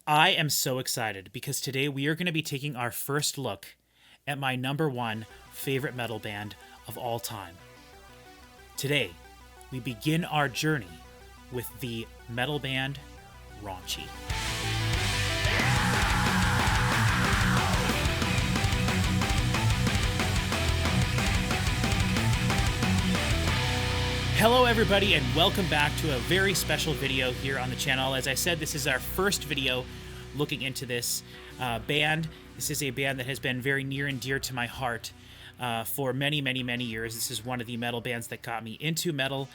I am so excited because today we are going to be taking our first look at my number one favorite metal band of all time. Today, we begin our journey with the metal band Raunchy. Hello everybody and welcome back to a very special video here on the channel. As I said, this is our first video looking into this band. This is a band that has been very near and dear to my heart for many years. This is one of the metal bands that got me into metal,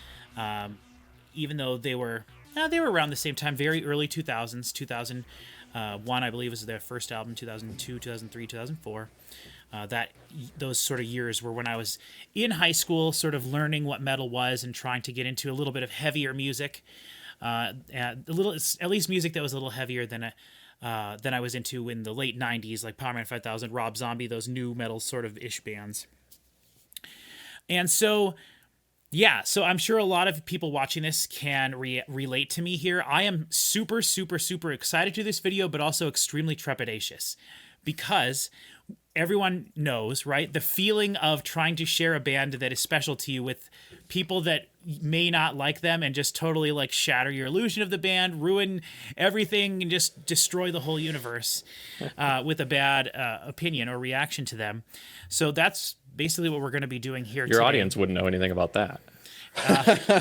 even though they were around the same time, very early 2000s. 2001, I believe, was their first album. 2002, 2003, 2004. Those sort of years were when I was in high school, sort of learning what metal was and trying to get into a little bit of heavier music, at least music that was a little heavier than I was into in the late 90s, like Power Man 5000, Rob Zombie, those new metal sort of ish bands. And so, yeah, so I'm sure a lot of people watching this can relate to me here. I am super excited to do this video, but also extremely trepidatious because everyone knows, right? The feeling of trying to share a band that is special to you with people that may not like them and just totally like shatter your illusion of the band, ruin everything, and just destroy the whole universe with a bad opinion or reaction to them. So that's basically what we're going to be doing here today. Your audience wouldn't know anything about that.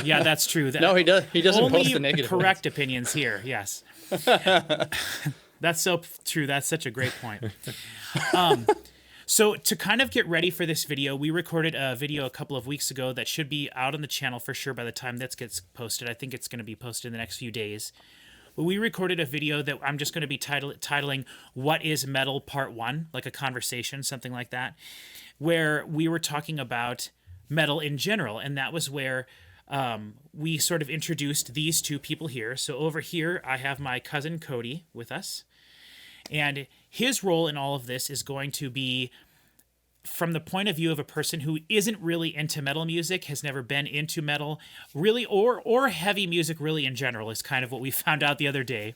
Yeah, that's true. No, he doesn't post the negative correct ones. Opinions here, yes. That's so true. That's such a great point. So to kind of get ready for this video, we recorded a video a couple of weeks ago that should be out on the channel for sure by the time that gets posted. I think it's going to be posted in the next few days. But we recorded a video that I'm just going to be titling What is Metal Part 1, like a conversation, something like that, where we were talking about metal in general. And that was where we sort of introduced these two people here. So over here, I have my cousin Cody with us. And his role in all of this is going to be from the point of view of a person who isn't really into metal music, has never been into metal, really, or heavy music really in general, is kind of what we found out the other day.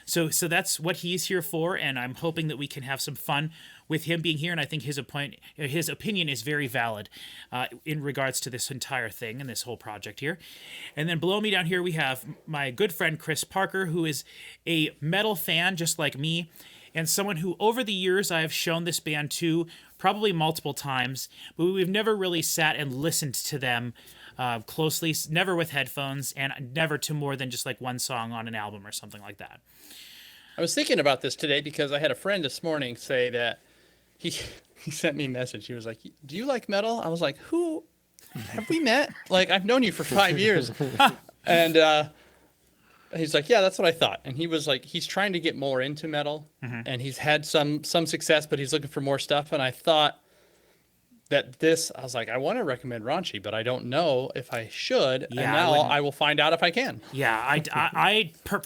So that's what he's here for, and I'm hoping that we can have some fun with him being here, and I think his opinion is very valid in regards to this entire thing and this whole project here. And then below me down here we have my good friend Chris Parker, who is a metal fan just like me, and someone who over the years I have shown this band to probably multiple times, but we've never really sat and listened to them closely, never with headphones, and never to more than just like one song on an album or something like that. I was thinking about this today because I had a friend this morning say that he sent me a message. He was like, "Do you like metal?" I was like, "Who have we met? Like, I've known you for 5 years." And he's like, "Yeah, that's what I thought." And he was like, he's trying to get more into metal, and he's had some success, but he's looking for more stuff. And I thought that I was like, I want to recommend Raunchy, but I don't know if I should. Yeah, and now I will find out if I can. Yeah,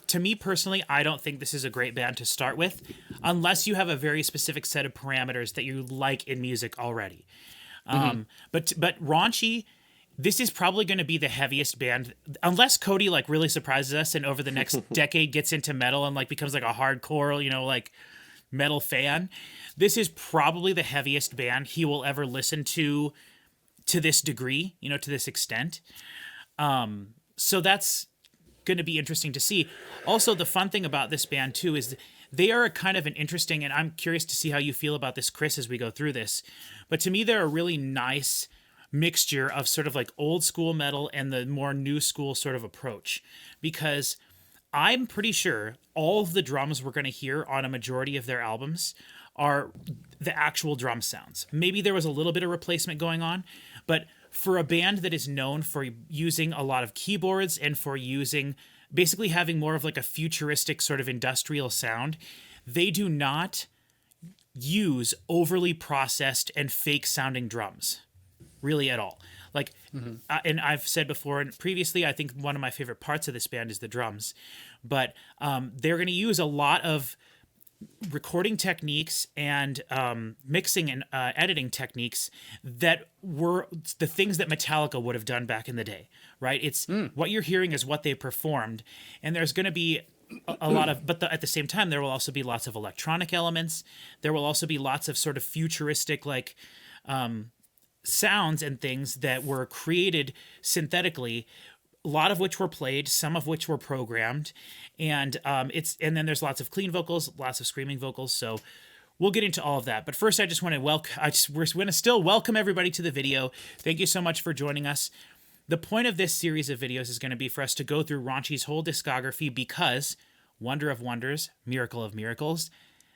to me personally, I don't think this is a great band to start with, unless you have a very specific set of parameters that you like in music already. But Raunchy, this is probably going to be the heaviest band, unless Cody like really surprises us and over the next decade gets into metal and like becomes like a hardcore, like metal fan. This is probably the heaviest band he will ever listen to this degree, to this extent. So that's going to be interesting to see. Also, the fun thing about this band too is they are a kind of an interesting, and I'm curious to see how you feel about this, Chris, as we go through this. But to me, they're a really nice mixture of sort of like old school metal and the more new school sort of approach, because I'm pretty sure all of the drums we're going to hear on a majority of their albums are the actual drum sounds. Maybe there was a little bit of replacement going on, but for a band that is known for using a lot of keyboards and for basically having more of like a futuristic sort of industrial sound, they do not use overly processed and fake sounding drums really at all. Like, and I've said before and previously, I think one of my favorite parts of this band is the drums, but they're going to use a lot of recording techniques and mixing and editing techniques that were the things that Metallica would have done back in the day, right? It's what you're hearing is what they performed, and there's going to be a lot of, but at the same time, there will also be lots of electronic elements. There will also be lots of sort of futuristic, like, sounds and things that were created synthetically, a lot of which were played, some of which were programmed, and and then there's lots of clean vocals, lots of screaming vocals. So we'll get into all of that. But first, I just want to we're going to still welcome everybody to the video. Thank you so much for joining us. The point of this series of videos is going to be for us to go through Raunchy's whole discography because, wonder of wonders, miracle of miracles,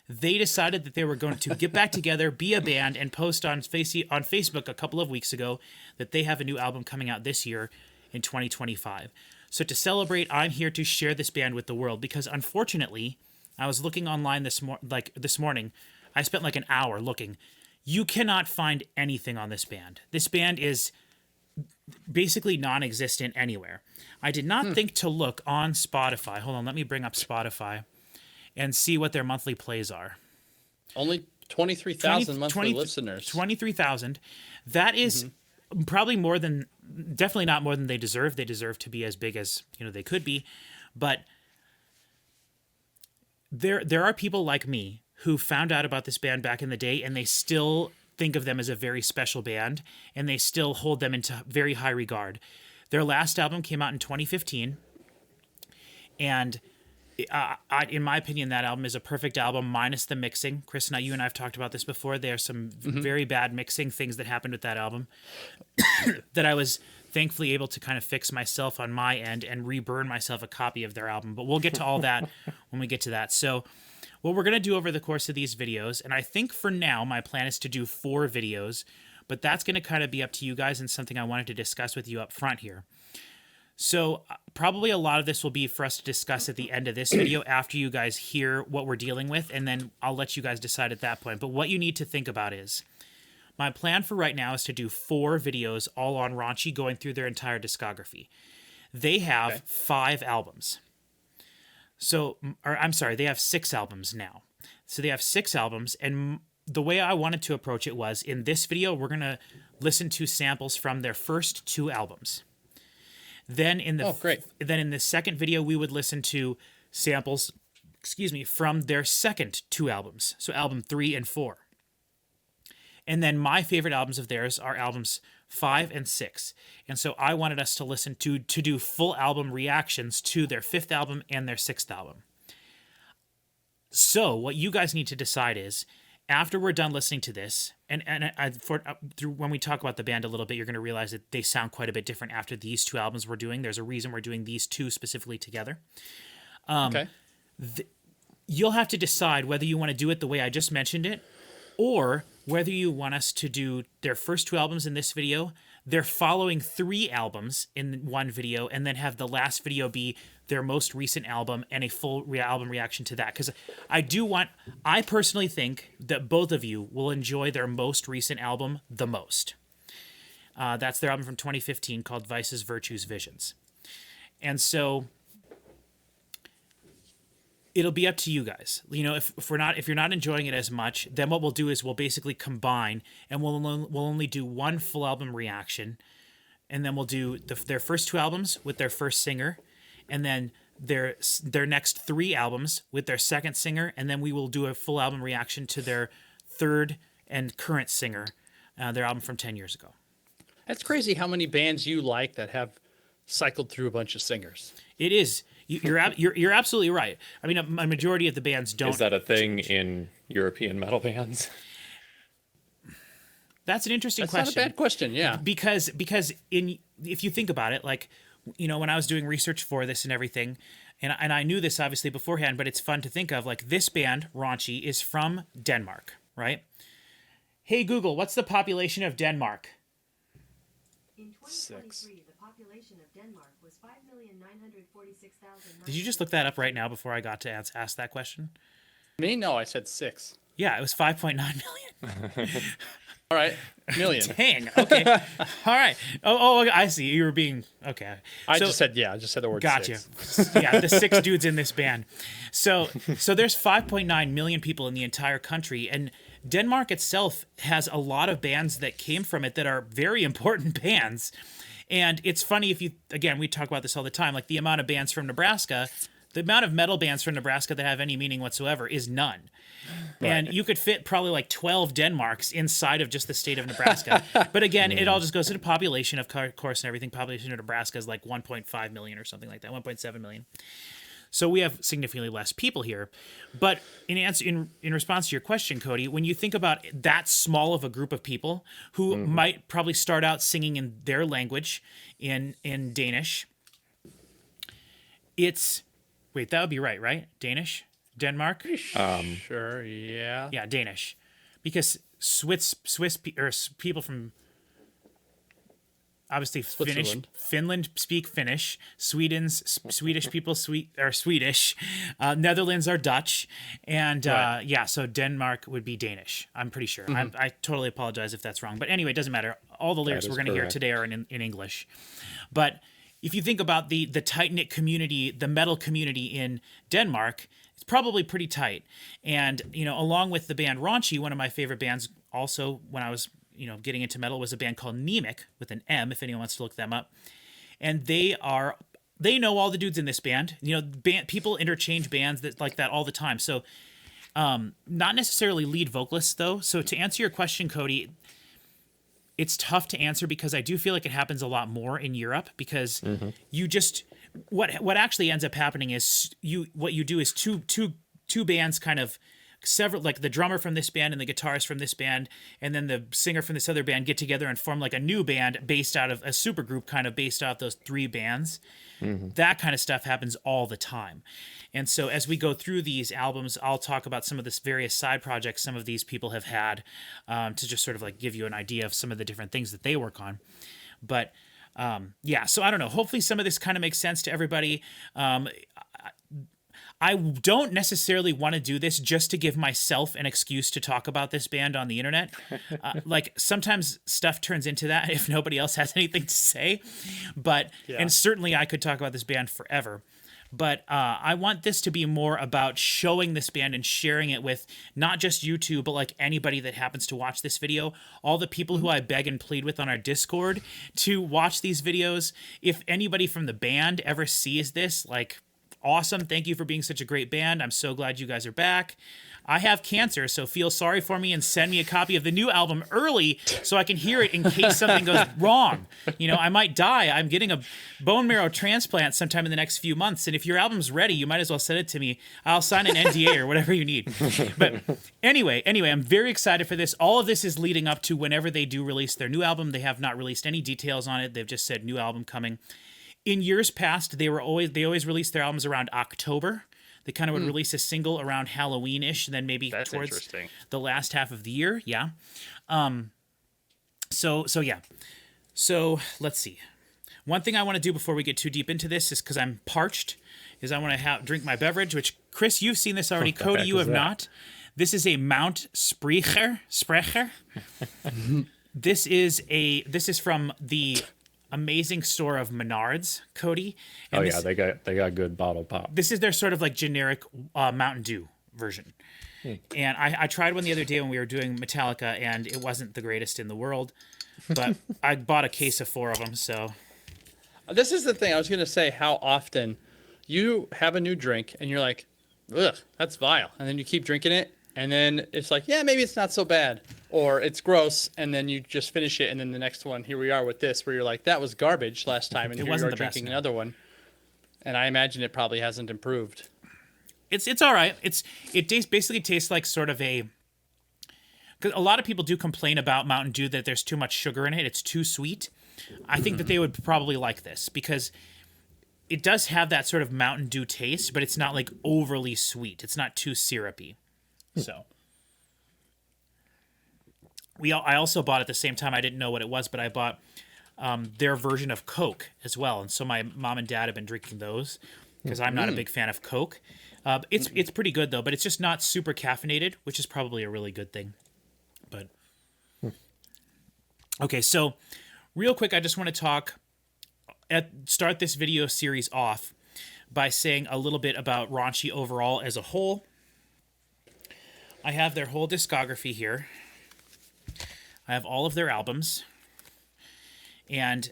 they decided that they were going to get back together, be a band, and post on Facebook a couple of weeks ago that they have a new album coming out this year in 2025. So to celebrate, I'm here to share this band with the world because, unfortunately, I was looking online this morning. I spent like an hour looking. You cannot find anything on this band. This band is basically non-existent anywhere. I did not think to look on Spotify. Hold on, let me bring up Spotify and see what their monthly plays are. Only 23,000 monthly listeners. 23,000. That is probably more than, definitely not more than they deserve. They deserve to be as big as, they could be. But there are people like me who found out about this band back in the day, and they still think of them as a very special band, and they still hold them into very high regard. Their last album came out in 2015, and in my opinion, that album is a perfect album, minus the mixing. Chris and you and I have talked about this before. There are some very bad mixing things that happened with that album that I was thankfully able to kind of fix myself on my end and reburn myself a copy of their album. But we'll get to all that when we get to that. So what we're going to do over the course of these videos, and I think for now my plan is to do 4 videos, but that's going to kind of be up to you guys and something I wanted to discuss with you up front here. So probably a lot of this will be for us to discuss at the end of this video after you guys hear what we're dealing with, and then I'll let you guys decide at that point. But what you need to think about is, my plan for right now is to do 4 videos all on Raunchy, going through their entire discography. They have 5 albums. So, or I'm sorry, they have 6 albums now. So they have 6 albums, and the way I wanted to approach it was, in this video, we're going to listen to samples from their first 2 albums. Then in the second video, we would listen to samples, from their second 2 albums. So album 3 and 4. And then my favorite albums of theirs are albums 5 and 6. And so I wanted us to listen to do full album reactions to their 5th album and their 6th album. So what you guys need to decide is, after we're done listening to this, through when we talk about the band a little bit, you're going to realize that they sound quite a bit different after these 2 albums we're doing. There's a reason we're doing these 2 specifically together. You'll have to decide whether you want to do it the way I just mentioned it, or whether you want us to do their first 2 albums in this video, their following 3 albums in one video, and then have the last video be their most recent album and a full album reaction to that. Because I personally think that both of you will enjoy their most recent album the most. That's their album from 2015 called Vices, Virtues, Visions. And so it'll be up to you guys. If you're not enjoying it as much, then what we'll do is we'll basically combine, and we'll only do one full album reaction, and then we'll do their first 2 albums with their first singer, and then their next 3 albums with their second singer, and then we will do a full album reaction to their third and current singer, their album from 10 years ago. That's crazy how many bands you like that have cycled through a bunch of singers. It is. You're absolutely right. I mean, a majority of the bands don't. Is that a thing in European metal bands? That's an interesting question. That's not a bad question, yeah. Because if you think about it, like, when I was doing research for this and everything, and I knew this obviously beforehand, but it's fun to think of, like, this band, Raunchy, is from Denmark, right? Hey, Google, what's the population of Denmark? In 2023, the population of Denmark was 5,946,000. Did you just look that up right now before I got to ask that question? Me? No, I said 6. Yeah, it was 5.9 million. All right, million. Dang. Okay. All right. Oh, I see. You were being okay. I just said the word. Gotcha. 6. Yeah, the 6 dudes in this band. So there's 5.9 million people in the entire country, and Denmark itself has a lot of bands that came from it that are very important bands. And it's funny we talk about this all the time, like the amount of bands from Nebraska The amount of metal bands from Nebraska that have any meaning whatsoever is none. And you could fit probably like 12 Denmarks inside of just the state of Nebraska. But again, it all just goes to the population, of course, and everything. Population of Nebraska is like 1.5 million or something like that, 1.7 million. So we have significantly less people here. But in response to your question, Cody, when you think about that small of a group of people who might probably start out singing in their language, in Danish, wait, that would be right? Danish? Denmark? Sure, yeah. Yeah, Danish. Because people from obviously Finland speak Finnish. Swedish people are Swedish. Netherlands are Dutch, and so Denmark would be Danish. I'm pretty sure. I totally apologize if that's wrong, but anyway, it doesn't matter. All the lyrics we're going to hear today are in English. But if you think about the tight-knit community, the metal community in Denmark, it's probably pretty tight. And, along with the band Raunchy, one of my favorite bands also when I was, getting into metal was a band called Nemec with an M, if anyone wants to look them up. And they know all the dudes in this band. People interchange bands like that all the time. So not necessarily lead vocalists, though. So to answer your question, Cody, it's tough to answer because I do feel like it happens a lot more in Europe because you just what actually ends up happening is what you do is two bands kind of several, like the drummer from this band and the guitarist from this band and then the singer from this other band get together and form like a new band based out of a super group kind of based out of those three bands. That kind of stuff happens all the time. And so as we go through these albums, I'll talk about some of the various side projects some of these people have had to just sort of like give you an idea of some of the different things that they work on. But so I don't know. Hopefully some of this kind of makes sense to everybody. I don't necessarily want to do this just to give myself an excuse to talk about this band on the internet. Like sometimes stuff turns into that if nobody else has anything to say. But and certainly I could talk about this band forever. But I want this to be more about showing this band and sharing it with not just you two, but like anybody that happens to watch this video, all the people who I beg and plead with on our Discord to watch these videos. If anybody from the band ever sees this, like, awesome. Thank you for being such a great band. I'm so glad you guys are back. I have cancer, so feel sorry for me and send me a copy of the new album early so I can hear it in case something goes wrong. I might die. I'm getting a bone marrow transplant sometime in the next few months, and if your album's ready, you might as well send it to me. I'll sign an NDA or whatever you need. But anyway, I'm very excited for this. All of this is leading up to whenever they do release their new album. They have not released any details on it. They've just said new album coming. In years past, they always released their albums around October. They kind of would release a single around Halloween-ish, and then maybe towards the last half of the year. Yeah. So let's see. One thing I want to do before we get too deep into this is because I'm parched, is I want to drink my beverage. Which Chris, you've seen this already. Cody, you have not. This is a Mount Sprecher. This is from the amazing store of Menards, Cody. And they got good bottle pop. This is their sort of like generic Mountain Dew version. And I tried one the other day when we were doing Metallica, and it wasn't the greatest in the world. But I bought a case of 4 of them, so. This is the thing. I was going to say how often you have a new drink, and you're like, ugh, that's vile. And then you keep drinking it, and then it's like, yeah, maybe it's not so bad. Or it's gross, and then you just finish it, and then the next one, here we are with this, where you're like, that was garbage last time, and here you are drinking another one. And I imagine it probably hasn't improved. It's all right. It basically tastes like sort of a... Because a lot of people do complain about Mountain Dew that there's too much sugar in it. It's too sweet. I think that they would probably like this, because it does have that sort of Mountain Dew taste, but it's not like overly sweet. It's not too syrupy. So... I also bought at the same time, I didn't know what it was, but I bought their version of Coke as well. And so my mom and dad have been drinking those because I'm not a big fan of Coke. It's pretty good, though, but it's just not super caffeinated, which is probably a really good thing. But okay, so real quick, I just want to start this video series off by saying a little bit about Raunchy overall as a whole. I have their whole discography here. I have all of their albums, and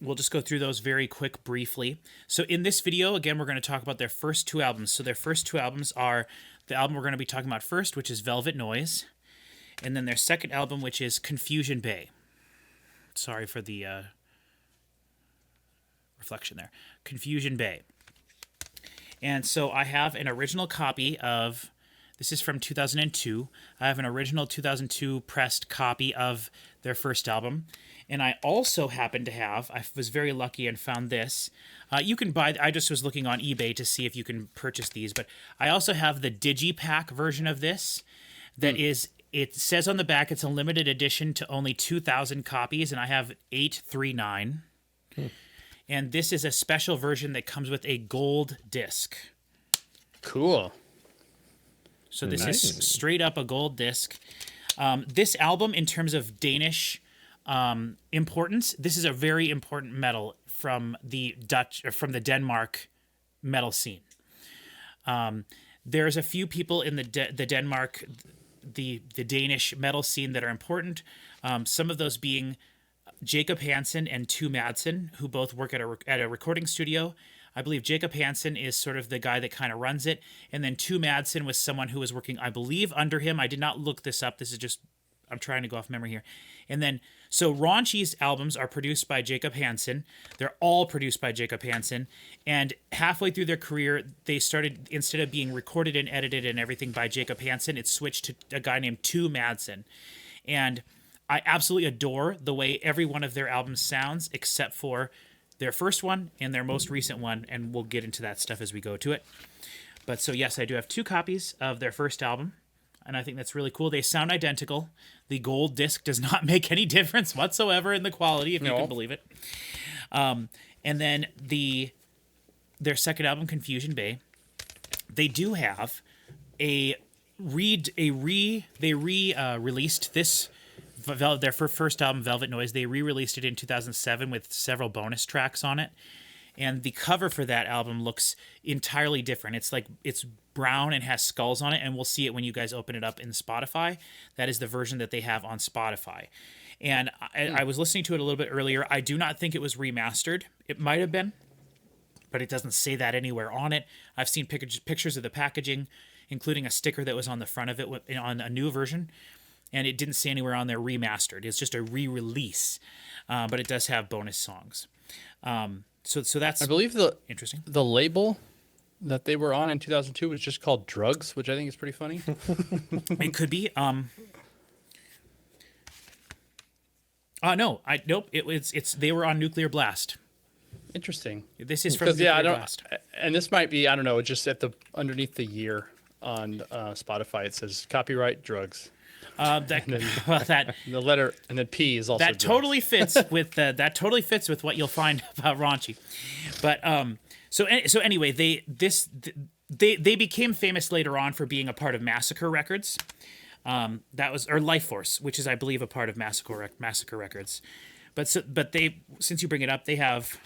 we'll just go through those very quick briefly. So in this video, again, we're going to talk about their first 2 albums. So their first 2 albums are the album we're going to be talking about first, which is Velvet Noise, and then their second album, which is Confusion Bay. Sorry for the reflection there. Confusion Bay. And so I have an original copy of, this is from 2002. I have an original 2002 pressed copy of their first album. And I also happen to have, I was very lucky and found this. You can buy, I just was looking on eBay to see if you can purchase these, but I also have the Digipack version of this that is, it says on the back it's a limited edition to only 2,000 copies, and I have 839. And this is a special version that comes with a gold disc. Cool. So this is straight up a gold disc. This album, in terms of Danish importance, this is a very important metal from the Denmark metal scene. There's a few people in the Denmark, the Danish metal scene that are important. Some of those being Jacob Hansen and Tu Madsen, who both work at a recording studio. I believe Jacob Hansen is sort of the guy that kind of runs it. And then Tu Madsen was someone who was working, I believe, under him. I did not look this up. This is just, I'm trying to go off memory here. And then, so Raunchy's albums are produced by Jacob Hansen. They're all produced by Jacob Hansen. And halfway through their career, they started, instead of being recorded and edited and everything by Jacob Hansen, it switched to a guy named Tu Madsen. And I absolutely adore the way every one of their albums sounds, except for their first one and their most recent one, and we'll get into that stuff as we go to it. But so yes, I do have 2 copies of their first album, and I think that's really cool. They sound identical. The gold disc does not make any difference whatsoever in the quality, if you can believe it. And then their second album, Confusion Bay, they do have they released this. Their first album, Velvet Noise, they re-released it in 2007 with several bonus tracks on it. And the cover for that album looks entirely different. It's brown and has skulls on it, and we'll see it when you guys open it up in Spotify. That is the version that they have on Spotify. And I was listening to it a little bit earlier. I do not think it was remastered. It might have been, but it doesn't say that anywhere on it. I've seen pictures of the packaging, including a sticker that was on the front of it on a new version. And it didn't say anywhere on there remastered. It's just a re-release, but it does have bonus songs. So that's, I believe interesting. The label that they were on in 2002 was just called Drugs, which I think is pretty funny. It could be. Nope. It's they were on Nuclear Blast. Interesting. This is from Nuclear Blast. And this might be, I don't know, just underneath the year on Spotify it says copyright Drugs. The letter and then P is also that drugs. totally fits with totally fits with what you'll find about Raunchy. But so anyway, they became famous later on for being a part of Massacre Records. That was, or Life Force, which is I believe a part of Massacre Records. But they, since you bring it up, they have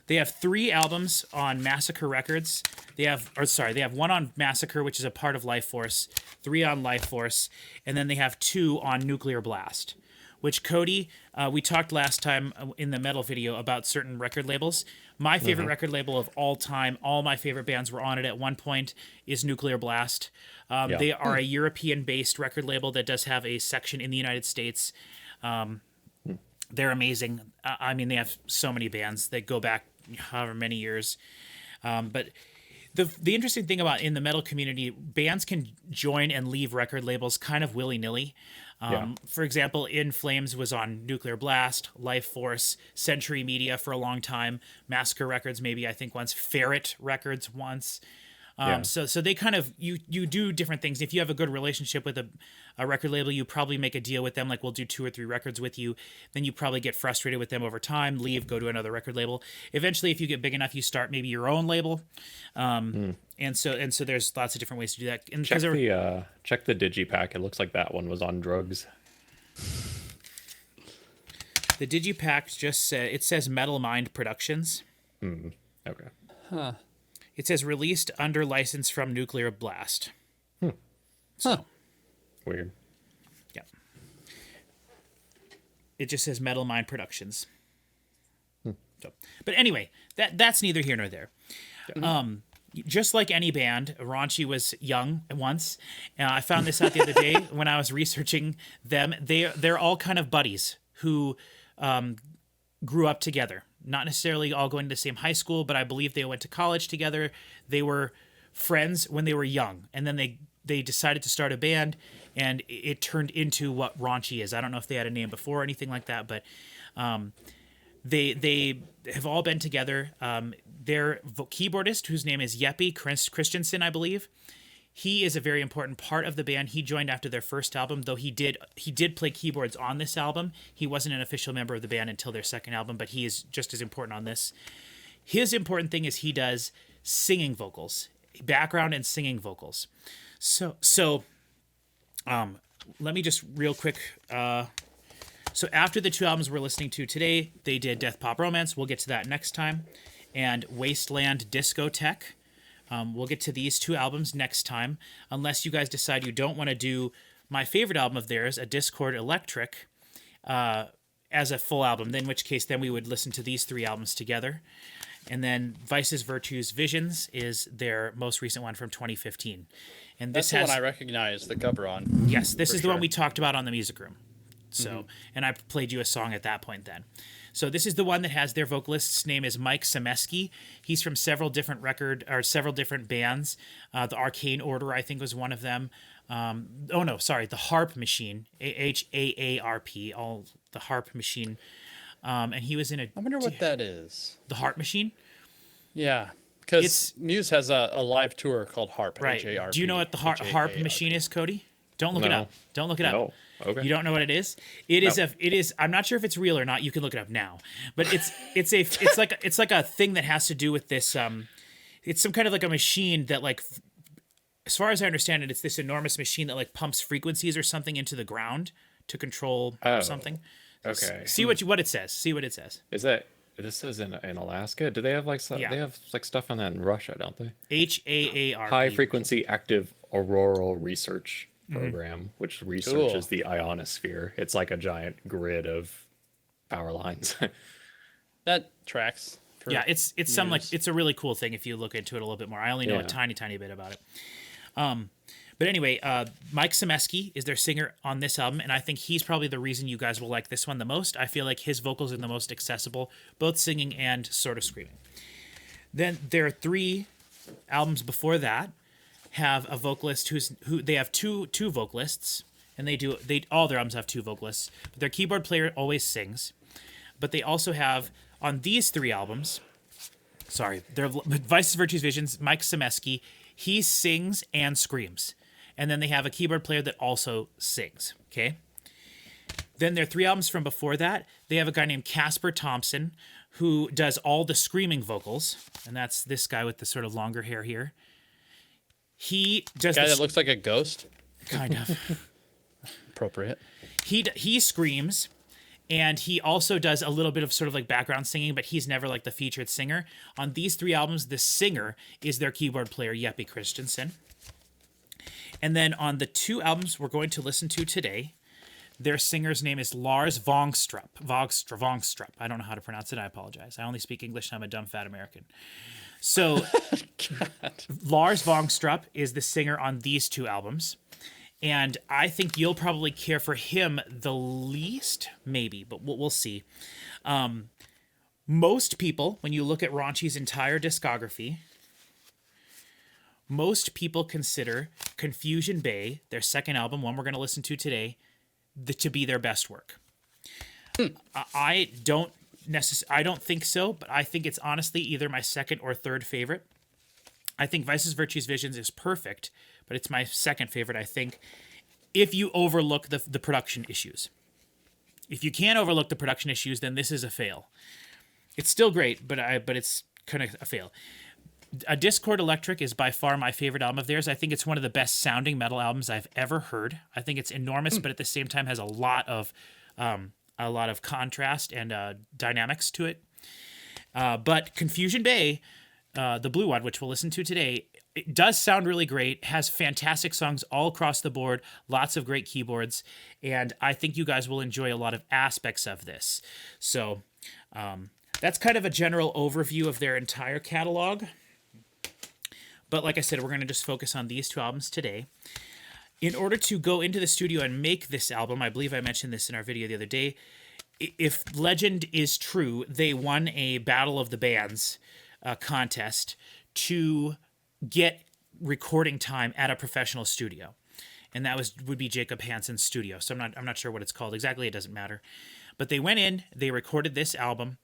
3 albums on Massacre Records. They have 1 on Massacre, which is a part of Life Force, 3 on Life Force, and then they have 2 on Nuclear Blast, which Cody, we talked last time in the metal video about certain record labels. My favorite record label of all time, all my favorite bands were on it at one point, is Nuclear Blast. They are a European-based record label that does have a section in the United States. They're amazing. I mean, they have so many bands that go back however many years. But the interesting thing about in the metal community, bands can join and leave record labels kind of willy-nilly. For example, In Flames was on Nuclear Blast, Life Force, Century Media for a long time, Massacre Records maybe I think once, Ferret Records once. So they kind of, you do different things. If you have a good relationship with a record label, you probably make a deal with them, like we'll do 2 or 3 records with you. Then you probably get frustrated with them over time, leave, go to another record label. Eventually, if you get big enough, you start maybe your own label. And so there's lots of different ways to do that. And check the Digipack. It looks like that one was on Drugs. The Digipack it says Metal Mind Productions. Okay. Huh. It says released under license from Nuclear Blast. Huh. Weird. Yeah. it just says Metal Mind Productions. So, but anyway, that's neither here nor there. Just like any band, Raunchy was young once. I found this out the other day when I was researching them. They're all kind of buddies who grew up together. Not necessarily all going to the same high school, but I believe they went to college together. They were friends when they were young, and then they decided to start a band, and it turned into what Raunchy is. I don't know if they had a name before or anything like that, but they have all been together. Their keyboardist, whose name is Jeppe Christensen, I believe, he is a very important part of the band. He joined after their first album, though he did play keyboards on this album. He wasn't an official member of the band until their second album, but he is just as important on this. His important thing is he does singing vocals, background and singing vocals. So let me just real quick. So after the two albums we're listening to today, they did Death Pop Romance. We'll get to that next time. And Wasteland Discotheque. We'll get to these two albums next time, unless you guys decide you don't want to do my favorite album of theirs, A Discord Electric, as a full album. In which case, then we would listen to these three albums together. And then Vices, Virtues, Visions is their most recent one from 2015. And this That's the one I recognize the cover on. Yes, this is the one we talked about on the Music Room. So, and I played you a song at that point then. So this is the one that has their vocalist's name is Mike Semeski. He's from several different bands. The Arcane Order, I think, was one of them. The Harp Machine, HAARP, all the Harp Machine. And he was in I wonder what that is. The Harp Machine? Yeah, because Muse has a live tour called Harp. Right. H-A-R-P, Do you know what the Harp Machine is, Cody? Don't look it up. Don't look it up. No. Okay. You don't know what it is? It is. I'm not sure if it's real or not. You can look it up now. But it's like a thing that has to do with this. It's some kind of like a machine that, like, as far as I understand it, it's this enormous machine that like pumps frequencies or something into the ground to control something. Okay. See what it says. See what it says. Is that this is in Alaska? Do they have like Yeah. they have like stuff on that in Russia, don't they? HAARP. High frequency active auroral research program, which researches Cool. the ionosphere. It's like a giant grid of power lines. That tracks. Yeah, it's some like it's a really cool thing if you look into it a little bit more. I only know a Yeah. tiny bit about it. But anyway, Mike Semeski is their singer on this album, and I think he's probably the reason you guys will like this one the most. I feel like his vocals are the most accessible, both singing and sort of screaming. Then there are three albums before that have a vocalist who they have two vocalists, and all their albums have two vocalists. But their keyboard player always sings. But they also have on these three albums, their Vices, Virtues, Visions, Mike Semeski, he sings and screams. And then they have a keyboard player that also sings, okay? Then their three albums from before that, they have a guy named Casper Thompson who does all the screaming vocals, and that's this guy with the sort of longer hair here. He does Guy that looks like a ghost. kind of. Appropriate. He screams, and he also does a little bit of sort of like background singing, but he's never like the featured singer. On these three albums, the singer is their keyboard player, Jeppe Christensen. And then on the two albums we're going to listen to today, their singer's name is Lars Vongstrup. Vongstrup. I don't know how to pronounce it. I apologize. I only speak English. I'm a dumb fat American. So Lars Vongstrup is the singer on these two albums. And I think you'll probably care for him the least, maybe, but we'll see. Most people, when you look at Raunchy's entire discography, most people consider Confusion Bay, their second album, one we're going to listen to today, to be their best work. I don't think so, but I think it's honestly either my second or third favorite. I think Vices, Virtues, Visions is perfect, but it's my second favorite, I think, if you overlook the production issues. If you can't overlook the production issues, then this is a fail. It's still great, but it's kind of a fail. A Discord Electric is by far my favorite album of theirs. I think it's one of the best sounding metal albums I've ever heard. I think it's enormous, but at the same time has a lot of contrast and dynamics to it. But Confusion Bay, the blue one, which we'll listen to today, it does sound really great, has fantastic songs all across the board, lots of great keyboards, and I think you guys will enjoy a lot of aspects of this. So that's kind of a general overview of their entire catalog. But like I said, we're going to just focus on these 2 albums today. In order to go into the studio and make this album, I believe I mentioned this in our video the other day, if legend is true, they won a Battle of the Bands contest to get recording time at a professional studio. And that would be Jacob Hansen's studio. So I'm not sure what it's called exactly. It doesn't matter. But they went in, they recorded this album,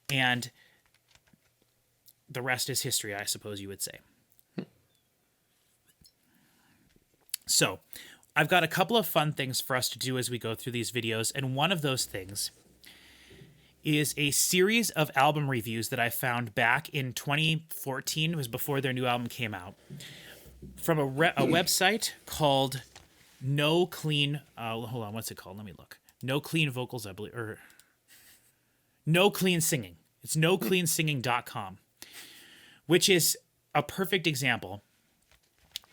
and the rest is history, I suppose you would say. So I've got a couple of fun things for us to do as we go through these videos, and one of those things is a series of album reviews that I found back in 2014. It was before their new album came out, from a website called No Clean. Hold on, what's it called? Let me look. No Clean Vocals, I believe, or No Clean Singing. It's nocleansinging.com, which is a perfect example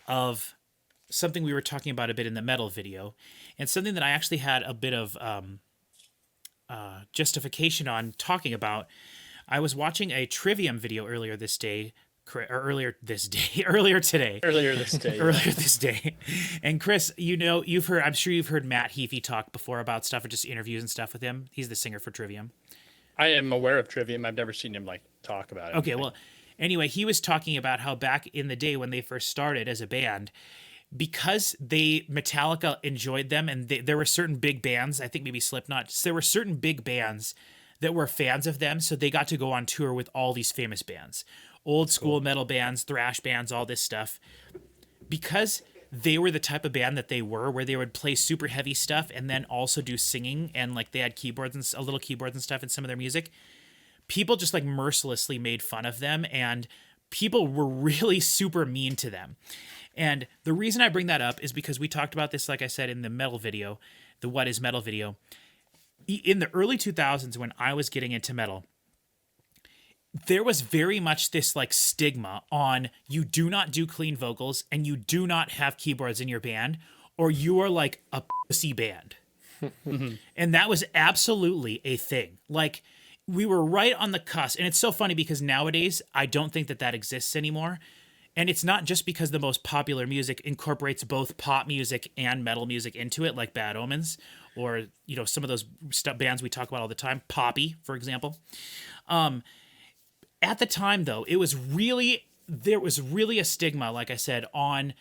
of something we were talking about a bit in the metal video, and something that I actually had a bit of justification on talking about. I was watching a Trivium video earlier today. Earlier this day. And Chris, I'm sure you've heard Matt Heafy talk before about stuff, or just interviews and stuff with him. He's the singer for Trivium. I am aware of Trivium. I've never seen him talk about it. Okay, well, anyway, he was talking about how back in the day when they first started as a band, because Metallica enjoyed them, and there were certain big bands, I think maybe Slipknot, there were certain big bands that were fans of them, so they got to go on tour with all these famous bands. Old school metal bands, thrash bands, all this stuff. Because they were the type of band that they were, where they would play super heavy stuff and then also do singing, and they had keyboards and little keyboards and stuff in some of their music, people just mercilessly made fun of them, and people were really super mean to them. And the reason I bring that up is because we talked about this, like I said, in the metal video, the What Is Metal video. In the early 2000s, when I was getting into metal, there was very much this stigma on, you do not do clean vocals and you do not have keyboards in your band, or you are a pussy band. And that was absolutely a thing. We were right on the cusp. And it's so funny because nowadays I don't think that exists anymore. And it's not just because the most popular music incorporates both pop music and metal music into it, like Bad Omens, or some of those bands we talk about all the time, Poppy, for example. At the time, though, there was really a stigma, like I said, on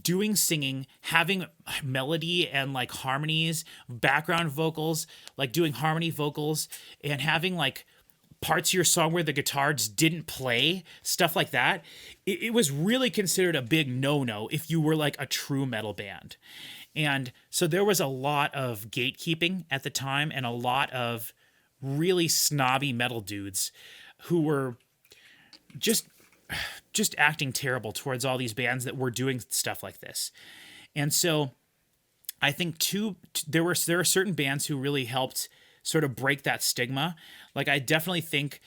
doing singing, having melody and harmonies, background vocals, doing harmony vocals, and having parts of your song where the guitar just didn't play, stuff like that. It was really considered a big no-no if you were a true metal band. And so there was a lot of gatekeeping at the time, and a lot of really snobby metal dudes who were just acting terrible towards all these bands that were doing stuff like this. And so I think there are certain bands who really helped sort of break that stigma. I definitely think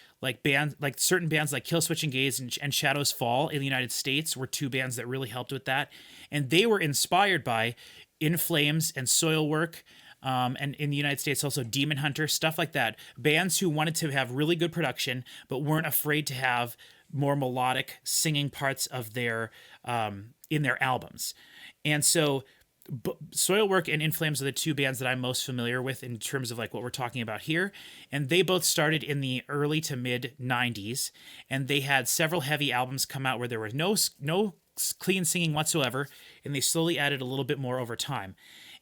certain bands like Killswitch Engage and Shadows Fall in the United States were 2 bands that really helped with that. And they were inspired by In Flames and Soilwork, and in the United States also Demon Hunter, stuff like that. Bands who wanted to have really good production but weren't afraid to have more melodic singing parts of their in their albums. And so Soilwork and In Flames are the 2 bands that I'm most familiar with in terms of what we're talking about here. And they both started in the early to mid 90s, and they had several heavy albums come out where there was no clean singing whatsoever, and they slowly added a little bit more over time.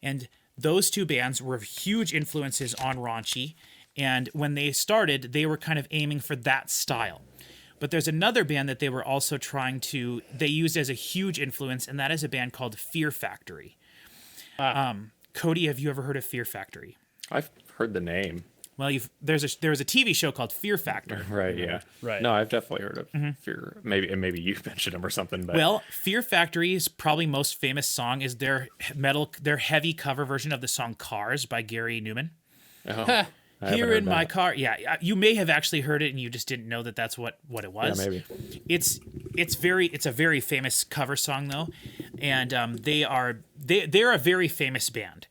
And those 2 bands were huge influences on Raunchy, and when they started, they were kind of aiming for that style. But there's another band that they were also they used as a huge influence, and that is a band called Fear Factory. Cody, have you ever heard of Fear Factory? I've heard the name. Well, there was a TV show called Fear Factor. Right, yeah. Right. No, I've definitely heard of Fear. Maybe you mentioned them or something. But Well, Fear Factory's probably most famous song is their heavy cover version of the song Cars by Gary Newman. Oh. haven't Here heard in my that. car. Yeah, you may have actually heard it and you just didn't know that that's what it was. Yeah, maybe. It's a very famous cover song though, and they're a very famous band.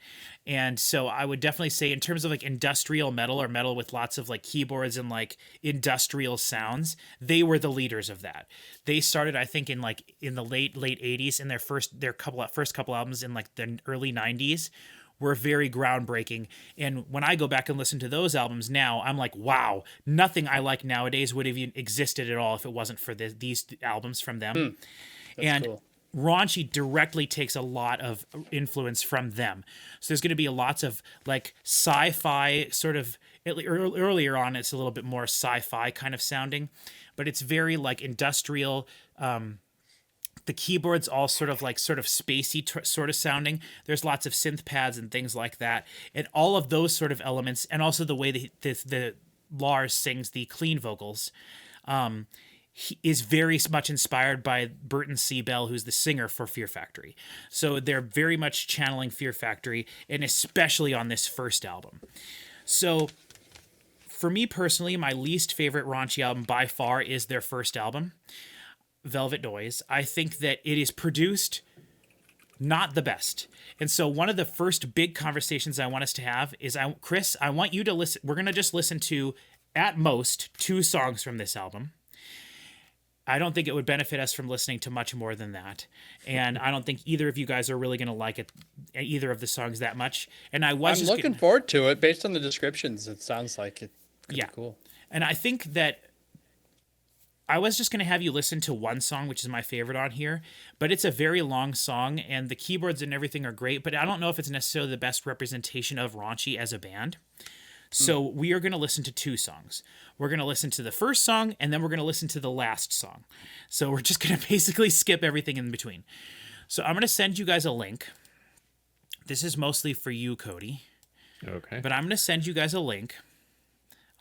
And so I would definitely say in terms of like industrial metal or metal with lots of like keyboards and like industrial sounds, they were the leaders of that. They started, I think, in the late 80s, and their first couple albums in like the early 90s were very groundbreaking. And when I go back and listen to those albums now, I'm like, wow, nothing I like nowadays would have even existed at all if it wasn't for these albums from them. That's cool. Raunchy directly takes a lot of influence from them. So there's going to be lots of like sci-fi sort of earlier on. It's a little bit more sci-fi kind of sounding, but it's very like industrial. The keyboards all sort of spacey sort of sounding. There's lots of synth pads and things like that. And all of those sort of elements, and also the way the Lars sings the clean vocals, he is very much inspired by Burton C. Bell, who's the singer for Fear Factory. So they're very much channeling Fear Factory, and especially on this first album. So for me personally, my least favorite Raunchy album by far is their first album, Velvet Noise. I think that it is produced not the best. And so one of the first big conversations I want us to have is, Chris, I want you to listen. We're going to just listen to, at most, 2 songs from this album. I don't think it would benefit us from listening to much more than that. And I don't think either of you guys are really going to like it, either of the songs that much. And I'm looking forward to it. Based on the descriptions, it sounds like it could be cool. And I think that I was just going to have you listen to one song, which is my favorite on here, but it's a very long song and the keyboards and everything are great, but I don't know if it's necessarily the best representation of Raunchy as a band. So we are going to listen to 2 songs. We're going to listen to the first song, and then we're going to listen to the last song. So we're just going to basically skip everything in between. So I'm going to send you guys a link. This is mostly for you, Cody. Okay. But I'm going to send you guys a link.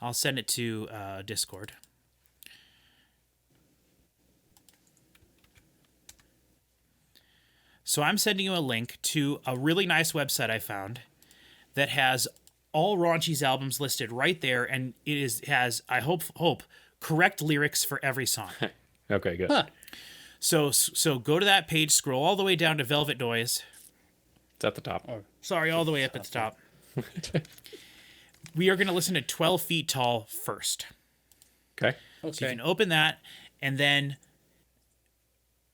I'll send it to Discord. So I'm sending you a link to a really nice website I found that has all Raunchy's albums listed right there, and has I hope correct lyrics for every song. Okay, good. Huh. So go to that page, scroll all the way down to Velvet Noise. It's at the top. Sorry, all the way up at the top. We are going to listen to 12 Feet Tall first. Okay. So you can open that, and then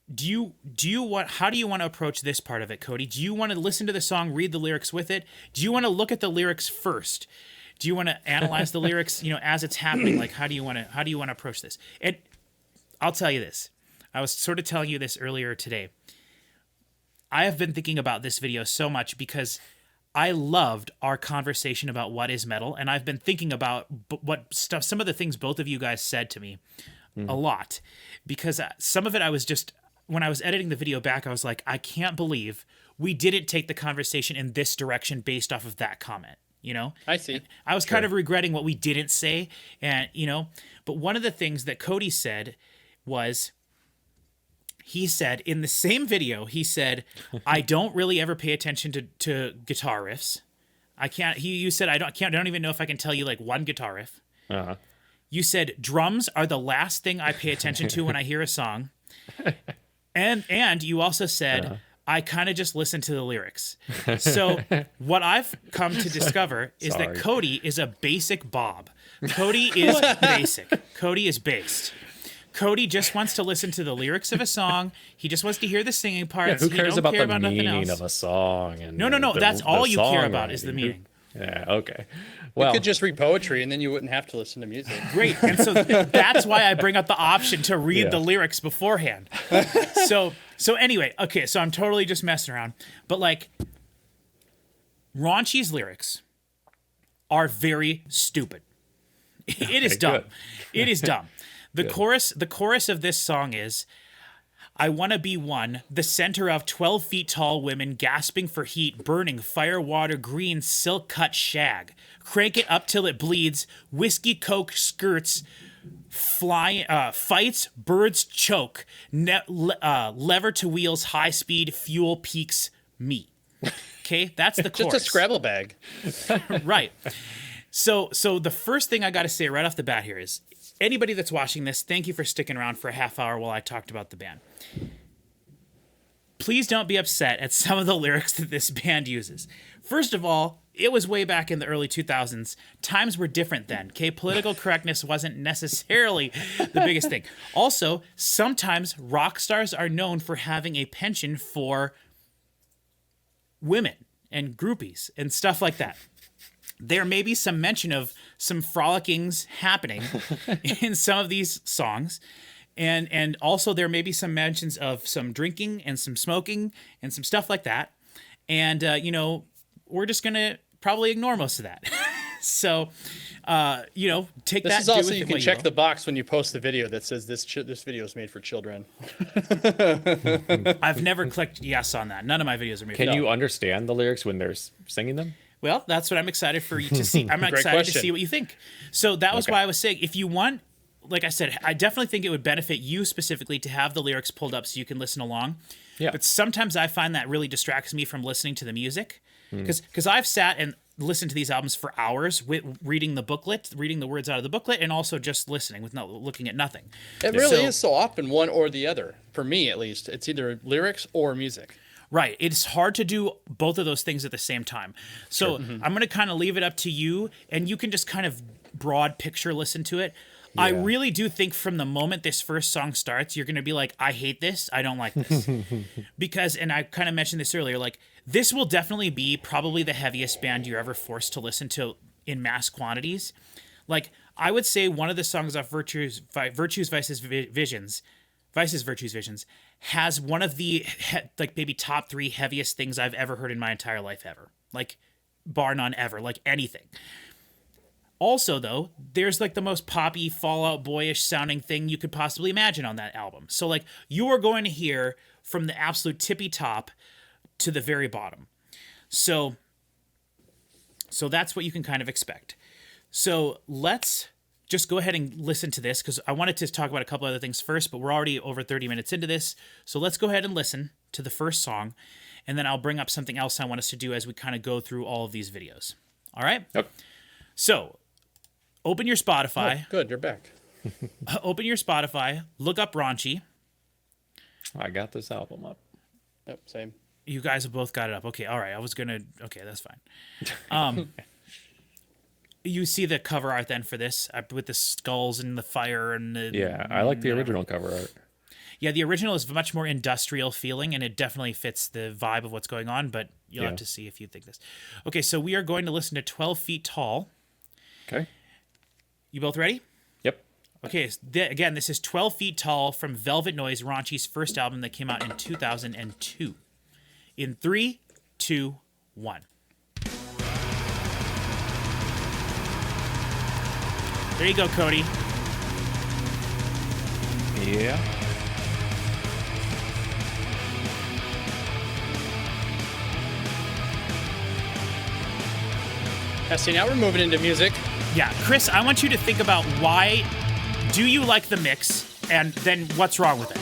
how do you want to approach this part of it, Cody? Do you want to listen to the song, read the lyrics with it? Do you want to look at the lyrics first? Do you want to analyze the lyrics, as it's happening? Like, how do you want to approach this? And I'll tell you this. I was sort of telling you this earlier today. I have been thinking about this video so much because I loved our conversation about what is metal, and I've been thinking about some of the things both of you guys said to me a lot, because some of it I was just, when I was editing the video back, I was like, I can't believe we didn't take the conversation in this direction based off of that comment, I see. I was kind of regretting what we didn't say, and, but one of the things that Cody said was, he said in the same video, he said, I don't really ever pay attention to guitar riffs. You said, I don't even know if I can tell you like one guitar riff. Uh-huh. You said drums are the last thing I pay attention to when I hear a song. And you also said, I kind of just listen to the lyrics. So what I've come to discover is that Cody is a basic Bob. Cody is basic. Cody is based. Cody just wants to listen to the lyrics of a song. He just wants to hear the singing parts. Who cares about the nothing meaning else. of a song? And No. That's all you care about is the meaning. Yeah, okay. You could just read poetry and then you wouldn't have to listen to music. Great. And so that's why I bring up the option to read the lyrics beforehand. So anyway, okay, so I'm totally just messing around. But like, Raunchy's lyrics are very stupid. It is dumb. Good. It is dumb. The chorus of this song is, I want to be one, the center of 12 feet tall women gasping for heat, burning fire, water, green, silk cut shag. Crank it up till it bleeds, whiskey, coke, skirts, fights, birds choke, lever to wheels, high speed, fuel peaks, meat. Okay, that's the chorus. Just a Scrabble bag. Right. So the first thing I got to say right off the bat here is, anybody that's watching this, thank you for sticking around for a half hour while I talked about the band. Please don't be upset at some of the lyrics that this band uses. First of all, it was way back in the early 2000s. Times were different then. Okay, political correctness wasn't necessarily the biggest thing. Also, sometimes rock stars are known for having a penchant for women and groupies and stuff like that. There may be some mention of some frolickings happening in some of these songs. And also there may be some mentions of some drinking and some smoking and some stuff like that. And, we're just going to probably ignore most of that. So, take This that. is do also with you it can what check will. the box when you post the video that says this video is made for children. I've never clicked yes on that. None of my videos are made. Can for you understand the lyrics when they're singing them? Well, that's what I'm excited for you to see. I'm Great excited to question. see what you think. So that was Okay. why I was saying, if you want, like I said, I definitely think it would benefit you specifically to have the lyrics pulled up so you can listen along. Yeah. But sometimes I find that really distracts me from listening to the music, because I've sat and listened to these albums for hours with reading the booklet, reading the words out of the booklet, and also just listening with not looking at nothing. It really So- is so often one or the other. For me, at least, it's either lyrics or music. Right. It's hard to do both of those things at the same time. So I'm going to kind of leave it up to you, and you can just kind of broad picture listen to it. I Yeah. really do think from the moment this first song starts, you're going to be like, I hate this. I don't like this. Because, and I kind of mentioned this earlier, like, this will definitely be probably the heaviest band you're ever forced to listen to in mass quantities. Like, I would say one of the songs off Virtues, Vices, Visions, has one of the like maybe top 3 heaviest things I've ever heard in my entire life ever. Like, bar none ever, like anything. Also, though, there's like the most poppy, Fall Out Boyish sounding thing you could possibly imagine on that album. So, like, you are going to hear from the absolute tippy top to the very bottom. So that's what you can kind of expect. So let's just go ahead and listen to this, because I wanted to talk about a couple other things first, but we're already over 30 minutes into this. So let's go ahead and listen to the first song, and then I'll bring up something else I want us to do as we kind of go through all of these videos. All right? Yep. So open your Spotify. Oh, good, you're back. Open your Spotify. Look up Raunchy. I got this album up. Yep, same. You guys have both got it up. Okay, all right. Okay, that's fine. You see the cover art then for this with the skulls and the fire and the... Yeah, I like the original cover art. Yeah, the original is much more industrial feeling, and it definitely fits the vibe of what's going on, but you'll have Yeah. to see if you think this. Okay, so we are going to listen to 12 Feet Tall. Okay. You both ready? Yep. Okay, again, this is 12 Feet Tall from Velvet Noise, Raunchy's first album that came out in 2002. In 3, 2, 1. There you go, Cody. Yeah. Now, see, now we're moving into music. Yeah, Chris, I want you to think about why do you like the mix, and then what's wrong with it?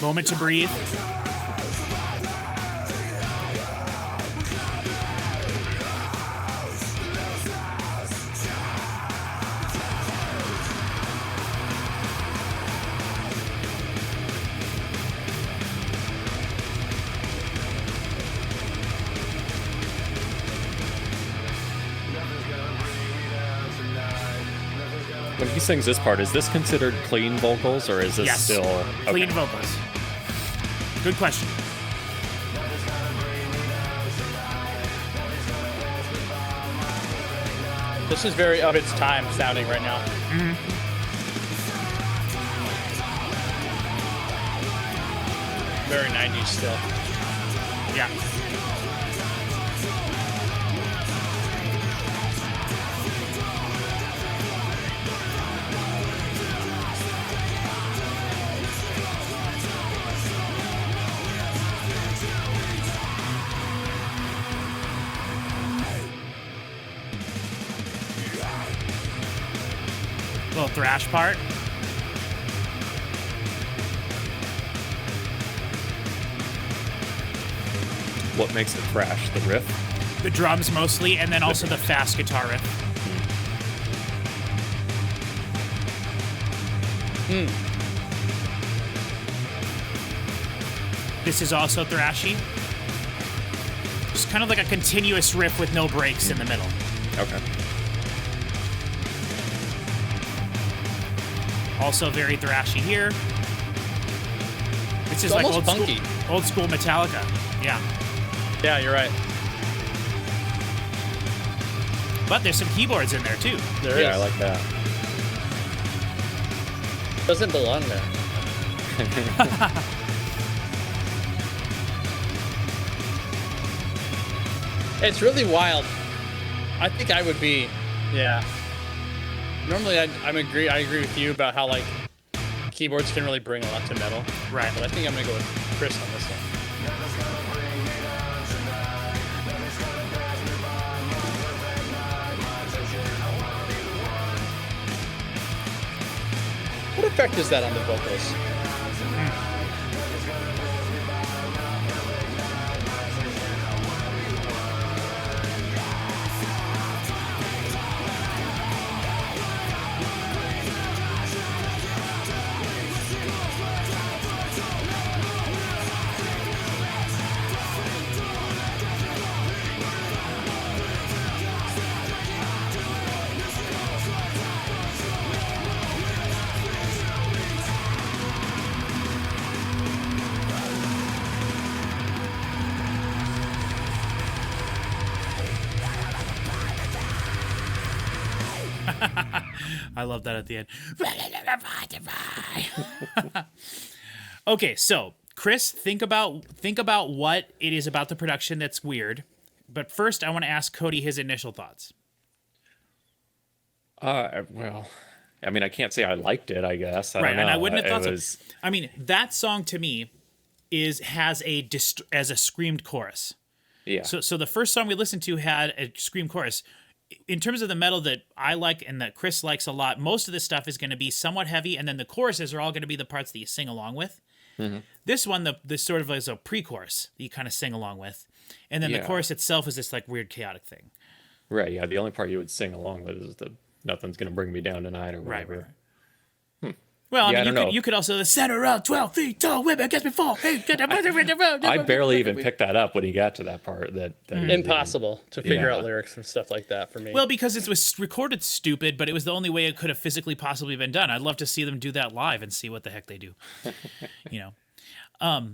Moment to breathe. when he sings this part, is this considered clean vocals or is this Yes. still Clean okay. vocals. Good question. This is very of its time sounding right now. Very 90s still. Yeah. Little thrash part. What makes it thrash? The riff? The drums mostly, and then also the fast guitar riff. This is also thrashy. Just kind of like a continuous riff with no breaks in the middle. Okay. Also very thrashy here. This is It's like almost punky. old school Metallica. Yeah. Yeah, you're right. But there's some keyboards in there too. There Yeah, is. I like that. Doesn't belong there. It's really wild. I think I would be, yeah. Normally, I agree with you about how like keyboards can really bring a lot to metal. Right. But I think I'm gonna go with Chris on this one. What effect is that on the vocals? I love that at the end. Okay, so Chris, think about what it is about the production that's weird. But first, I want to ask Cody his initial thoughts. Well, I mean, I can't say I liked it, I guess. I Right, don't know. and I wouldn't have thought It so. was, I mean, that song to me has a screamed chorus. yeah. So the first song we listened to had a scream chorus. In terms of the metal that I like and that Chris likes a lot, most of this stuff is going to be somewhat heavy, and then the choruses are all going to be the parts that you sing along with. Mm-hmm. This one, the sort of is a pre-chorus that you kind of sing along with, and then the Yeah. chorus itself is this like weird chaotic thing. Right, yeah. The only part you would sing along with is the "Nothing's Gonna Bring Me Down Tonight" or Right, whatever. right. Well, Yeah, I I mean, don't know. you could also the center around 12 feet tall women gets me fall. Hey, get I barely even picked that up when he got to that part. That Impossible to figure Yeah. out lyrics and stuff like that for me. Well, because it was recorded stupid, but it was the only way it could have physically possibly been done. I'd love to see them do that live and see what the heck they do. You know,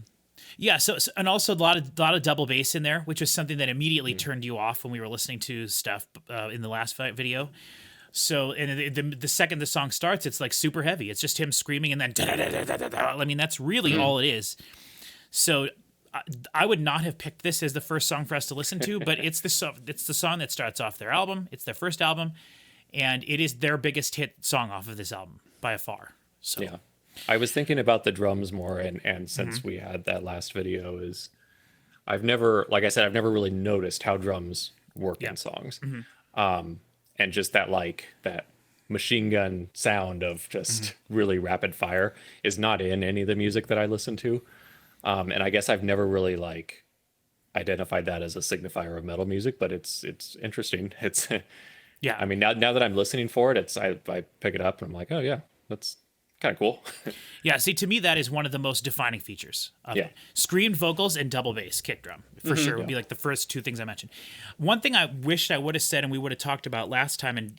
yeah. So and also a lot of double bass in there, which is something that immediately turned you off when we were listening to stuff in the last video. So and the second the song starts, it's like super heavy. It's just him screaming and then I mean that's really all it is. So I would not have picked this as the first song for us to listen to, but it's the song that starts off their album. It's their first album, and it is their biggest hit song off of this album by far. So Yeah. I was thinking about the drums more, and since we had that last video, I've never really noticed how drums work in songs. And just that machine gun sound of just really rapid fire is not in any of the music that I listen to. And I guess I've never really identified that as a signifier of metal music, but it's interesting. It's yeah, I mean, now that I'm listening for it, I pick it up and I'm like, oh yeah, that's kind of cool. Yeah, see, to me, that is one of the most defining features of Yeah. it. Screamed vocals and double bass kick drum, for sure, would be like the first two things I mentioned. One thing I wished I would have said and we would have talked about last time and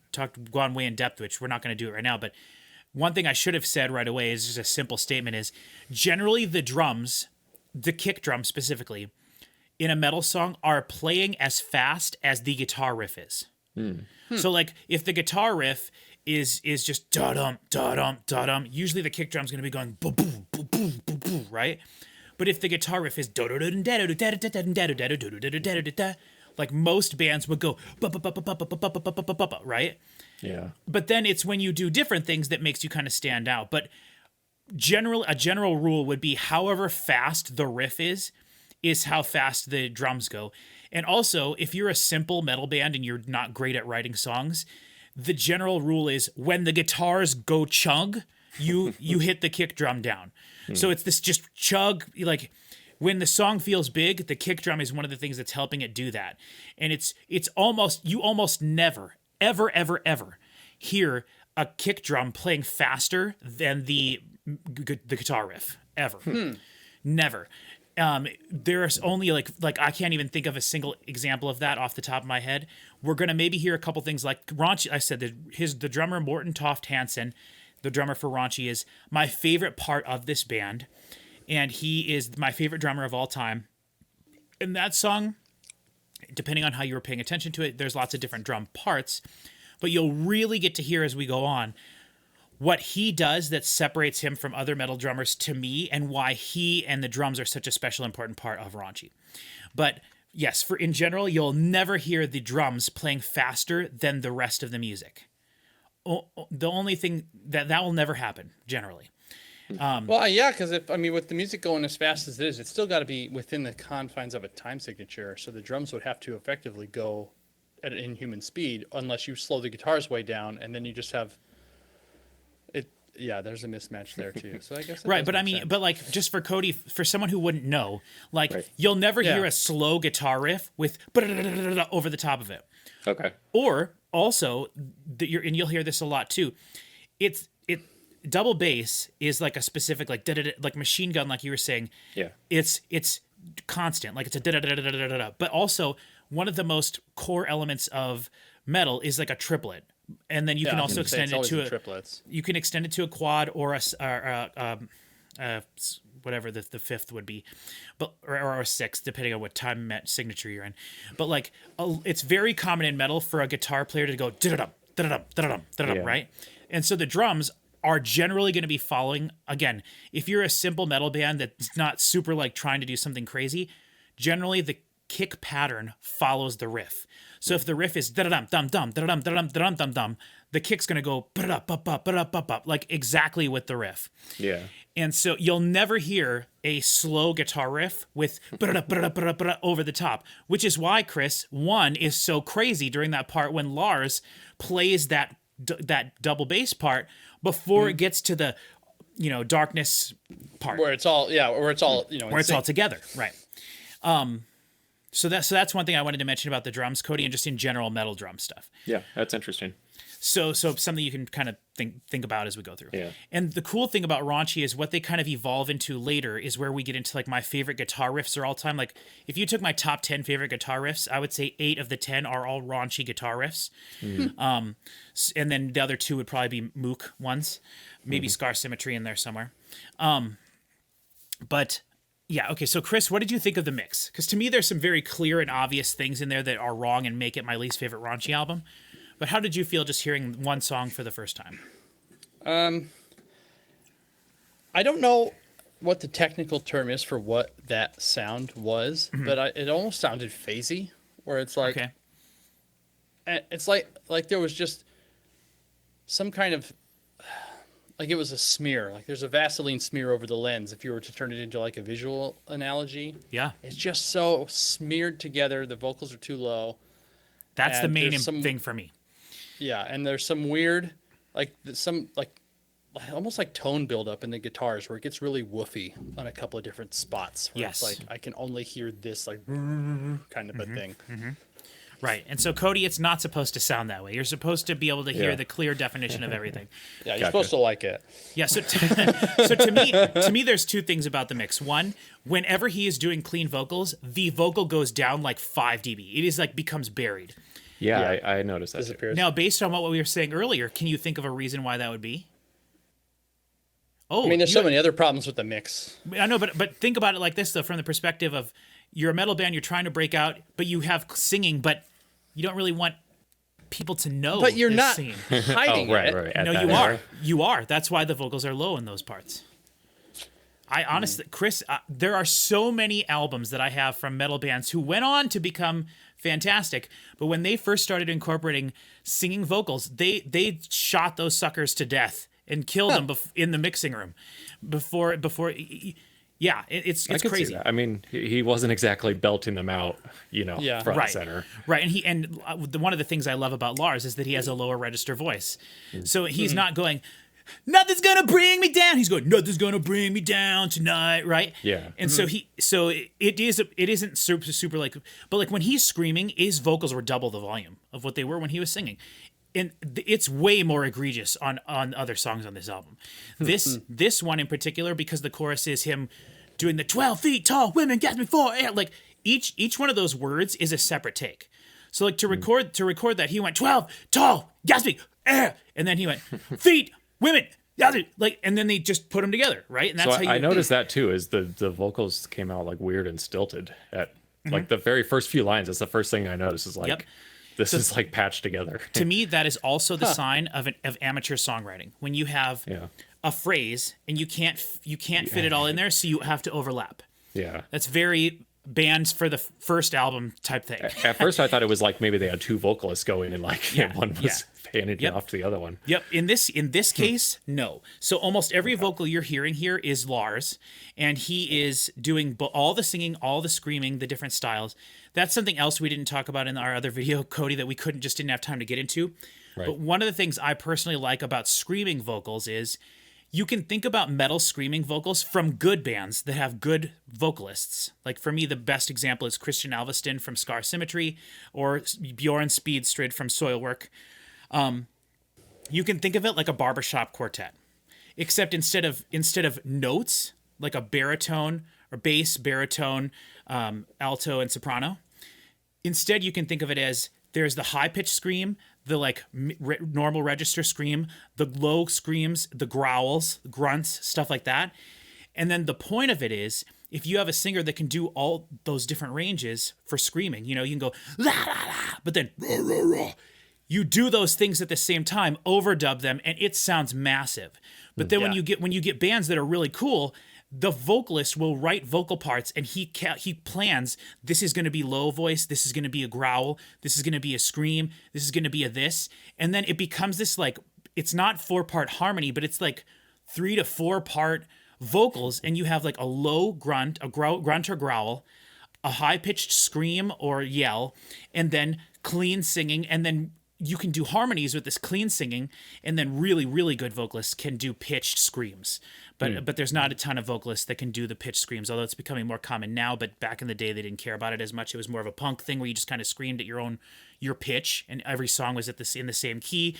gone way in depth, which we're not going to do it right now, but one thing I should have said right away is just a simple statement is generally the drums, the kick drum specifically, in a metal song are playing as fast as the guitar riff is. So like if the guitar riff is just da-dum, da-dum, da-dum, usually the kick drum's going to be going boom, boom, boom, boom, boom, right? But if the guitar riff is like most bands would go right? Yeah. But then it's when you do different things that makes you kind of stand out. But a general rule would be however fast the riff is how fast the drums go. And also, if you're a simple metal band and you're not great at writing songs, the general rule is when the guitars go chug, you hit the kick drum down. So it's this just chug, like when the song feels big, the kick drum is one of the things that's helping it do that. And it's almost, you almost never, ever hear a kick drum playing faster than the guitar riff, ever. Never. There's only like I can't even think of a single example of that off the top of my head. We're gonna maybe hear a couple things like Raunchy. I said the drummer Morten Toft Hansen, the drummer for Raunchy, is my favorite part of this band, and he is my favorite drummer of all time. And that song, depending on how you were paying attention to it, there's lots of different drum parts, but you'll really get to hear as we go on what he does that separates him from other metal drummers to me, and why he and the drums are such a special, important part of Raunchy. But yes, in general, you'll never hear the drums playing faster than the rest of the music. The only thing that will never happen, generally. Well, yeah, because with the music going as fast as it is, it's still got to be within the confines of a time signature. So the drums would have to effectively go at an inhuman speed, unless you slow the guitars way down, and then you just have it. Yeah, there's a mismatch there too. So I guess Right, but but like just for Cody, for someone who wouldn't know, like Right. you'll never hear a slow guitar riff with over the top of it. Okay. Or also, and you'll hear this a lot too. It double bass is like a specific like machine gun, like you were saying. Yeah. It's constant, like it's a but also one of the most core elements of metal is like a triplet, and then you can also extend it to triplets. You can extend it to a quad or whatever the fifth would be, but or a sixth, depending on what time signature you're in. But like it's very common in metal for a guitar player to go right? And so the drums are generally going to be following. Again, if you're a simple metal band that's not super like trying to do something crazy, generally the kick pattern follows the riff. So if the riff is da-da-dum, dum-dum, da-da-dum, da-da-dum, da-dum, dum-dum, the kick's going to go ba-da-da-ba-ba-ba-da-ba-ba, like exactly with the riff. Yeah. And so you'll never hear a slow guitar riff with ba-da-da-ba-da-da-ba-da over the top, which is why, Chris, one is so crazy during that part when Lars plays that double bass part before it gets to the, darkness part. Where it's all together. Right. So that's one thing I wanted to mention about the drums, Cody, and just in general metal drum stuff. Yeah, that's interesting. So something you can kind of think about as we go through. Yeah. And the cool thing about Raunchy is what they kind of evolve into later is where we get into like my favorite guitar riffs of all time. Like if you took my top 10 favorite guitar riffs, I would say 8 of the 10 are all Raunchy guitar riffs. And then the other 2 would probably be Mook ones, maybe Scar Symmetry in there somewhere. But yeah, okay, so Chris, what did you think of the mix? Because to me, there's some very clear and obvious things in there that are wrong and make it my least favorite Raunchy album. But how did you feel just hearing one song for the first time? I don't know what the technical term is for what that sound was, but it almost sounded phasey, where it's like, it's like there was just some kind of, like it was a smear, like there's a Vaseline smear over the lens. If you were to turn it into like a visual analogy, Yeah, it's just so smeared together. The vocals are too low. that's the And main there's thing for me. Yeah, and there's some weird, almost like tone buildup in the guitars where it gets really woofy on a couple of different spots. Where Yes. it's like I can only hear this like kind of a thing. Right. And so, Cody, it's not supposed to sound that way. You're supposed to be able to hear Yeah. the clear definition of everything. Yeah, you're Gotcha. supposed to like it. Yeah. So, so to me, there's two things about the mix. One, whenever he is doing clean vocals, the vocal goes down like 5 dB. It is like becomes buried. Yeah, Yeah. I noticed that. Too. Disappears. Now, based on what we were saying earlier, can you think of a reason why that would be? Oh, I mean, there's you- so many other problems with the mix. I know, but think about it like this though, from the perspective of you're a metal band, you're trying to break out, but you have singing, but you don't really want people to know. But you're they're not singing. hiding Oh, right, it. right. At No, that you hour. are. You are. That's why the vocals are low in those parts. I honestly, Chris, there are so many albums that I have from metal bands who went on to become fantastic, but when they first started incorporating singing vocals, they shot those suckers to death and killed them in the mixing room before. Yeah, it's I could crazy. see that. I mean, he wasn't exactly belting them out, Yeah. front Right. and center. Right, and one of the things I love about Lars is that he has a lower register voice, so he's not going, "Nothing's gonna bring me down." He's going, "Nothing's gonna bring me down tonight," right? Yeah. And so it isn't super like, but like when he's screaming, his vocals were double the volume of what they were when he was singing. And it's way more egregious on other songs on this album. This one in particular, because the chorus is him doing the 12 feet tall women got me for air. Like each one of those words is a separate take. So like to record that, he went 12 tall Gatsby air, and then he went feet women Gatsby, like, and then they just put them together, right? And that's So I noticed that too. Is the vocals came out like weird and stilted at like the very first few lines. That's the first thing I noticed. Is like Yep. this is like patched together. To me, that is also the sign of amateur songwriting. When you have Yeah. a phrase and you can't fit it all in there, so you have to overlap. Yeah. That's very bands for the first album type thing. At first, I thought it was like maybe they had two vocalists going and like one was handing Yep. off to the other one. Yep. In this case, no. So almost every vocal you're hearing here is Lars, and he is doing all the singing, all the screaming, the different styles. That's something else we didn't talk about in our other video, Cody, that we didn't have time to get into. Right. But one of the things I personally like about screaming vocals is you can think about metal screaming vocals from good bands that have good vocalists. Like for me, the best example is Christian Alveston from Scar Symmetry or Bjorn Speedstrid from Soilwork. You can think of it like a barbershop quartet, except instead of notes, like a baritone or bass, baritone, alto, and soprano, instead you can think of it as there's the high-pitched scream, the like normal register scream, the low screams, the growls, grunts, stuff like that. And then the point of it is, if you have a singer that can do all those different ranges for screaming, you can go la la la, but then rah, rah, rah. You do those things at the same time, overdub them, and it sounds massive. But then when you get bands that are really cool, the vocalist will write vocal parts, and he plans, this is going to be low voice, this is going to be a growl, this is going to be a scream, this is going to be a this, and then it becomes this like, it's not 4-part harmony, but it's like 3 to 4-part vocals, and you have like a low grunt, grunt or growl, a high-pitched scream or yell, and then clean singing, and then you can do harmonies with this clean singing, and then really, really good vocalists can do pitched screams. But there's not a ton of vocalists that can do the pitched screams, although it's becoming more common now. But back in the day, they didn't care about it as much. It was more of a punk thing where you just kind of screamed at your pitch, and every song was in the same key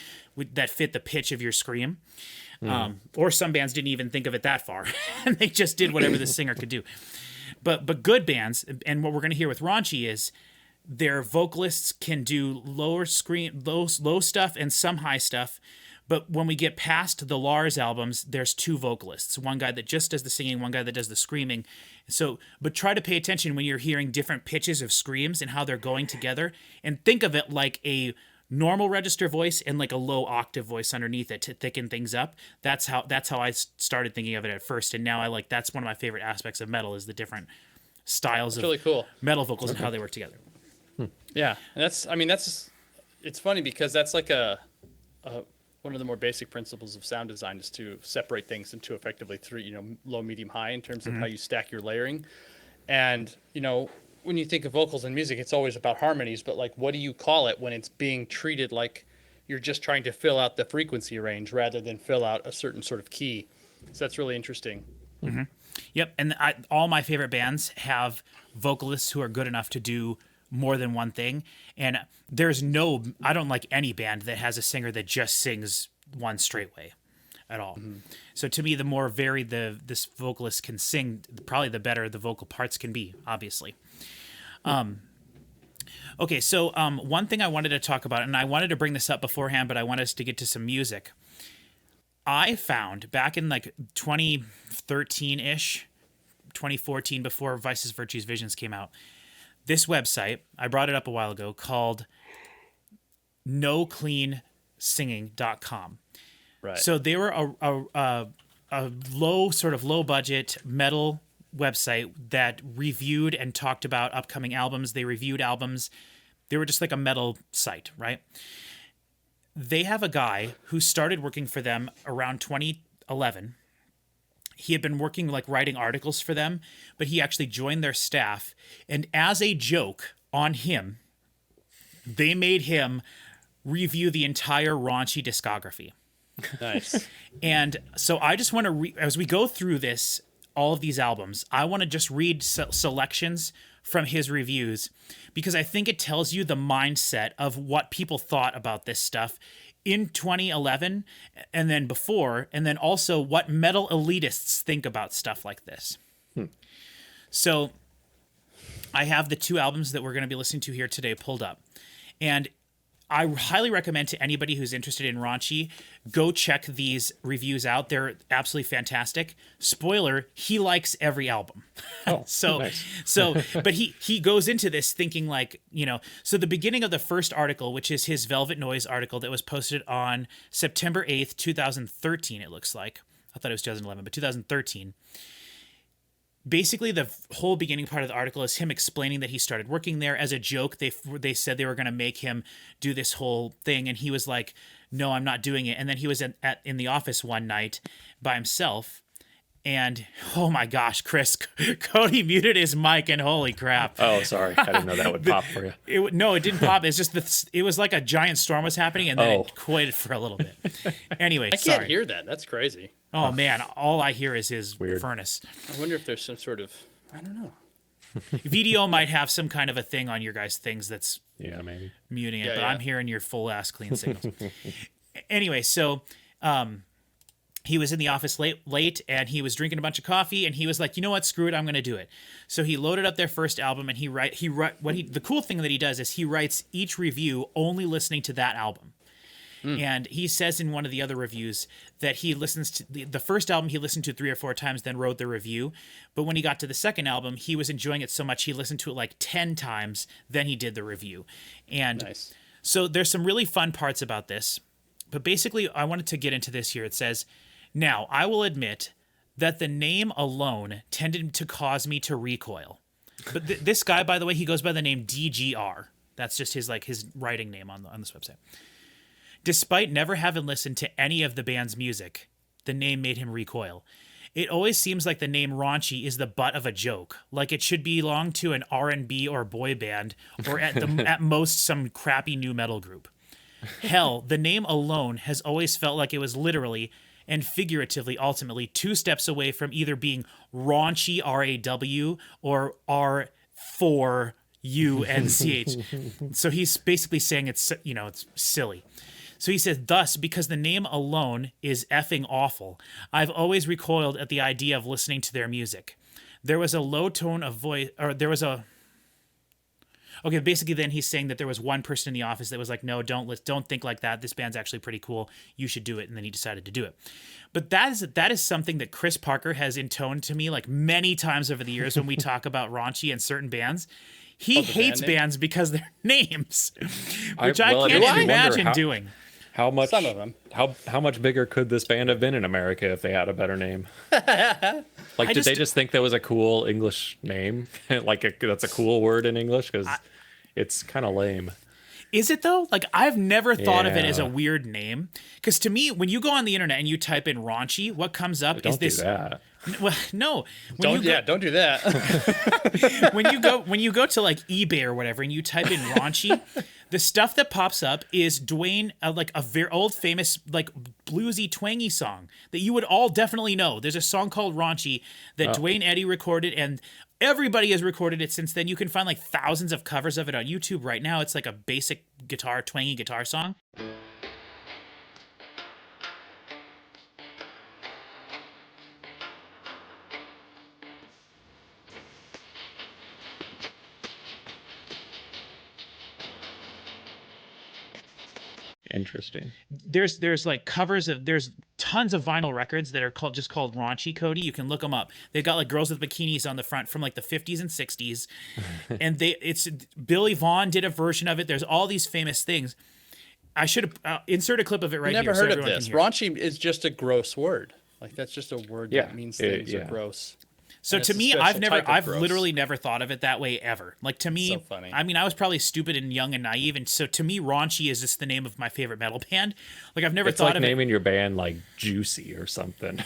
that fit the pitch of your scream. Or some bands didn't even think of it that far, and they just did whatever the singer could do. But good bands, and what we're going to hear with Raunchy is their vocalists can do low stuff and some high stuff. But when we get past the Lars albums, there's 2 vocalists. One guy that just does the singing, one guy that does the screaming. So, but try to pay attention when you're hearing different pitches of screams and how they're going together. And think of it like a normal register voice and like a low octave voice underneath it to thicken things up. That's how I started thinking of it at first. And now that's one of my favorite aspects of metal is the different styles of really cool. metal vocals and how they work together. Yeah, and it's funny because that's like one of the more basic principles of sound design is to separate things into effectively 3, low, medium, high in terms of how you stack your layering. And, when you think of vocals and music, it's always about harmonies, but like, what do you call it when it's being treated like you're just trying to fill out the frequency range rather than fill out a certain sort of key? So that's really interesting. Yep, and all my favorite bands have vocalists who are good enough to do more than one thing. And I don't like any band that has a singer that just sings one straight way at all. So to me, the more varied this vocalist can sing, probably the better the vocal parts can be, obviously. Okay, so one thing I wanted to talk about, and I wanted to bring this up beforehand, but I want us to get to some music. I found back in like 2013-ish, 2014, before Vices, Virtues, Visions came out, this website, I brought it up a while ago, called nocleansinging.com. Right. So they were a low budget metal website that reviewed and talked about upcoming albums. They reviewed albums. They were just like a metal site, right? They have a guy who started working for them around 2011. He had been working, like, writing articles for them, but he actually joined their staff. And as a joke on him, they made him review the entire Raunchy discography. Nice. And so I just want to, as we go through this, all of these albums, I want to just read selections from his reviews, because I think it tells you the mindset of what people thought about this stuff in 2011 and then before, and then also what metal elitists think about stuff like this. So I have the two albums that we're going to be listening to here today pulled up. And I highly recommend to anybody who's interested in Raunchy, go check these reviews out. They're absolutely fantastic. Spoiler, he likes every album. Oh, so, nice. But he goes into this thinking like, so the beginning of the first article, which is his Velvet Noise article that was posted on September 8th, 2013, it looks like. I thought it was 2011, but 2013. Basically, the whole beginning part of the article is him explaining that he started working there as a joke. They said they were going to make him do this whole thing, and he was like, "No, I'm not doing it." And then he was in the office one night by himself, and oh my gosh, Chris, Cody muted his mic, and holy crap! Oh, sorry, I didn't know that would pop for you. No, it didn't pop. It's just it was like a giant storm was happening, and then it quieted for a little bit. Anyway, I can't hear that. That's crazy. Oh man, all I hear is his Weird. furnace. I wonder if there's some sort of, I don't know. VDO might have some kind of a thing on your guys' things that's Maybe muting it, Yeah, but yeah. I'm hearing your full ass clean signals. Anyway, so he was in the office late, and he was drinking a bunch of coffee, and he was like, you know what, screw it, I'm going to do it. So he loaded up their first album, and the cool thing that he does is he writes each review only listening to that album. And he says in one of the other reviews that he listens to the first album, he listened to 3 or 4 times, then wrote the review. But when he got to the second album, he was enjoying it so much, he listened to it like 10 times, then he did the review. And Nice. so there's some really fun parts about this. But basically, I wanted to get into this here. It says, now, I will admit that the name alone tended to cause me to recoil. But this guy, by the way, he goes by the name DGR. That's just his writing name on this website. Despite never having listened to any of the band's music, the name made him recoil. It always seems like the name Raunchy is the butt of a joke, like it should belong to an R&B or boy band, or at most some crappy new metal group. Hell, the name alone has always felt like it was literally and figuratively, ultimately, 2 steps away from either being raunchy, R-A-W, or R4-U-N-C-H. So he's basically saying it's silly. So he says, thus, because the name alone is effing awful, I've always recoiled at the idea of listening to their music. There was a low tone of voice, or there was a... Okay, basically then he's saying that there was one person in the office that was like, no, don't think like that. This band's actually pretty cool. You should do it. And then he decided to do it. But that is something that Chris Parker has intoned to me like many times over the years when we talk about Raunchy and certain bands. He hates bands because of their names, which I can't imagine doing. How much? Some of them. How much bigger could this band have been in America if they had a better name? Did they just think that was a cool English name? That's a cool word in English? Because it's kind of lame. Is it though? Like, I've never thought of it as a weird name. Because to me, when you go on the internet and you type in Raunchy, what comes up is this. Do that. Well, no. Don't do that. When you go to like eBay or whatever and you type in raunchy, the stuff that pops up is Dwayne, like a very old famous like bluesy twangy song that you would all definitely know. There's a song called Raunchy that Dwayne Eddy recorded, and everybody has recorded it since then. You can find like thousands of covers of it on YouTube right now. It's like a basic twangy guitar song. Interesting. There's like covers of, there's tons of vinyl records that are called Raunchy, Cody. You can look them up. They've got like girls with bikinis on the front from like the 50s and 60s. And it's Billy Vaughn did a version of it. There's all these famous things. I should insert a clip of it right here. Never heard of this. Raunchy is just a gross word. Like that's just a word that means things are gross. So to me, I've literally never thought of it that way ever. Like to me, So funny. I mean, I was probably stupid and young and naive, and so to me, Raunchy is just the name of my favorite metal band. Like I've never It's thought like of naming your band like Juicy or something.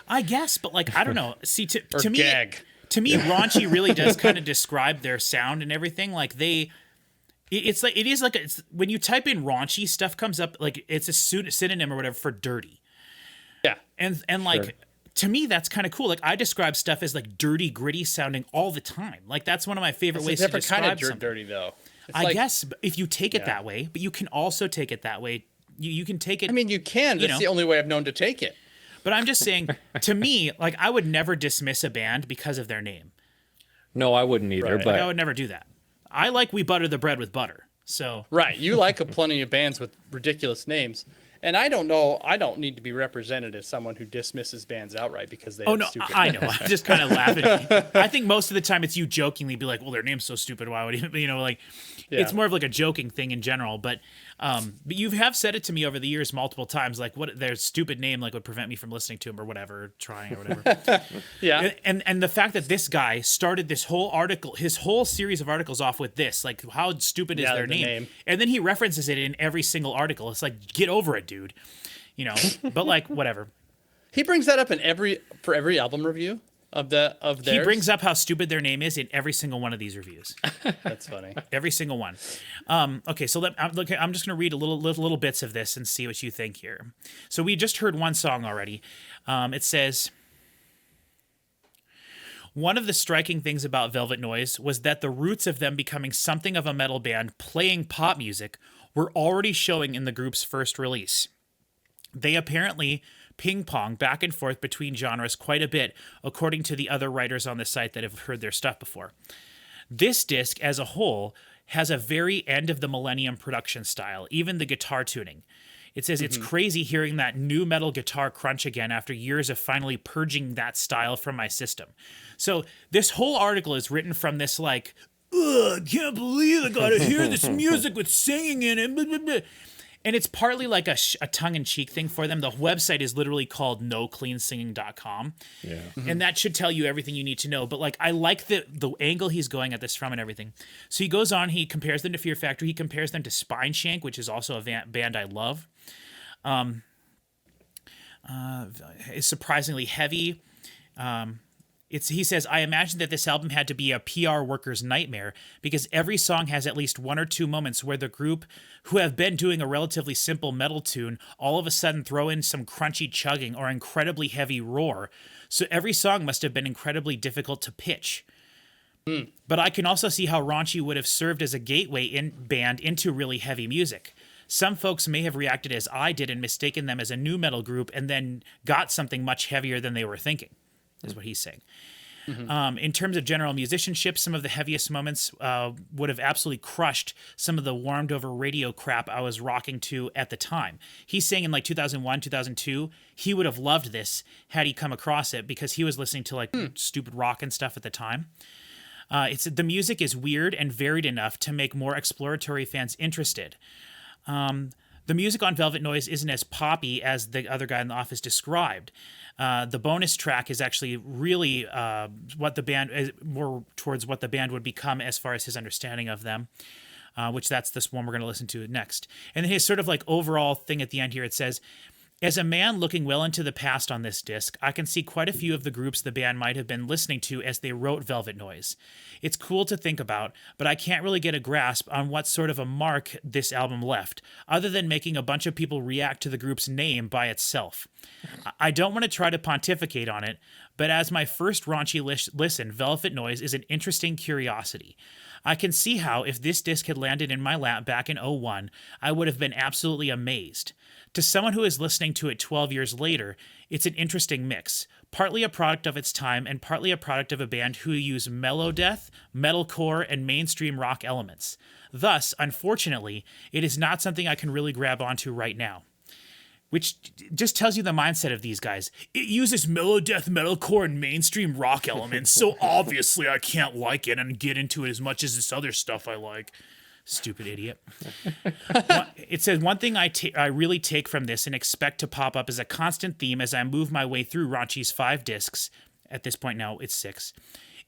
I guess, but like I don't know. See, to me, Gag. to me, Raunchy really does kind of describe their sound and everything. Like it's when you type in Raunchy, stuff comes up like it's a synonym or whatever for dirty. Yeah. And like. To me, that's kind of cool. Like I describe stuff as like dirty, gritty sounding all the time. Like that's one of my favorite ways to describe kind of something. dirty though. I guess if you take it that way, but you can also take it that way. You can take it. I mean, you can. That's the only way I've known to take it. But I'm just saying, to me, like I would never dismiss a band because of their name. No, I wouldn't either. Right. But I would never do that. I like We Butter the Bread with Butter. So Right. You like plenty of bands with ridiculous names. And I don't know. I don't need to be represented as someone who dismisses bands outright because they. Oh no, I know. I'm just kind of laughing. I think most of the time it's you jokingly be like, "Well, their name's so stupid. Why would he?" Like, it's more of like a joking thing in general. But you have said it to me over the years multiple times, like what their stupid name like would prevent me from listening to them or whatever, trying or whatever. Yeah. And the fact that this guy started this whole article, his whole series of articles off with this, like how stupid is their name? And then he references it in every single article. It's like, get over it, dude. But like whatever. He brings that up for every album review of theirs. He brings up how stupid their name is in every single one of these reviews. That's funny. Every single one. Okay, so I'm just going to read a little bits of this and see what you think here. So we just heard one song already. It says, one of the striking things about Velvet Noise was that the roots of them becoming something of a metal band playing pop music were already showing in the group's first release. They apparently ping-pong back and forth between genres quite a bit, according to the other writers on the site that have heard their stuff before. This disc, as a whole, has a very end-of-the-millennium production style, even the guitar tuning. It says, it's crazy hearing that new metal guitar crunch again after years of finally purging that style from my system. So this whole article is written from this like, ugh, I can't believe I gotta hear this music with singing in it. Blah, blah, blah. And it's partly like a tongue-in-cheek thing for them. The website is literally called nocleansinging.com. Yeah. And that should tell you everything you need to know. But like I like the angle he's going at this from and everything. So he goes on, he compares them to Fear Factory. He compares them to Spineshank, which is also a band I love. It's surprisingly heavy. He says, I imagine that this album had to be a PR worker's nightmare because every song has at least one or two moments where the group, who have been doing a relatively simple metal tune, all of a sudden throw in some crunchy chugging or incredibly heavy roar. So every song must have been incredibly difficult to pitch. But I can also see how Raunchy would have served as a gateway band into really heavy music. Some folks may have reacted as I did and mistaken them as a new metal group and then got something much heavier than they were thinking. Is what he's saying. In terms of general musicianship, some of the heaviest moments would have absolutely crushed some of the warmed over radio crap I was rocking to at the time. He's saying in like 2001, 2002, he would have loved this had he come across it because he was listening to like stupid rock and stuff at the time. The music is weird and varied enough to make more exploratory fans interested. The music on Velvet Noise isn't as poppy as the other guy in the office described. The bonus track is actually really what the band is more towards what the band would become as far as his understanding of them, which that's this one we're going to listen to next. And then his sort of like overall thing at the end here, it says, As a man looking well into the past on this disc, I can see quite a few of the groups the band might have been listening to as they wrote Velvet Noise. It's cool to think about, but I can't really get a grasp on what sort of a mark this album left, other than making a bunch of people react to the group's name by itself. I don't want to try to pontificate on it, but as my first raunchy listen, Velvet Noise is an interesting curiosity. I can see how, if this disc had landed in my lap back in '01, I would have been absolutely amazed. To someone who is listening to it 12 years later, it's an interesting mix, partly a product of its time and partly a product of a band who use mellow death, metalcore, and mainstream rock elements. Thus, unfortunately, it is not something I can really grab onto right now. Which just tells you the mindset of these guys. It uses mellow death, metalcore, and mainstream rock elements, so obviously I can't like it and get into it as much as this other stuff I like. Stupid idiot. It says, one thing I really take from this and expect to pop up as a constant theme as I move my way through Raunchy's 5 discs, at this point now it's 6,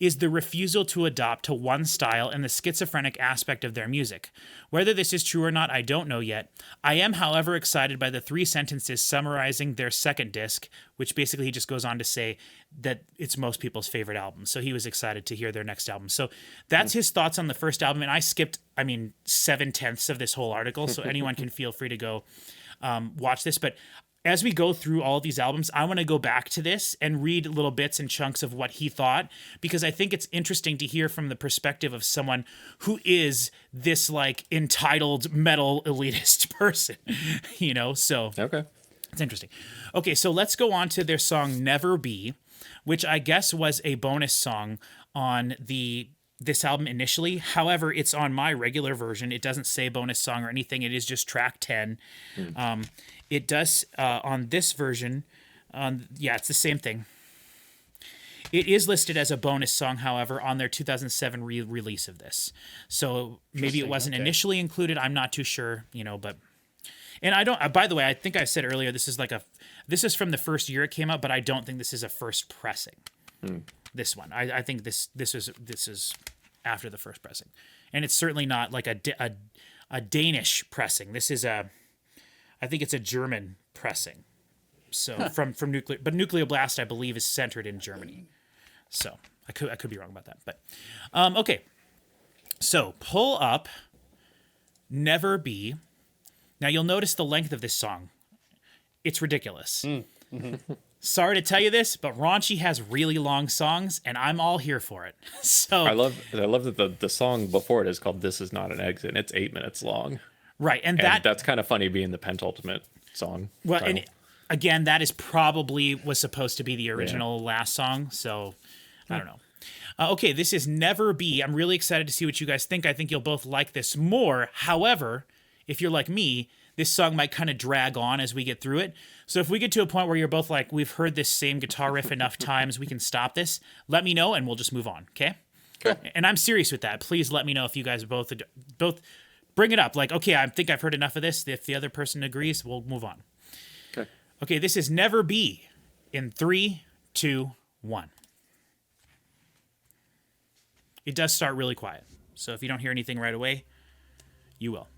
is the refusal to adopt to one style and the schizophrenic aspect of their music. Whether this is true or not, I don't know yet. I am, however, excited by the 3 sentences summarizing their second disc, which basically he just goes on to say that it's most people's favorite album. So he was excited to hear their next album. So that's his thoughts on the first album. And I skipped, 7/10 of this whole article. So anyone can feel free to go watch this. But as we go through all of these albums, I want to go back to this and read little bits and chunks of what he thought, because I think it's interesting to hear from the perspective of someone who is this like entitled metal elitist person, so Okay. it's interesting. Okay, so let's go on to their song Never Be, which I guess was a bonus song on this album initially. However, it's on my regular version. It doesn't say bonus song or anything. It is just track 10. It does on this version. It's the same thing. It is listed as a bonus song, however, on their 2007 release of this. So maybe it wasn't initially included. I'm not too sure, but. And I don't. By the way, I think I said earlier this is from the first year it came out, but I don't think this is a first pressing. This one, I think this is after the first pressing, and it's certainly not like a Danish pressing. This is I think it's a German pressing. So from Nuclear, but Nuclear Blast, I believe, is centered in Germany. So I could be wrong about that, but okay. So pull up Never Be. Now you'll notice the length of this song. It's ridiculous. Sorry to tell you this, but Raunchy has really long songs, and I'm all here for it. So I love that the song before it is called "This Is Not an Exit." And it's 8 minutes long. Right, and that's kind of funny being the penultimate song. Well, title. and again, that is probably was supposed to be the original last song. So I don't know. Okay, this is Never Be. I'm really excited to see what you guys think. I think you'll both like this more. However, if you're like me, this song might kind of drag on as we get through it. So if we get to a point where you're both like, we've heard this same guitar riff enough times, we can stop this, let me know and we'll just move on, okay? And I'm serious with that. Please let me know if you guys both bring it up. Like, okay, I think I've heard enough of this. If the other person agrees, we'll move on. Okay, this is Never Be in 3, 2, 1. It does start really quiet. So if you don't hear anything right away, you will.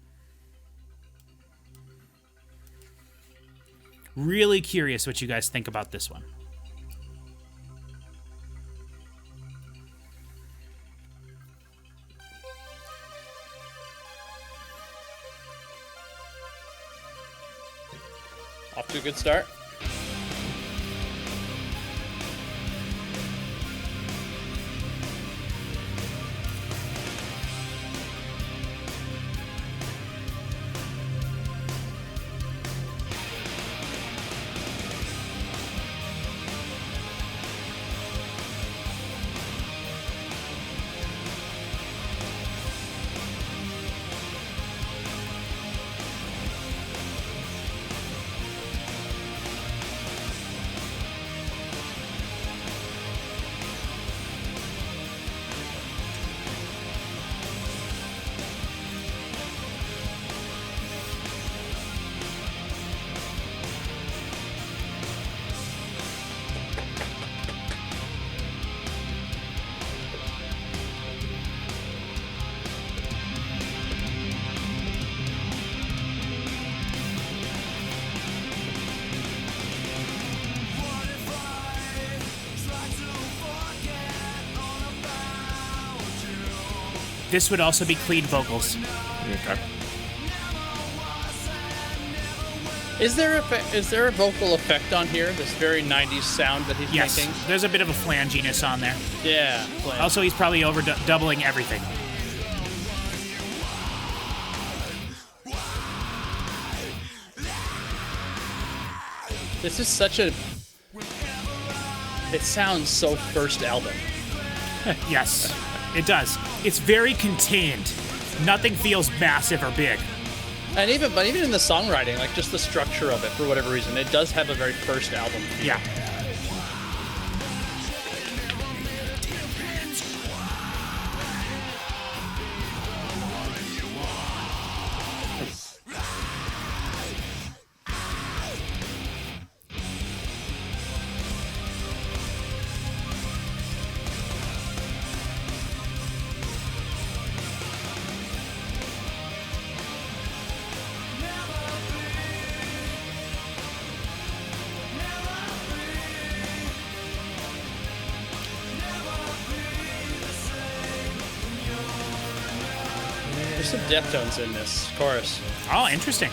Really curious what you guys think about this one. Off to a good start. This would also be clean vocals. Okay. Is there a vocal effect on here? This very 90s sound that he's Yes, making? there's a bit of a flanginess on there. Yeah. Also, he's probably doubling everything. This is such a... It sounds so first album. Yes, it does. It's very contained. Nothing feels massive or big. And even in the songwriting, like just the structure of it, for whatever reason, it does have a very first album feel. Yeah. There's some Deftones in this chorus. Oh, interesting.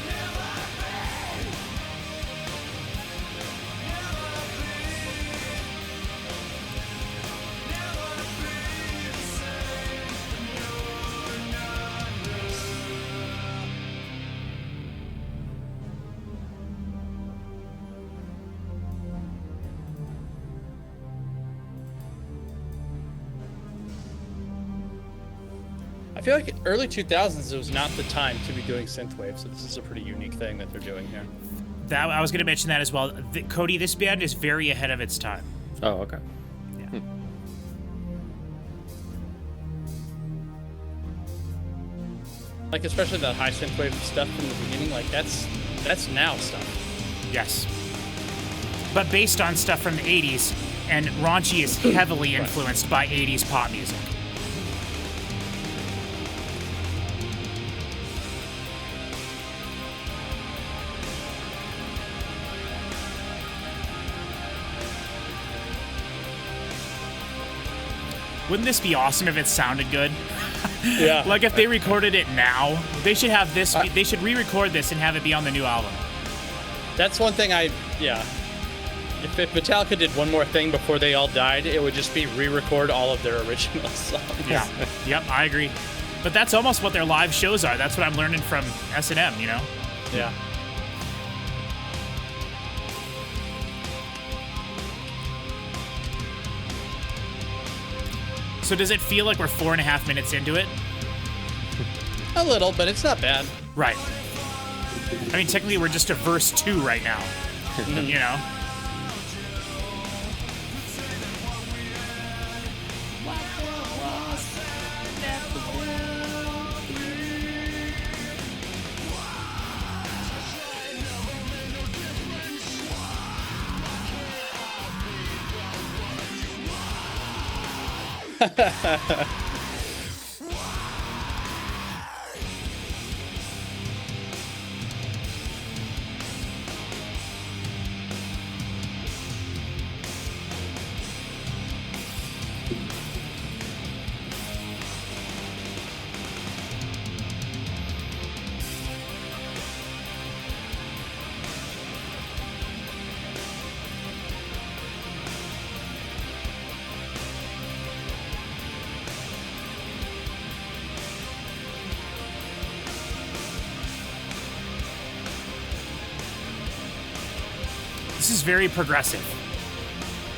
I feel like early 2000s, it was not the time to be doing synthwave, so this is a pretty unique thing that they're doing here. I was going to mention that as well. Cody, this band is very ahead of its time. Oh, okay. Yeah. Like, especially that high synthwave stuff from the beginning, like, that's now stuff. Yes. But based on stuff from the 80s, and Raunchy is heavily influenced by 80s pop music. Wouldn't this be awesome if it sounded good? Yeah. Like if they recorded it now, they should have this. They should re-record this and have it be on the new album. That's one thing yeah. If Metallica did one more thing before they all died, it would just be re-record all of their original songs. Yeah. Yep, I agree. But that's almost what their live shows are. That's what I'm learning from S&M, you know? Yeah. So does it feel like we're 4.5 minutes into it? A little, but it's not bad. Right. I mean, technically we're just to verse 2 right now. You know? This is very progressive.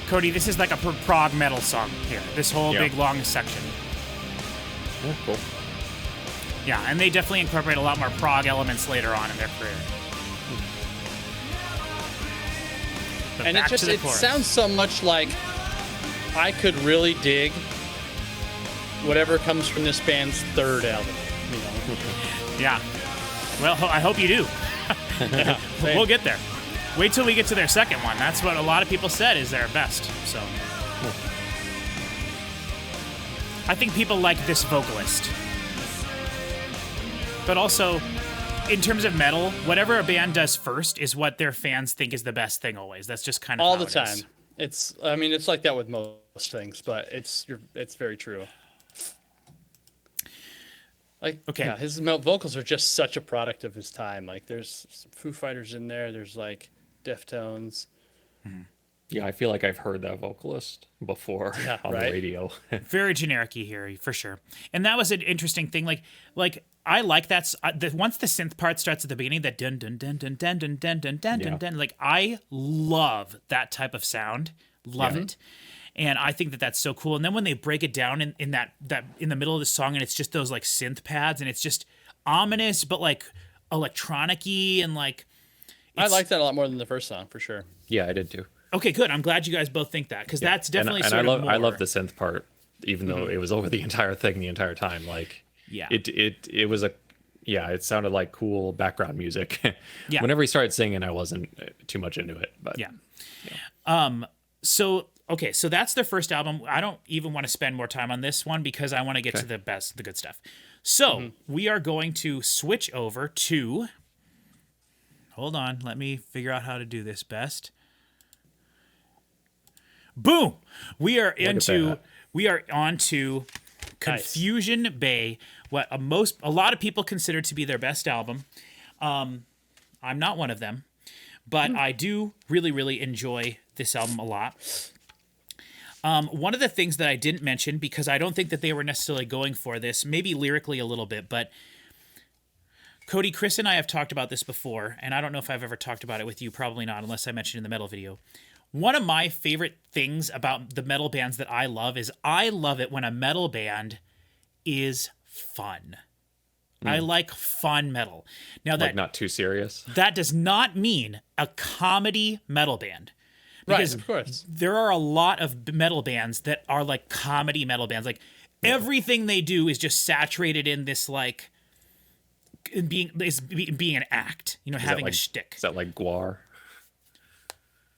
Cody, this is like a prog metal song here. This whole big long section. Yeah, cool. Yeah, and they definitely incorporate a lot more prog elements later on in their career. But And back to the it chorus. sounds so much like I could really dig whatever comes from this band's third album. You know? Yeah. Well, I hope you do. Yeah, We'll get there. Wait till we get to their second one. That's what a lot of people said is their best. So I think people like this vocalist. But also, in terms of metal, whatever a band does first is what their fans think is the best thing always. That's just kind of all how the it time. is. It's like that with most things, but it's very true. Like, Okay. yeah, his vocals are just such a product of his time. Like, there's some Foo Fighters in there. There's like Deftones. Yeah, I feel like I've heard that vocalist before Yeah, on right? the radio. Very generic-y here for sure. And that was an interesting thing. Like I like that. Once the synth part starts at the beginning, that dun dun dun dun dun dun dun dun dun dun dun. Like I love that type of sound. Love it. And I think that that's so cool. And then when they break it down in that in the middle of the song, and it's just those like synth pads, and it's just ominous, but like electronic-y, and like I like that a lot more than the first song, for sure. Yeah, I did too. okay, good. I'm glad you guys both think that, because that's definitely and sort I love of more. I love the synth part, even though it was over the entire thing the entire time. Like Yeah. it was it sounded like cool background music. Yeah. Whenever he started singing, I wasn't too much into it, but Yeah. So okay, so that's their first album. I don't even want to spend more time on this one because I want to get to the good stuff. So we are going to switch over to. Hold on, let me figure out how to do this best. Boom! We are on to Confusion Bay, what a lot of people consider to be their best album. I'm not one of them, but I do really, really enjoy this album a lot. One of the things that I didn't mention, because I don't think that they were necessarily going for this, maybe lyrically a little bit, but Cody, Chris, and I have talked about this before, and I don't know if I've ever talked about it with you, probably not, unless I mentioned in the metal video. One of my favorite things about the metal bands that I love is I love it when a metal band is fun. I like fun metal. Now that like not too serious. that does not mean a comedy metal band. Right, Because of course. there are a lot of metal bands that are like comedy metal bands. Like everything they do is just saturated in this like being an act, having a shtick. Is that like Guar?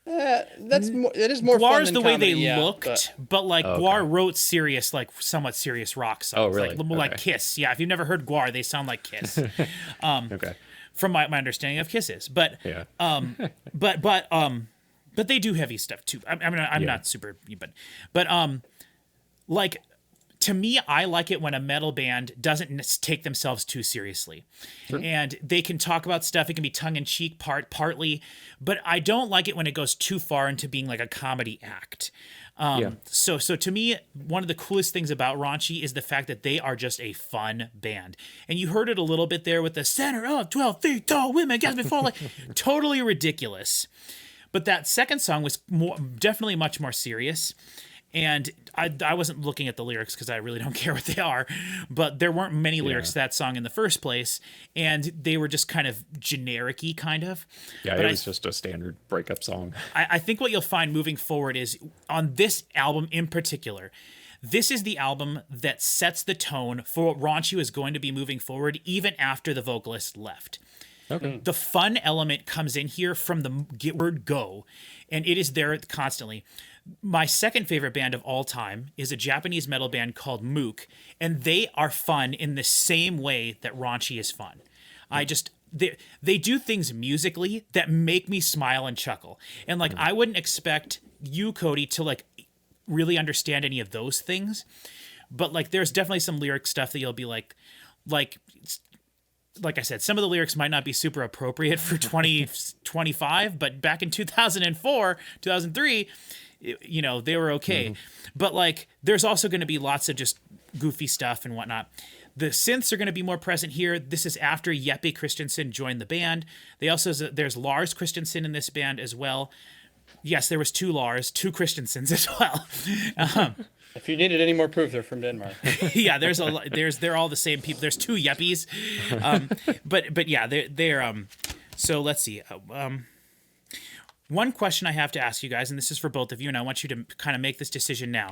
That's more. It is more fun Guar's than the way comedy, they yeah, looked, but like Guar wrote serious, like somewhat serious rock songs. Oh, really? Like Okay. Kiss. Yeah, if you've never heard Guar, they sound like Kiss. Okay. From my understanding of Kiss is, but Yeah. but they do heavy stuff too. I'm not super, but like to me, I like it when a metal band doesn't take themselves too seriously, and they can talk about stuff. It can be tongue in cheek, partly, but I don't like it when it goes too far into being like a comedy act. So to me, one of the coolest things about Raunchy is the fact that they are just a fun band. And you heard it a little bit there with the center of 12 feet tall women guys before, like totally ridiculous. But that second song was definitely much more serious. And I wasn't looking at the lyrics because I really don't care what they are, but there weren't many lyrics to that song in the first place, and they were just kind of generic-y, kind of. Yeah, But it was just a standard breakup song. I think what you'll find moving forward is, on this album in particular, this is the album that sets the tone for what Raunchy is going to be moving forward, even after the vocalist left. Okay. The fun element comes in here from the word go, and it is there constantly. My second favorite band of all time is a Japanese metal band called Mook, and they are fun in the same way that Raunchy is fun. They do things musically that make me smile and chuckle. And like I wouldn't expect you, Cody, to like really understand any of those things, but like there's definitely some lyric stuff that you'll be like I said, some of the lyrics might not be super appropriate for 2025, but back in 2004, 2003, they were okay. But like, there's also going to be lots of just goofy stuff and whatnot. The synths are going to be more present here. This is after Jeppe Christensen joined the band. There's Lars Christensen in this band as well. Yes, there was two Christensens as well. If you needed any more proof, they're from Denmark. Yeah, they're all the same people. There's two Yeppes, but yeah, they're So let's see. One question I have to ask you guys, and this is for both of you, and I want you to kind of make this decision now.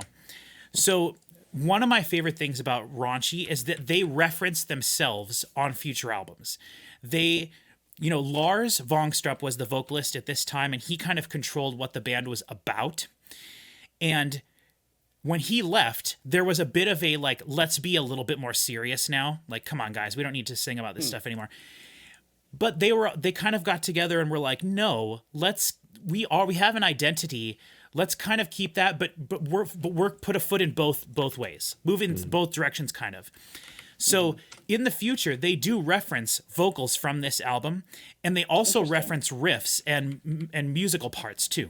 So one of my favorite things about Raunchy is that they reference themselves on future albums. Lars Vongstrup was the vocalist at this time, and he kind of controlled what the band was about. And when he left, there was a bit of a like, let's be a little bit more serious now. Like, come on, guys, we don't need to sing about this stuff anymore. But they kind of got together and were like, no, we have an identity. Let's kind of keep that, but put a foot in both ways, move in both directions, kind of. So in the future, they do reference vocals from this album, and they also reference riffs and musical parts too.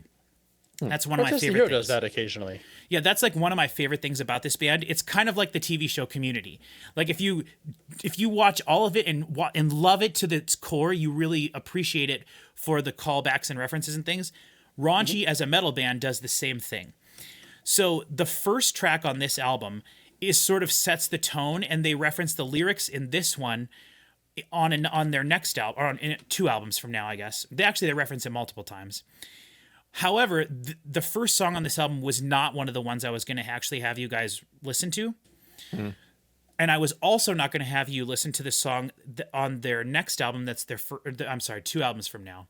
That's one of my Pretentious favorite Hero things. does that occasionally. Yeah, that's like one of my favorite things about this band. It's kind of like the TV show Community. Like if you watch all of it and love it to its core, you really appreciate it for the callbacks and references and things. Raunchy as a metal band does the same thing. So the first track on this album is sort of sets the tone, and they reference the lyrics in this one on their next album, or in 2 albums from now, I guess. They reference it multiple times. However, the first song on this album was not one of the ones I was going to actually have you guys listen to. And I was also not going to have you listen to the song on their next album that's 2 albums from now.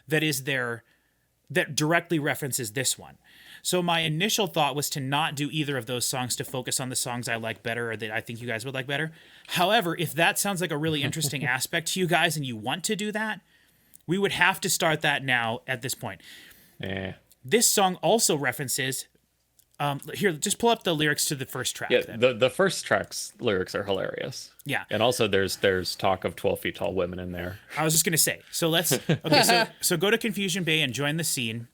That directly references this one. So my initial thought was to not do either of those songs, to focus on the songs I like better or that I think you guys would like better. However, if that sounds like a really interesting aspect to you guys and you want to do that, we would have to start that now at this point. This song also references here, just pull up the lyrics to the first track. Yeah, then. the first track's lyrics are hilarious. Yeah. And also there's talk of 12 feet tall women in there. I was just gonna say. So so go to Confusion Bay and join the scene,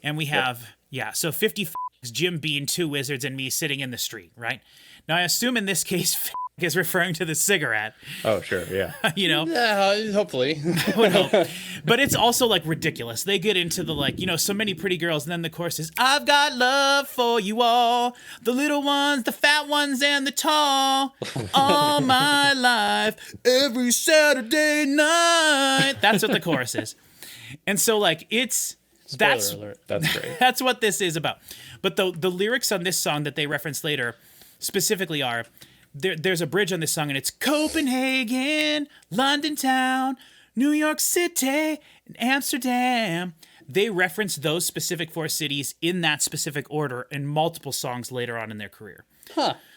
and we have so 50 Jim Beam, 2 wizards, and me sitting in the street. Right now, I assume in this case is referring to the cigarette. Oh sure, yeah. Yeah, hopefully. But it's also like ridiculous. They get into the so many pretty girls, and then the chorus is, I've got love for you all, the little ones, the fat ones, and the tall, all my life, every Saturday night. That's what the chorus is. And so it's Spoiler alert. That's great. that's what this is about. But the lyrics on this song that they reference later specifically are, there's a bridge on this song, and it's Copenhagen, London town, New York City, and Amsterdam. They reference those specific 4 cities in that specific order in multiple songs later on in their career.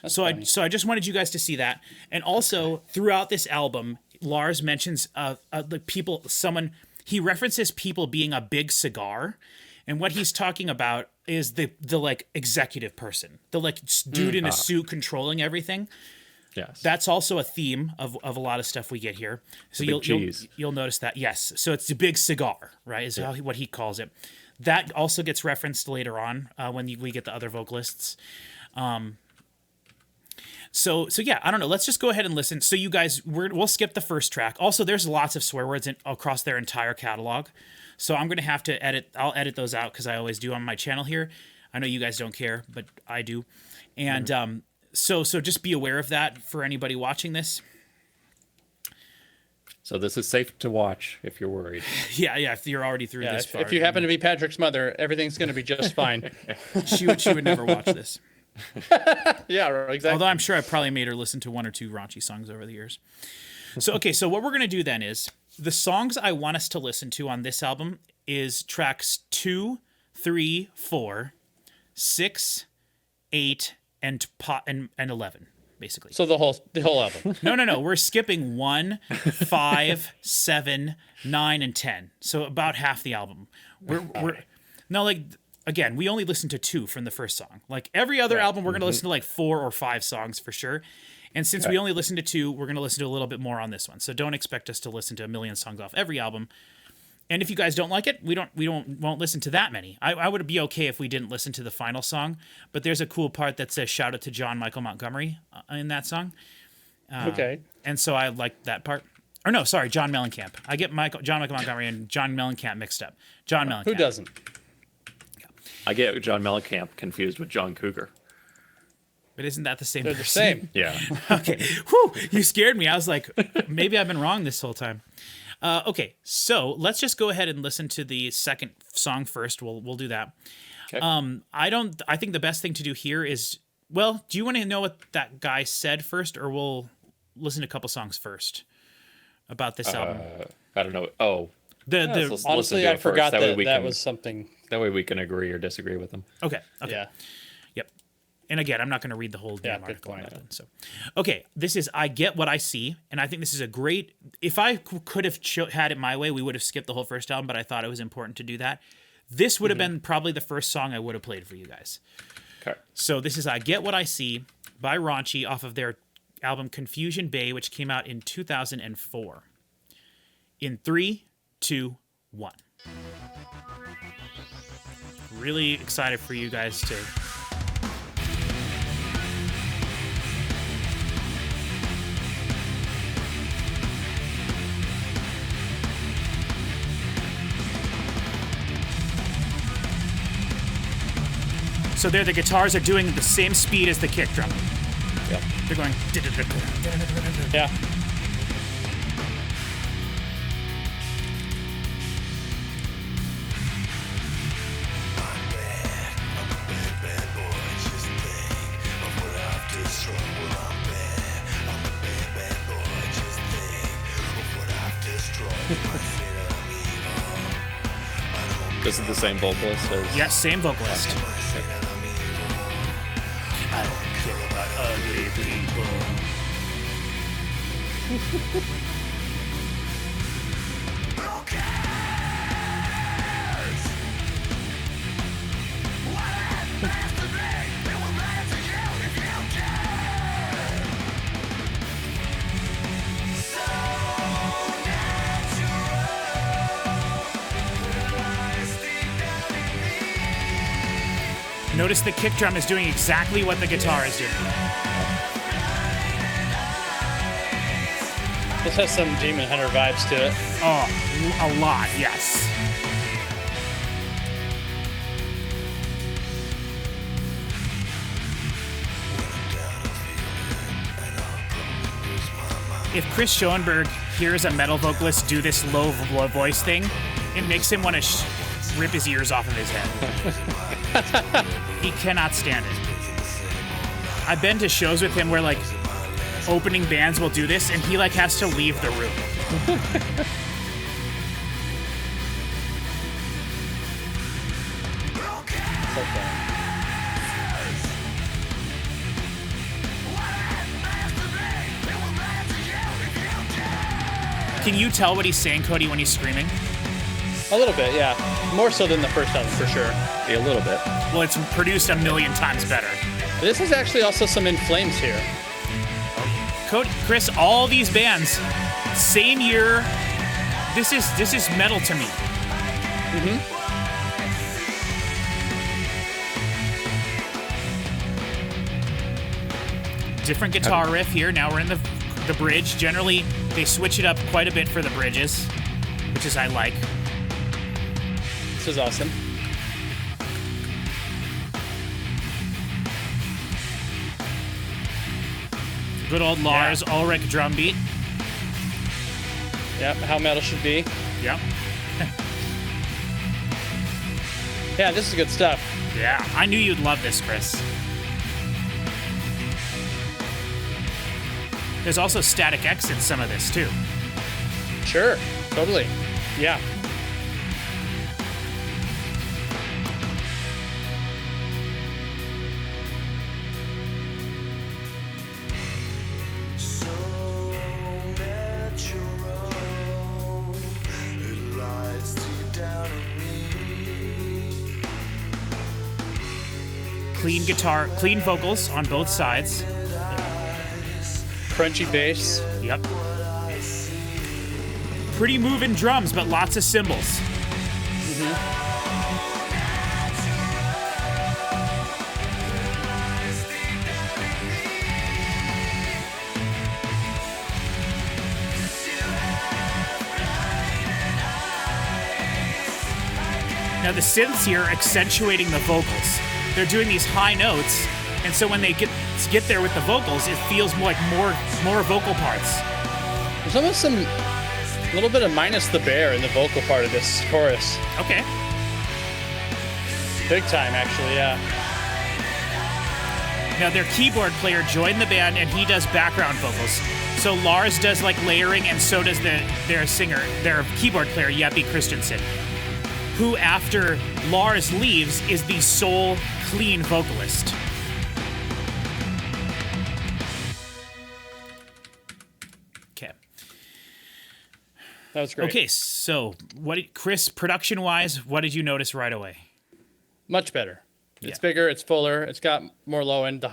So I just wanted you guys to see that. And also throughout this album, Lars mentions he references people being a big cigar. And what he's talking about is the executive person, the dude in a suit controlling everything. Yes. That's also a theme of a lot of stuff we get here. So you'll notice that. Yes. So it's the big cigar, right? Is what he calls it. That also gets referenced later on when we get the other vocalists. So yeah, I don't know. Let's just go ahead and listen. So you guys, we'll skip the first track. Also, there's lots of swear words across their entire catalog. So I'm going to have to edit. I'll edit those out because I always do on my channel here. I know you guys don't care, but I do. And so just be aware of that for anybody watching this. So this is safe to watch if you're worried. Yeah. If you're already through this far. If you happen to be Patrick's mother, everything's going to be just fine. she would never watch this. Yeah, exactly. Although I'm sure I probably made her listen to 1 or 2 raunchy songs over the years. So what we're going to do then is the songs I want us to listen to on this album is tracks 2, 3, 4, 6, 8, and 11, basically. So the whole album. No. We're skipping 1, 5, 7, 9, and 10. So about half the album. Again, we only listened to 2 from the first song. Like every other album, we're going to listen to 4 or 5 songs for sure. And since we only listened to 2, we're going to listen to a little bit more on this one. So don't expect us to listen to a million songs off every album. And if you guys don't like it, we won't listen to that many. I would be okay if we didn't listen to the final song, but there's a cool part that says shout out to John Michael Montgomery in that song. Okay. And so I like that part. Or no, sorry, John Mellencamp. I get John Michael Montgomery and John Mellencamp mixed up. John Mellencamp. Who doesn't? I get John Mellencamp confused with John Cougar. But isn't that the same They're person? the same. Yeah. Okay. Whew, you scared me. I was like, maybe I've been wrong this whole time. Okay, so let's just go ahead and listen to the second song first. We'll do that. Okay. I think the best thing to do here is, do you want to know what that guy said first, or we'll listen to a couple songs first about this album? I don't know. Oh. Honestly, I forgot that was something. That way we can agree or disagree with them. Okay. Yeah. Yep. And again, I'm not going to read the whole damn good article. point. So, okay, this is I Get What I See, and I think this is a great. If I could have had it my way, we would have skipped the whole first album, but I thought it was important to do that. This would have been probably the first song I would have played for you guys. Okay. So this is I Get What I See by Raunchy off of their album Confusion Bay, which came out in 2004. In 3, 2, 1. Really excited for you guys to... So there, the guitars are doing the same speed as the kick drum. Yep. They're going... Yeah. This is the same vocalist as... Yes, same vocalist. I don't care about ugly people. Notice the kick drum is doing exactly what the guitar is doing. This has some Demon Hunter vibes to it. Oh, a lot, yes. If Chris Schoenberg hears a metal vocalist do this low voice thing, it makes him want to rip his ears off of his head. He cannot stand it. I've been to shows with him where like opening bands will do this and he like has to leave the room. Can you tell what he's saying, Cody, when he's screaming? A little bit, yeah. More so than the first album, for sure. Yeah, a little bit. Well, it's produced a million times better. This is actually also some In Flames here. Cody, Chris, all these bands, same year. This is metal to me. Mm-hmm. Different guitar riff here. Now we're in the bridge. Generally, they switch it up quite a bit for the bridges, which is I like. This is awesome. Good old Lars Ulrich drum beat. Yeah, how metal should be. Yep. Yeah, this is good stuff. Yeah, I knew you'd love this, Chris. There's also Static X in some of this, too. Sure, totally. Yeah. Clean guitar, clean vocals on both sides. Crunchy bass. Yep. Pretty moving drums, but lots of cymbals. Now the synths here are accentuating the vocals. They're doing these high notes, and so when they get there with the vocals, it feels like more vocal parts. There's almost some little bit of Minus the Bear in the vocal part of this chorus. Okay. Big time, actually, yeah. Now their keyboard player joined the band, and he does background vocals. So Lars does like layering, and so does their keyboard player Jeppe Christensen, who after Lars leaves is the sole clean vocalist. Okay. That was great. Okay, so Chris, production-wise, what did you notice right away? Much better. Yeah. It's bigger, it's fuller, it's got more low end.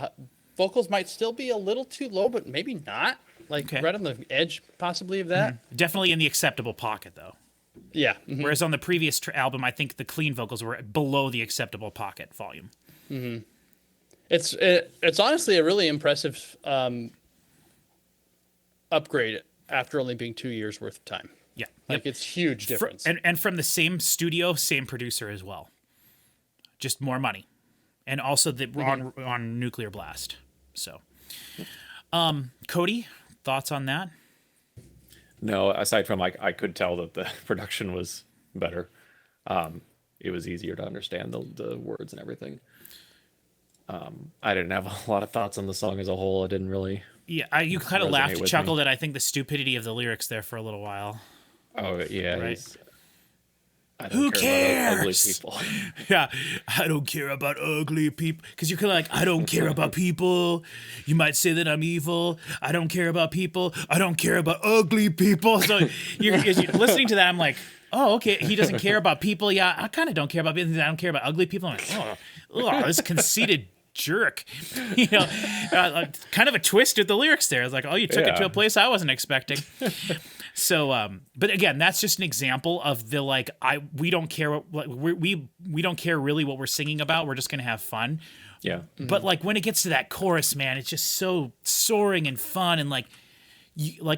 vocals might still be a little too low, but maybe not. Like Okay. right on the edge, possibly, of that. Definitely in the acceptable pocket, though. Yeah. Whereas on the previous album, I think the clean vocals were below the acceptable pocket volume. It's honestly a really impressive upgrade after only being 2 years worth of time. Yeah. Like it's huge difference. And from the same studio, same producer as well. Just more money. And also on Nuclear Blast. So, Cody, thoughts on that? No, aside from I could tell that the production was better. It was easier to understand the words and everything. I didn't have a lot of thoughts on the song as a whole. I didn't really. Yeah, you kind of resonate laughed, with chuckled me. at, I think, the stupidity of the lyrics there for a little while. Oh yeah, Right. I don't Who care about ugly cares? people. Yeah, I don't care about ugly people. Because you're kind of like, I don't care about people. You might say that I'm evil. I don't care about people. I don't care about ugly people. So as you're listening to that, I'm like, oh, okay, he doesn't care about people. Yeah, I kind of don't care about people. I don't care about ugly people. I'm like, oh, this conceited jerk. You know, kind of a twist with the lyrics there. I was like, oh, you took it to Yeah. a place I wasn't expecting. So, but again, that's just an example of the we don't care what we don't care really what we're singing about. We're just gonna have fun. Yeah. But like when it gets to that chorus, man, it's just so soaring and fun. And like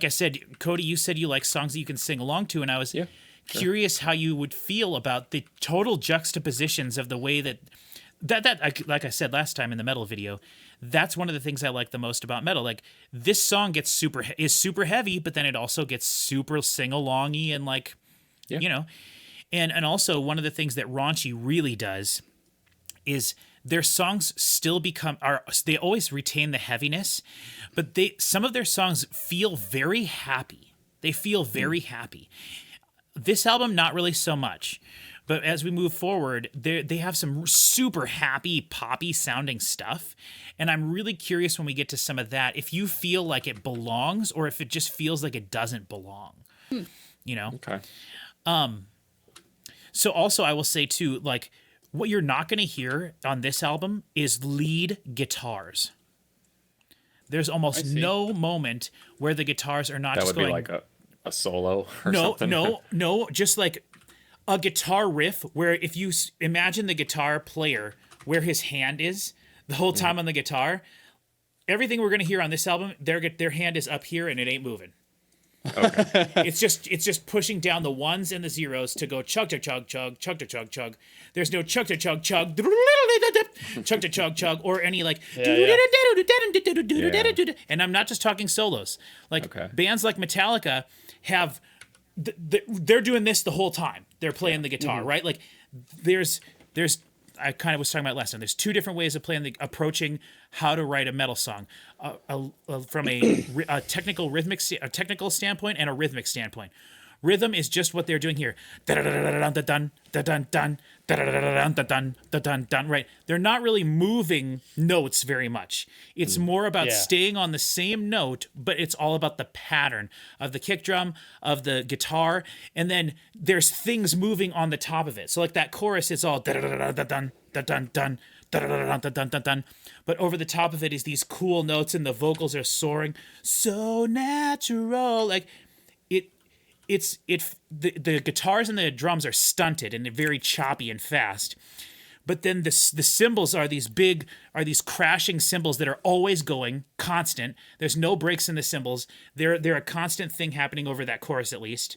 I said, Cody, you said you like songs that you can sing along to, and I was curious how you would feel about the total juxtapositions of the way that like I said last time in the metal video. That's one of the things I like the most about metal. Like this song gets is super heavy, but then it also gets super sing-alongy and like, you know, and also one of the things that Raunchy really does is their songs still they always retain the heaviness, but some of their songs feel very happy. They feel very happy. This album, not really so much. But as we move forward, they have some super happy, poppy sounding stuff. And I'm really curious when we get to some of that, if you feel like it belongs or if it just feels like it doesn't belong. You know? Okay. So also I will say too, like what you're not going to hear on this album is lead guitars. There's almost no moment where the guitars are not That just would be going... like a solo or something. No, just like a guitar riff where if you imagine the guitar player where his hand is the whole time on the guitar, everything we're going to hear on this album, their hand is up here and it ain't moving. Okay. It's just pushing down the ones and the zeros to go chug to chug chug chug to chug chug. There's no chug to chug chug chug to chug chug or any like and I'm not just talking solos. Like bands like Metallica have they're doing this the whole time. They're playing the guitar, right? Like there's I kind of was talking about last time. There's two different ways of approaching how to write a metal song, from a technical technical standpoint and a rhythmic standpoint. Rhythm is just what they're doing here. Right? They're not really moving notes very much. It's more about staying on the same note, but it's all about the pattern of the kick drum, of the guitar, and then there's things moving on the top of it. So like that chorus, it's all but over the top of it is these cool notes, and the vocals are soaring, so natural. Like the guitars and the drums are stunted and very choppy and fast, but then the cymbals are these crashing cymbals that are always going constant. There's no breaks in the cymbals. They're a constant thing happening over that chorus at least.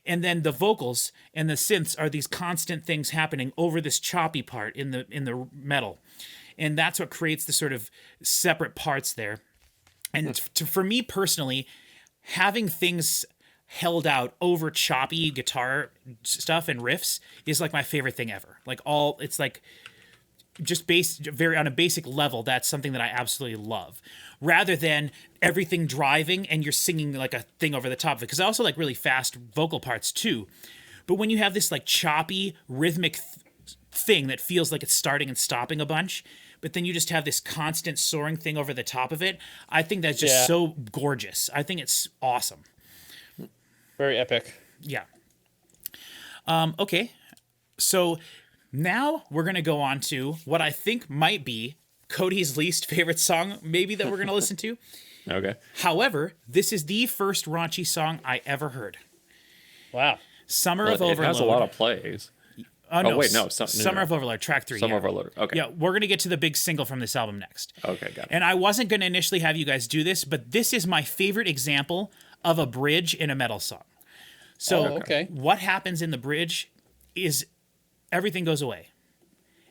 And then the vocals and the synths are these constant things happening over this choppy part in the metal. And that's what creates the sort of separate parts there. And for me personally, having things held out over choppy guitar stuff and riffs is like my favorite thing ever. Like it's like just very on a basic level, that's something that I absolutely love, rather than everything driving and you're singing like a thing over the top of it. Because I also like really fast vocal parts too. But when you have this like choppy rhythmic thing that feels like it's starting and stopping a bunch, but then you just have this constant soaring thing over the top of it, I think that's just so gorgeous. I think it's awesome. Very epic. Yeah. Okay. So now we're going to go on to what I think might be Cody's least favorite song, maybe, that we're going to listen to. Okay. However, this is the first Raunchy song I ever heard. Wow. Summer Well, of Overload. it has a lot of plays. No, wait, no. Summer of Overload, track 3. Summer of Overload. Okay. Yeah, we're going to get to the big single from this album next. Okay, got it. And I wasn't going to initially have you guys do this, but this is my favorite example of a bridge in a metal song. So what happens in the bridge is everything goes away.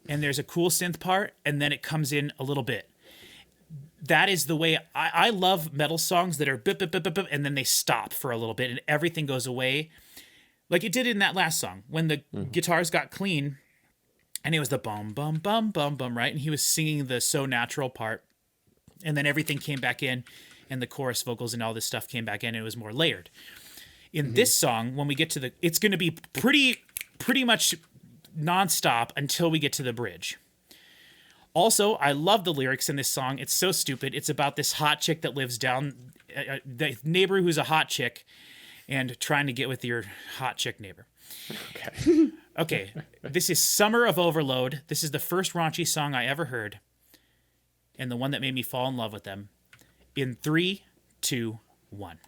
And there's a cool synth part, and then it comes in a little bit. That is the way I love metal songs that are bip, bip, bip, bip, bip, and then they stop for a little bit, and everything goes away. Like it did in that last song, when the guitars got clean, and it was the bum, bum, bum, bum, bum, right? And he was singing the So Natural part, and then everything came back in, and the chorus vocals and all this stuff came back in, and it was more layered. In this song, when we get to it's going to be pretty much nonstop until we get to the bridge. Also, I love the lyrics in this song. It's so stupid. It's about this hot chick that lives down, the neighbor who's a hot chick, and trying to get with your hot chick neighbor. Okay. Okay, this is Summer of Overload. This is the first Raunchy song I ever heard, and the one that made me fall in love with them. In 3, 2, 1.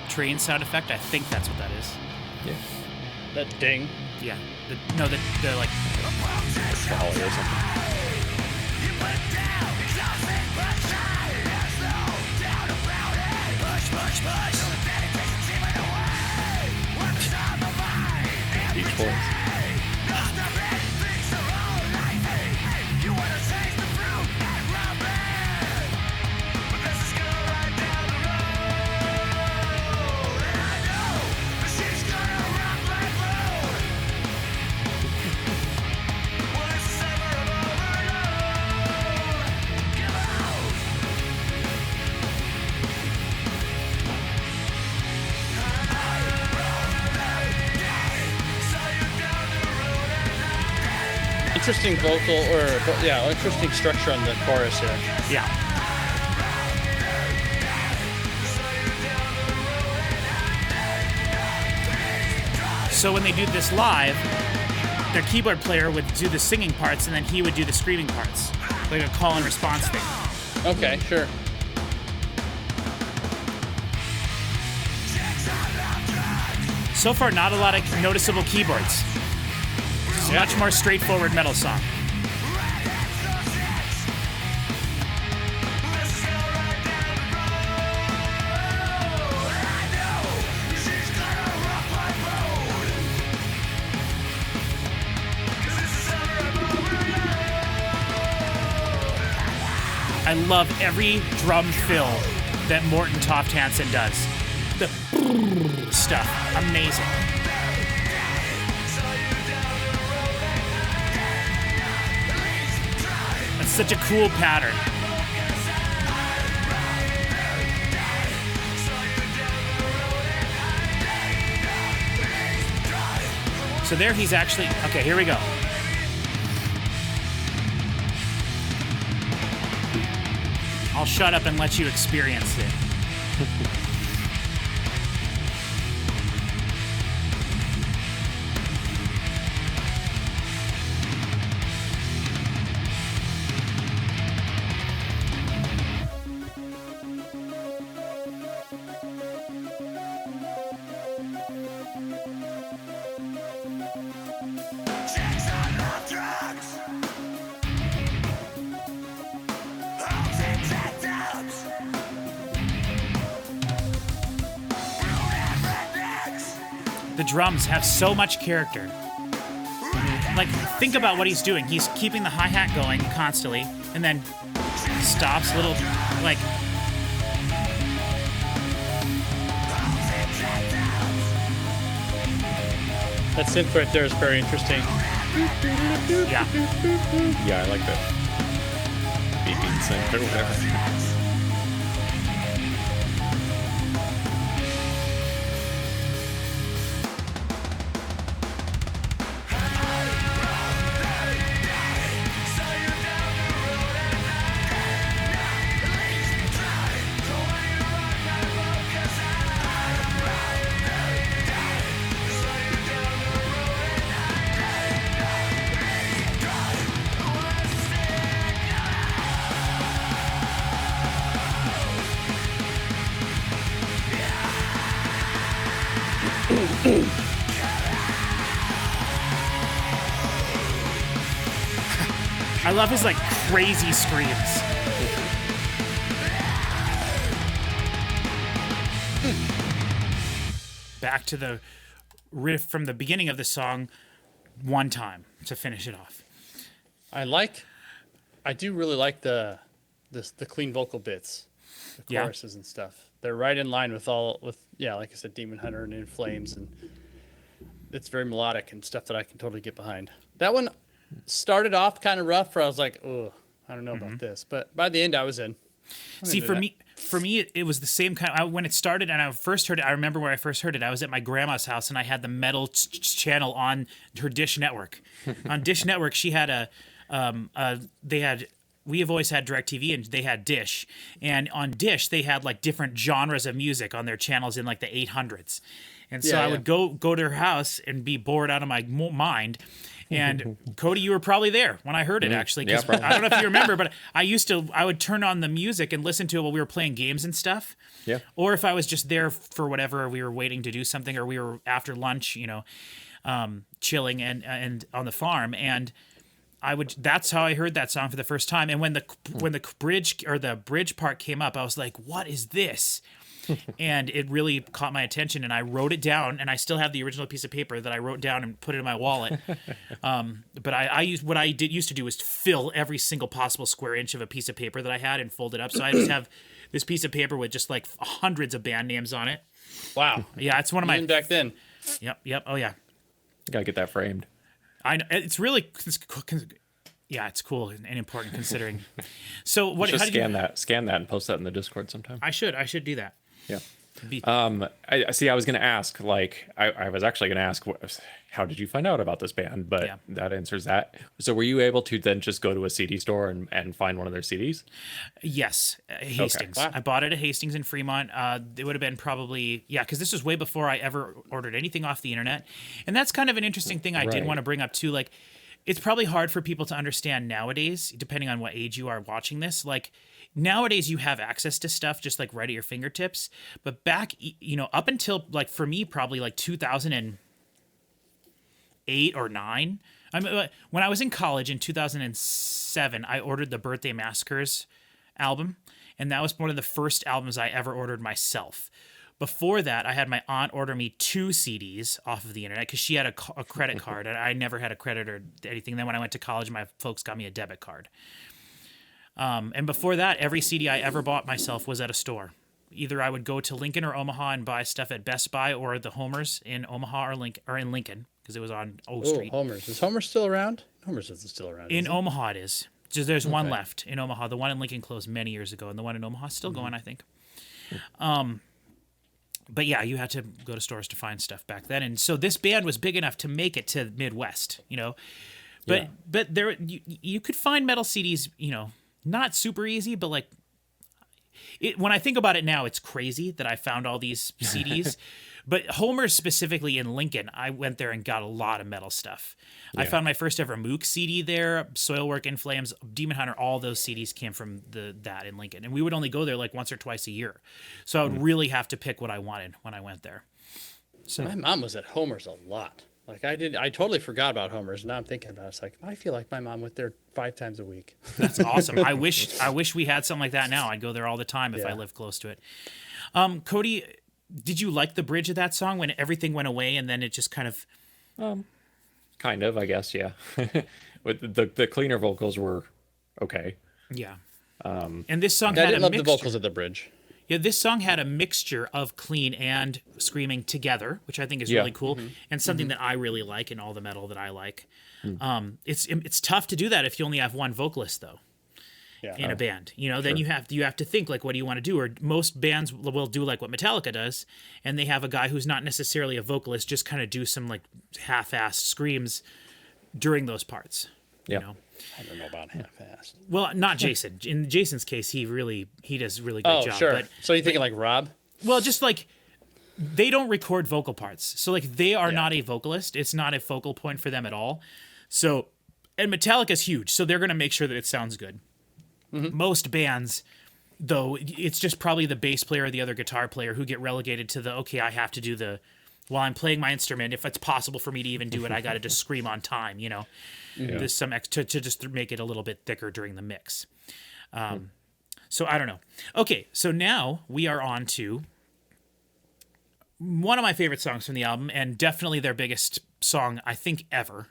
Train sound effect. I think that's what that is. Yeah. That ding. Yeah. The like. Trolley or something. Beach Boys. Interesting interesting structure on the chorus here. Yeah. So when they do this live, their keyboard player would do the singing parts, and then he would do the screaming parts, like a call and response thing. Okay, sure. So far, not a lot of noticeable keyboards. It's a much more straightforward metal song. I love every drum fill that Morten Toft Hansen does. The stuff, amazing. That's such a cool pattern. So there he's actually, okay, here we go. I'll shut up and let you experience it. The drums have so much character. Like, think about what he's doing. He's keeping the hi-hat going constantly, and then stops little, like... That synth right there is very interesting. Yeah. Yeah, I like that. Beeping synth or whatever. I love his like crazy screams. Back to the riff from the beginning of the song one time to finish it off. I do really like the clean vocal bits, the Yeah. choruses and stuff. They're right in line with like I said, Demon Hunter and In Flames, and it's very melodic and stuff that I can totally get behind. That one started off kind of rough, where I was like, oh, I don't know about this, but by the end I was in. See, for me, it was the same kind. When it started and I first heard it, I remember where I first heard it. I was at my grandma's house and I had the metal channel on her Dish Network. On Dish Network, she had we have always had DirecTV and they had Dish. And on Dish, they had like different genres of music on their channels in like the 800s. And so I would go to her house and be bored out of my mind. And Cody, you were probably there when I heard it, actually. 'Cause Yeah, I don't know if you remember, but I would turn on the music and listen to it while we were playing games and stuff. Yeah. Or if I was just there for whatever, we were waiting to do something, or we were after lunch, chilling and on the farm. And that's how I heard that song for the first time. And when the bridge part came up, I was like, what is this? And it really caught my attention, and I wrote it down, and I still have the original piece of paper that I wrote down and put it in my wallet. But I used to do was fill every single possible square inch of a piece of paper that I had and fold it up. So I just have this piece of paper with just like hundreds of band names on it. Wow. Yeah, it's one of my. Even back then. Yep. Oh yeah. Gotta get that framed. It's really. Yeah, it's cool and important considering. So what? Just how did scan that, and post that in the Discord sometime. I should do that. Yeah. Be- I see. I was going to ask, like, I was actually going to ask, how did you find out about this band? But that answers that. So, were you able to then just go to a CD store and find one of their CDs? Yes, Hastings. Wow. I bought it at Hastings in Fremont. It would have been probably because this was way before I ever ordered anything off the internet, and that's kind of an interesting thing I did Right. want to bring up too. Like, it's probably hard for people to understand nowadays, depending on what age you are watching this. Like, nowadays you have access to stuff just like right at your fingertips. But back, up until like for me, probably like 2008 or 9. When I was in college in 2007, I ordered the Birthday Massacres album, and that was one of the first albums I ever ordered myself. Before that, I had my aunt order me 2 CDs off of the internet because she had a credit card, and I never had a credit or anything. Then when I went to college, my folks got me a debit card. And before that, every CD I ever bought myself was at a store. Either I would go to Lincoln or Omaha and buy stuff at Best Buy or the Homers in Omaha or in Lincoln because it was on O Street. Homers. Is Homer still around? Homer's isn't still around. In Omaha, it is. Just there's one left in Omaha. The one in Lincoln closed many years ago, and the one in Omaha is still going, I think. But yeah, you had to go to stores to find stuff back then, and so this band was big enough to make it to Midwest, But there you could find metal CDs, not super easy, but like when I think about it now, it's crazy that I found all these CDs. But Homer specifically in Lincoln, I went there and got a lot of metal stuff. I found my first ever Mook CD there, Soilwork, In Flames, Demon Hunter. All those CDs came from that in Lincoln, and we would only go there like once or twice a year. So I would really have to pick what I wanted when I went there. So My mom was at Homer's a lot. Like I totally forgot about Homer's. Now I'm thinking about it. It's like I feel like my mom went there 5 times a week. that's awesome. I wish we had something like that now. I'd go there all the time if I lived close to it. Cody, did you like the bridge of that song when everything went away and then it just kind of? Kind of, I guess. Yeah. With the cleaner vocals were okay. Yeah. And this song I had didn't a love mixture. the vocals at the bridge. Yeah, this song had a mixture of clean and screaming together, which I think is really cool, and something that I really like in all the metal that I like. It's tough to do that if you only have one vocalist though. In a band, then you have to think like, what do you want to do? Or most bands will do like what Metallica does, and they have a guy who's not necessarily a vocalist, just kind of do some like half-assed screams during those parts. Yeah. I don't know about half-assed. Well, not Jason. In Jason's case, he does a really good job. Sure. But, So you thinking like Rob? well, just like they don't record vocal parts, so like they are not a vocalist. It's not a focal point for them at all. So, and Metallica's huge, so they're gonna make sure that it sounds good. Most bands, though, it's just probably the bass player or the other guitar player who get relegated to I have to do the while I'm playing my instrument, if it's possible for me to even do it, I got to just scream on time, you know. Yeah. There's some to just make it a little bit thicker during the mix. So I don't know. Okay, so now we are on to one of my favorite songs from the album, and definitely their biggest song, I think, ever.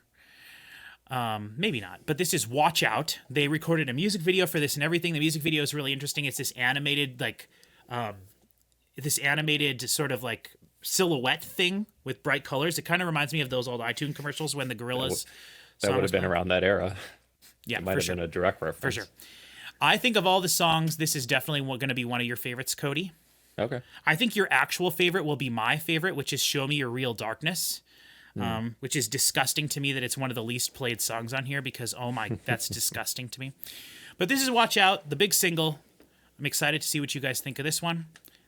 Maybe not, but this is Watch Out. They recorded a music video for this and everything. The music video is really interesting. It's this animated, like, sort of like silhouette thing with bright colors. It kind of reminds me of those old iTunes commercials when the Gorillaz That would have been around that era. Yeah, it might have been a direct reference. For sure. I think of all the songs, this is definitely going to be one of your favorites, Cody. Okay. I think your actual favorite will be my favorite, which is Show Me Your Real Darkness, which is disgusting to me that it's one of the least played songs on here because, oh my, that's disgusting to me. But this is Watch Out, the big single. I'm excited to see what you guys think of this one.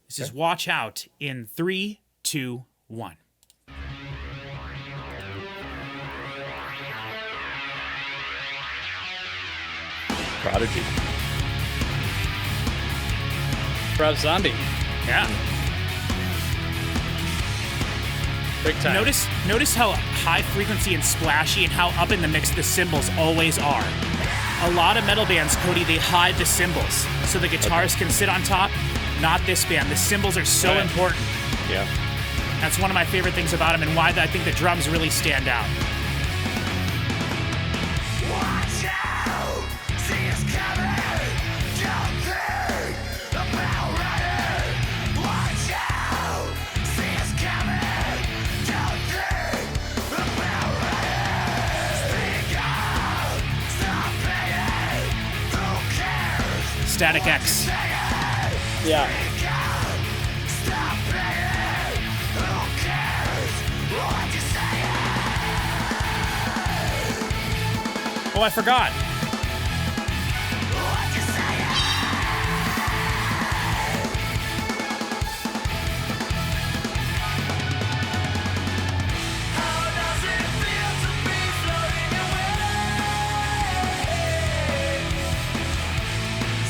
This is Watch Out in 3, 2, 1. Prodigy. Rob Zombie. Yeah. Big time. Notice how high frequency and splashy and how up in the mix the cymbals always are. A lot of metal bands, Cody, they hide the cymbals so the guitars can sit on top. Not this band. The cymbals are so important. Yeah. That's one of my favorite things about them and why I think the drums really stand out. Watch out, see us coming, don't think about running. Watch out, see us coming, don't think about running. Speak up, stop paying, who cares? Static X. Yeah. Speak up, stop paying, who cares what you say? Oh, I forgot. What you say? How does it feel to be floating away?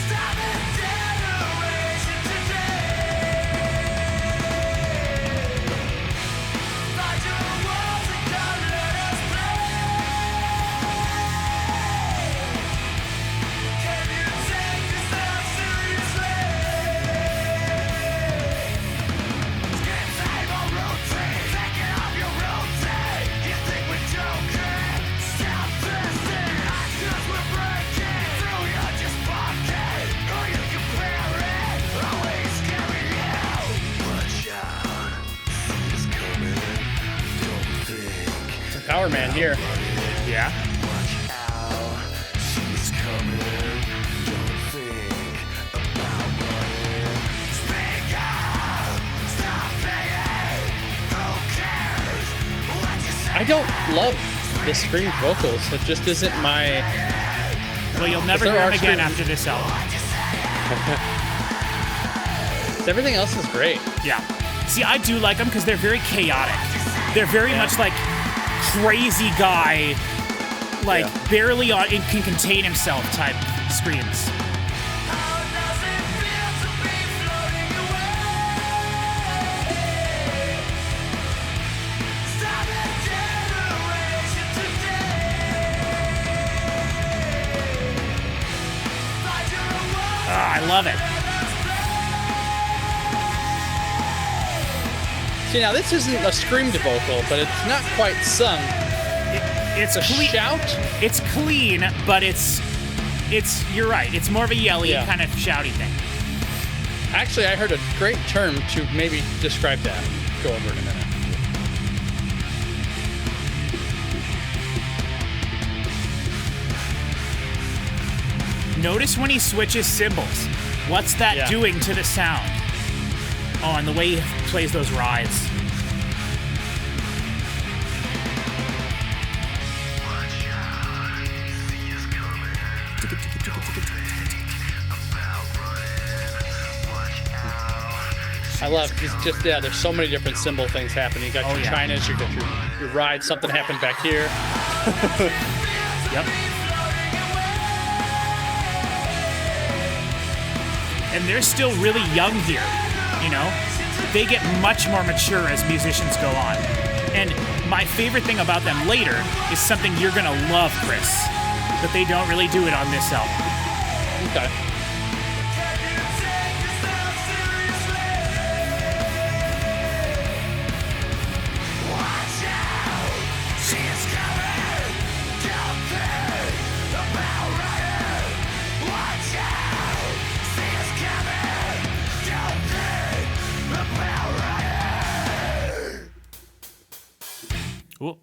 Stop the generation today. Find your walls and come let us play. Can you take this out seriously? Skip table routine, taking off your routine. You think we're joking? Stop twisting, actions we're breaking. Through you're just fucking. Who you comparing? Always scary you. Watch out, see us coming. Don't think. Power Man here. Yeah. Watch out, she's coming. Don't think about running. Speak up, stop paying. Who cares what you say? I don't love the screamed vocals. It just isn't my. Well, you'll never There hear are them again screams. after this album. Everything else is great. Yeah. See, I do like them because they're very chaotic. They're very much like crazy guy, like barely on, it can contain himself type screams. How does it feel to be floating away? Stop the generation today. Find your walls. I love it. See, now this isn't a screamed vocal, but it's not quite sung. It's A clean. shout? It's clean, but it's. You're right. It's more of a yelly Yeah. kind of shouty thing. Actually, I heard a great term to maybe describe that. Go over it in a minute. Notice when he switches cymbals. What's that Yeah. doing to the sound? Oh, and the way he plays those rides. I love it's just there's so many different cymbal things happening. You got Oh, your yeah. Chinas, you got your ride, something happened back here. Yep. And they're still really young here, you know? they get much more mature as musicians go on. And my favorite thing about them later is something you're gonna love, Chris, but they don't really do it on this album. Okay. Well,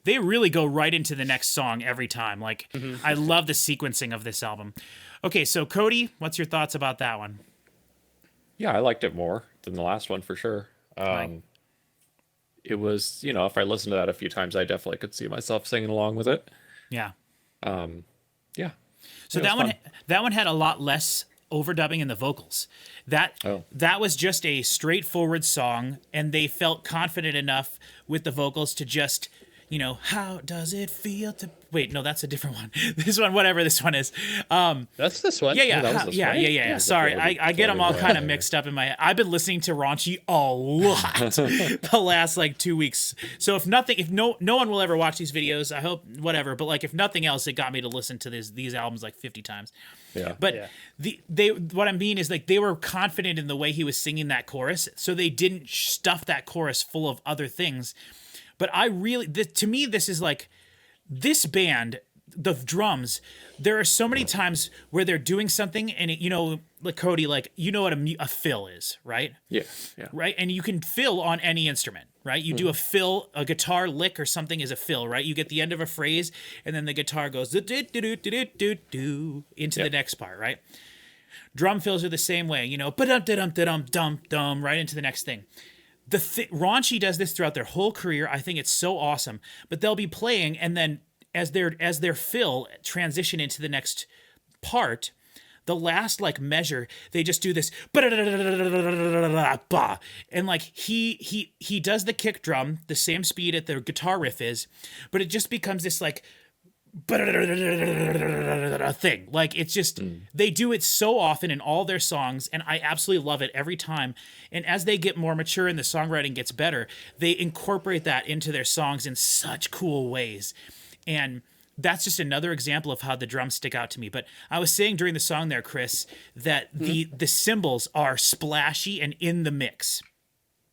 they really go right into the next song every time. Like, I love the sequencing of this album. Okay, so Cody, what's your thoughts about that one? Yeah, I liked it more than the last one for sure. Right. It was, you know, if I listened to that a few times, I definitely could see myself singing along with it. Yeah. Yeah. So Yeah, it that was one, fun. that one had a lot less overdubbing in the vocals. That was just a straightforward song, and they felt confident enough with the vocals to just, you know, how does it feel to wait? No, that's a different one. This one, whatever this one is. That's this one. Yeah. that was this one. Yeah. Sorry, I get them all kind of mixed up in my head. I've been listening to Raunchy a lot the last like 2 weeks. So if no one will ever watch these videos, I hope whatever. But like if nothing else, it got me to listen to these albums like 50 times. Yeah. But what I mean is like they were confident in the way he was singing that chorus, so they didn't stuff that chorus full of other things. But I really, to me, this is like this band, the drums. There are so many times where they're doing something, and it, you know, like Cody, like you know what a fill is, right? Yeah. Right, and you can fill on any instrument, right? You do a fill, a guitar lick or something is a fill, right? You get the end of a phrase, and then the guitar goes do into the next part, right? Drum fills are the same way, you know, ba-dum-da-dum-da-dum-dum-dum, right into the next thing. Raunchy does this throughout their whole career. I think it's so awesome. But they'll be playing, and then as their fill transition into the next part, the last like measure, they just do this and like he does the kick drum the same speed at the guitar riff is, but it just becomes this like thing. Like it's just they do it so often in all their songs, and I absolutely love it every time. And as they get more mature and the songwriting gets better, they incorporate that into their songs in such cool ways. And that's just another example of how the drums stick out to me. But I was saying during the song there, Chris, that the cymbals are splashy and in the mix.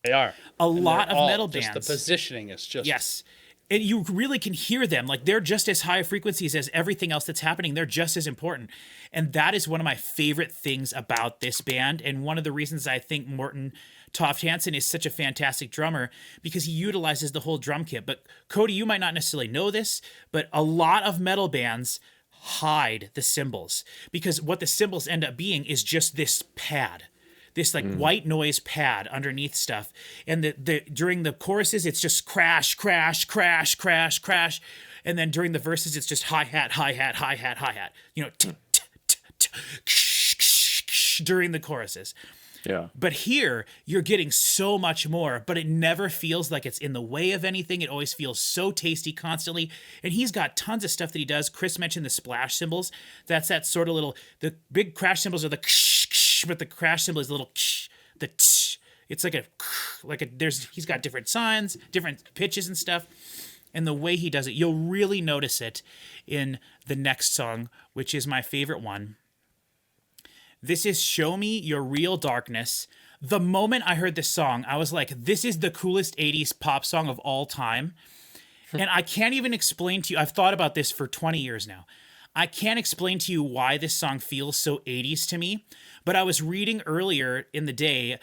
They are. A lot of metal just bands. The positioning is just Yes. And you really can hear them. Like they're just as high frequencies as everything else that's happening. They're just as important. And that is one of my favorite things about this band. And one of the reasons I think Morten Toft Hansen is such a fantastic drummer, because he utilizes the whole drum kit. But Cody, you might not necessarily know this, but a lot of metal bands hide the cymbals, because what the cymbals end up being is just this pad. This like white noise pad underneath stuff, and the during the choruses it's just crash, crash, crash, crash, crash, and then during the verses it's just hi hat, hi hat, hi hat, hi hat. You know, during the choruses. Yeah. But here you're getting so much more, but it never feels like it's in the way of anything. It always feels so tasty constantly. And he's got tons of stuff that he does. Chris mentioned the splash cymbals. That's that sort of little, the big crash cymbals are the but the crash cymbal is a little the it's like he's got different signs, different pitches and stuff. And the way he does it, you'll really notice it in the next song, which is my favorite one. This is Show Me Your Real Darkness. The moment I heard this song, I was like, this is the coolest 80s pop song of all time. And I can't even explain to you, I've thought about this for 20 years now. I can't explain to you why this song feels so 80s to me, but I was reading earlier in the day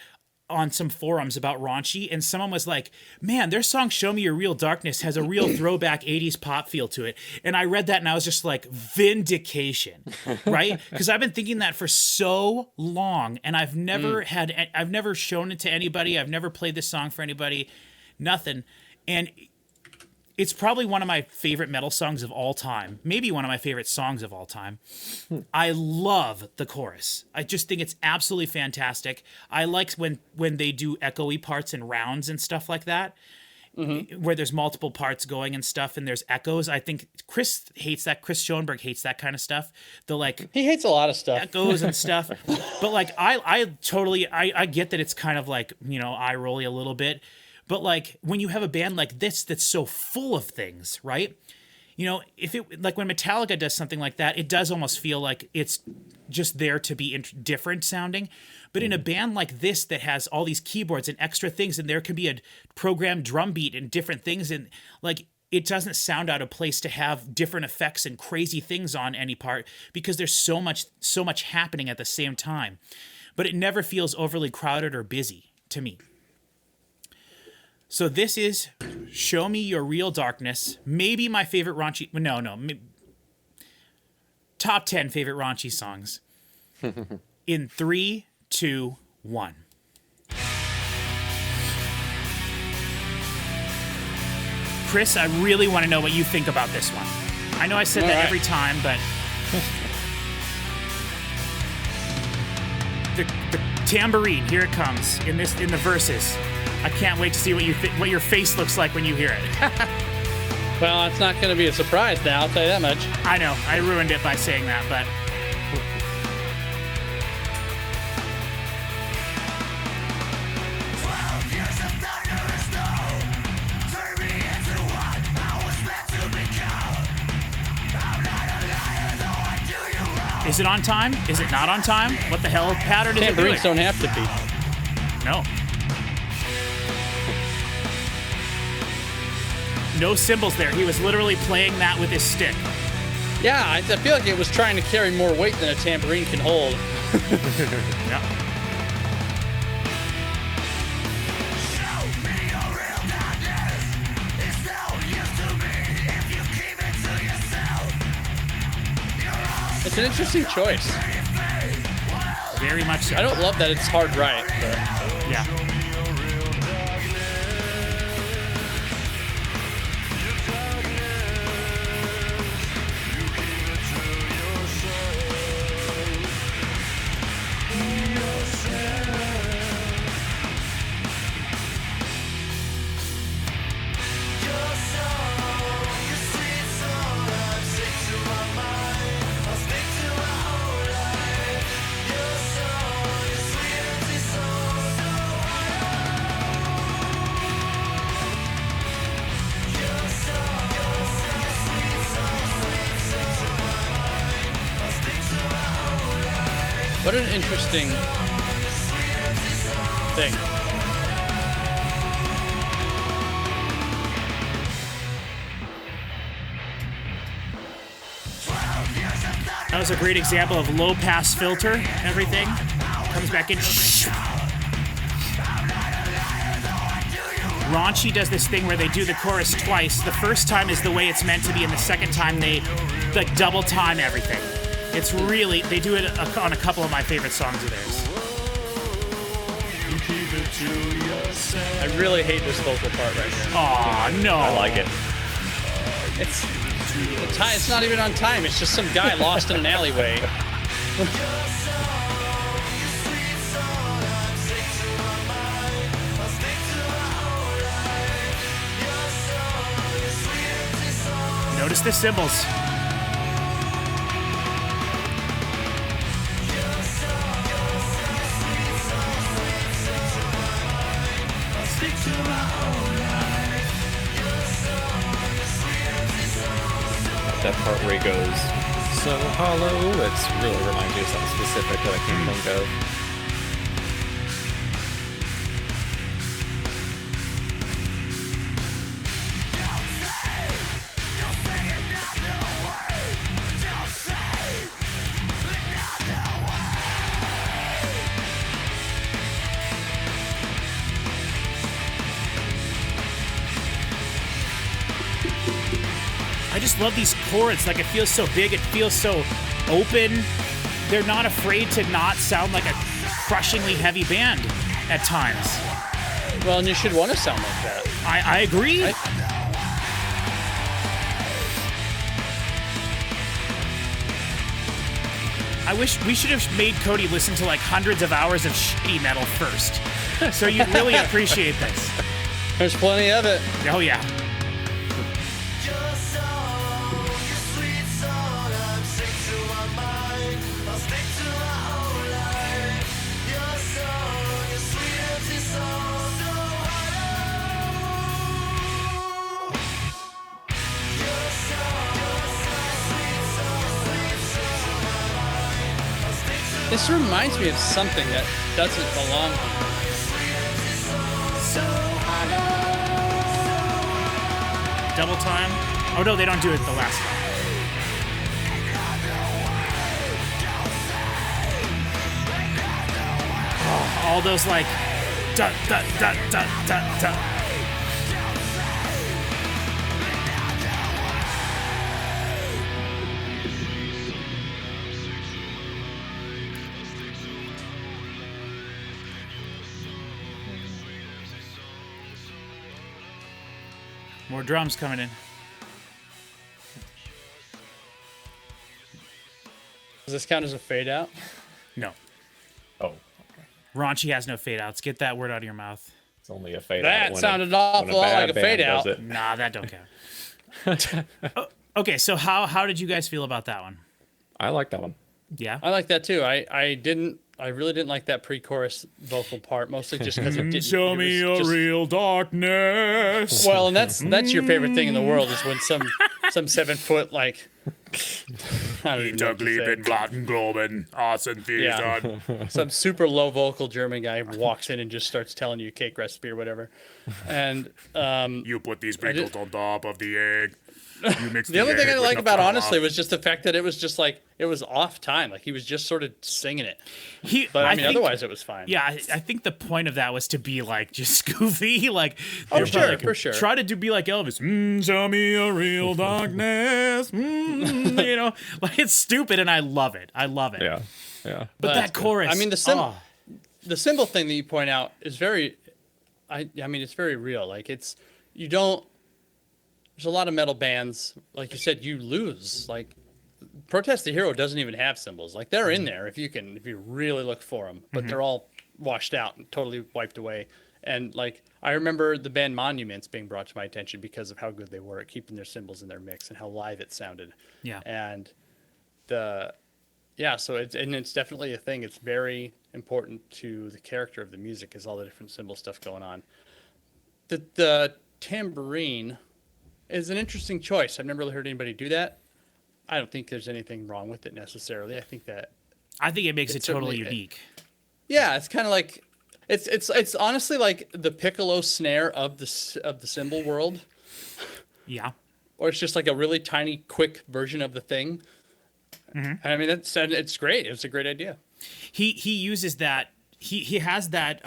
on some forums about Raunchy, and someone was like, man, their song Show Me Your Real Darkness has a real throwback 80s pop feel to it. And I read that and I was just like, vindication, right? Because I've been thinking that for so long, and I've never shown it to anybody. I've never played this song for anybody, nothing. And it's probably one of my favorite metal songs of all time. Maybe one of my favorite songs of all time. I love the chorus. I just think it's absolutely fantastic. I like when they do echoey parts and rounds and stuff like that. where there's multiple parts going and stuff, and there's echoes. I think Chris hates that. Chris Schoenberg hates that kind of stuff. The like He hates a lot of stuff. echoes and stuff. But like I totally I get that it's kind of like, you know, eye rolly a little bit. But like when you have a band like this that's so full of things, right? You know, if it like when Metallica does something like that, it does almost feel like it's just there to be different sounding. But in a band like this that has all these keyboards and extra things, and there can be a programmed drum beat and different things, and like it doesn't sound out of place to have different effects and crazy things on any part because there's so much happening at the same time. But it never feels overly crowded or busy to me. So this is Show Me Your Real Darkness. Maybe my favorite Raunchy... Top 10 favorite Raunchy songs. In 3, 2, 1. Chris, I really want to know what you think about this one. I know I said that every time, but... the tambourine, here it comes in the verses. I can't wait to see what your face looks like when you hear it. Well, it's not going to be a surprise now, I'll tell you that much. I know, I ruined it by saying that, but... Is it on time? Is it not on time? What the hell pattern is it doing? Tambourines don't have to be. No. No cymbals there. He was literally playing that with his stick. Yeah, I feel like it was trying to carry more weight than a tambourine can hold. Yeah. It's an interesting choice. Very much so. I don't love that it's hard right, but Yeah. what an interesting thing. That was a great example of low pass filter. Everything comes back in. Raunchy does this thing where they do the chorus twice. The first time is the way it's meant to be, and the second time they like double time everything. It's really, they do it on a couple of my favorite songs of theirs. I really hate this vocal part right here. Aw, no. I like it. It's not even on time. It's just some guy lost in an alleyway. Notice the cymbals. That part where he goes so hollow, it's really reminds me of something specific that I can't think of. I just love these chords. Like, it feels so big. It feels so open. They're not afraid to not sound like a crushingly heavy band at times. Well, and you should want to sound like that. I agree. I wish we should have made Cody listen to like hundreds of hours of shitty metal first. So you'd really appreciate this. There's plenty of it. Oh yeah. Your song, your sweet song, I'm sick to my mind. I'll stick to my whole life. Your song, your sweet empty song, so hollow. Your song, sweet song, I'll stick to This reminds me of something that doesn't belong here. Double time. Oh no, they don't do it the last time. Oh, all those like da da da da da da. More drums coming in. Does this count as a fade out? No. Oh, Raunchy has no fade outs. Get that word out of your mouth. it's only a fade out. That when sounded an when awful lot bad like a band fade does out. it. Nah, that don't count. Oh, okay, so how did you guys feel about that one? I like that one. Yeah. I like that too. I really didn't like that pre-chorus vocal part, mostly just because it didn't. Show it me was a just- real darkness. Well, and that's your favorite thing in the world is when some 7 foot like. I don't even know what to say. Globen, Asen Yeah. Some super low vocal German guy walks in and just starts telling you cake recipe or whatever, and You put these sprinkles on top of the egg. You mix the only thing I like about honestly was just the fact that it was just like it was off time, like he was just sort of singing it. But I mean, otherwise it was fine. Yeah, I think the point of that was to be like just goofy, like Oh, sure, for sure. Try to be like Elvis. Show me a real darkness. You know, like it's stupid, and I love it. I love it. Yeah, yeah. But that chorus. I mean, the symbol thing that you point out is very. I mean, it's very real. Like it's you don't. There's a lot of metal bands, like you said, you lose. Like Protest the Hero doesn't even have symbols. Like they're in there if you really look for them, but they're all washed out and totally wiped away. And like I remember the band Monuments being brought to my attention because of how good they were at keeping their symbols in their mix and how live it sounded. Yeah. And so it's definitely a thing. It's very important to the character of the music is all the different symbol stuff going on. The tambourine is an interesting choice. I've never really heard anybody do that. I don't think there's anything wrong with it necessarily. I think it makes it totally certainly- unique. Yeah, it's kind of like it's honestly like the piccolo snare of the cymbal world, Yeah. or it's just like a really tiny, quick version of the thing. I mean, it's great. It's a great idea. He uses that. He has that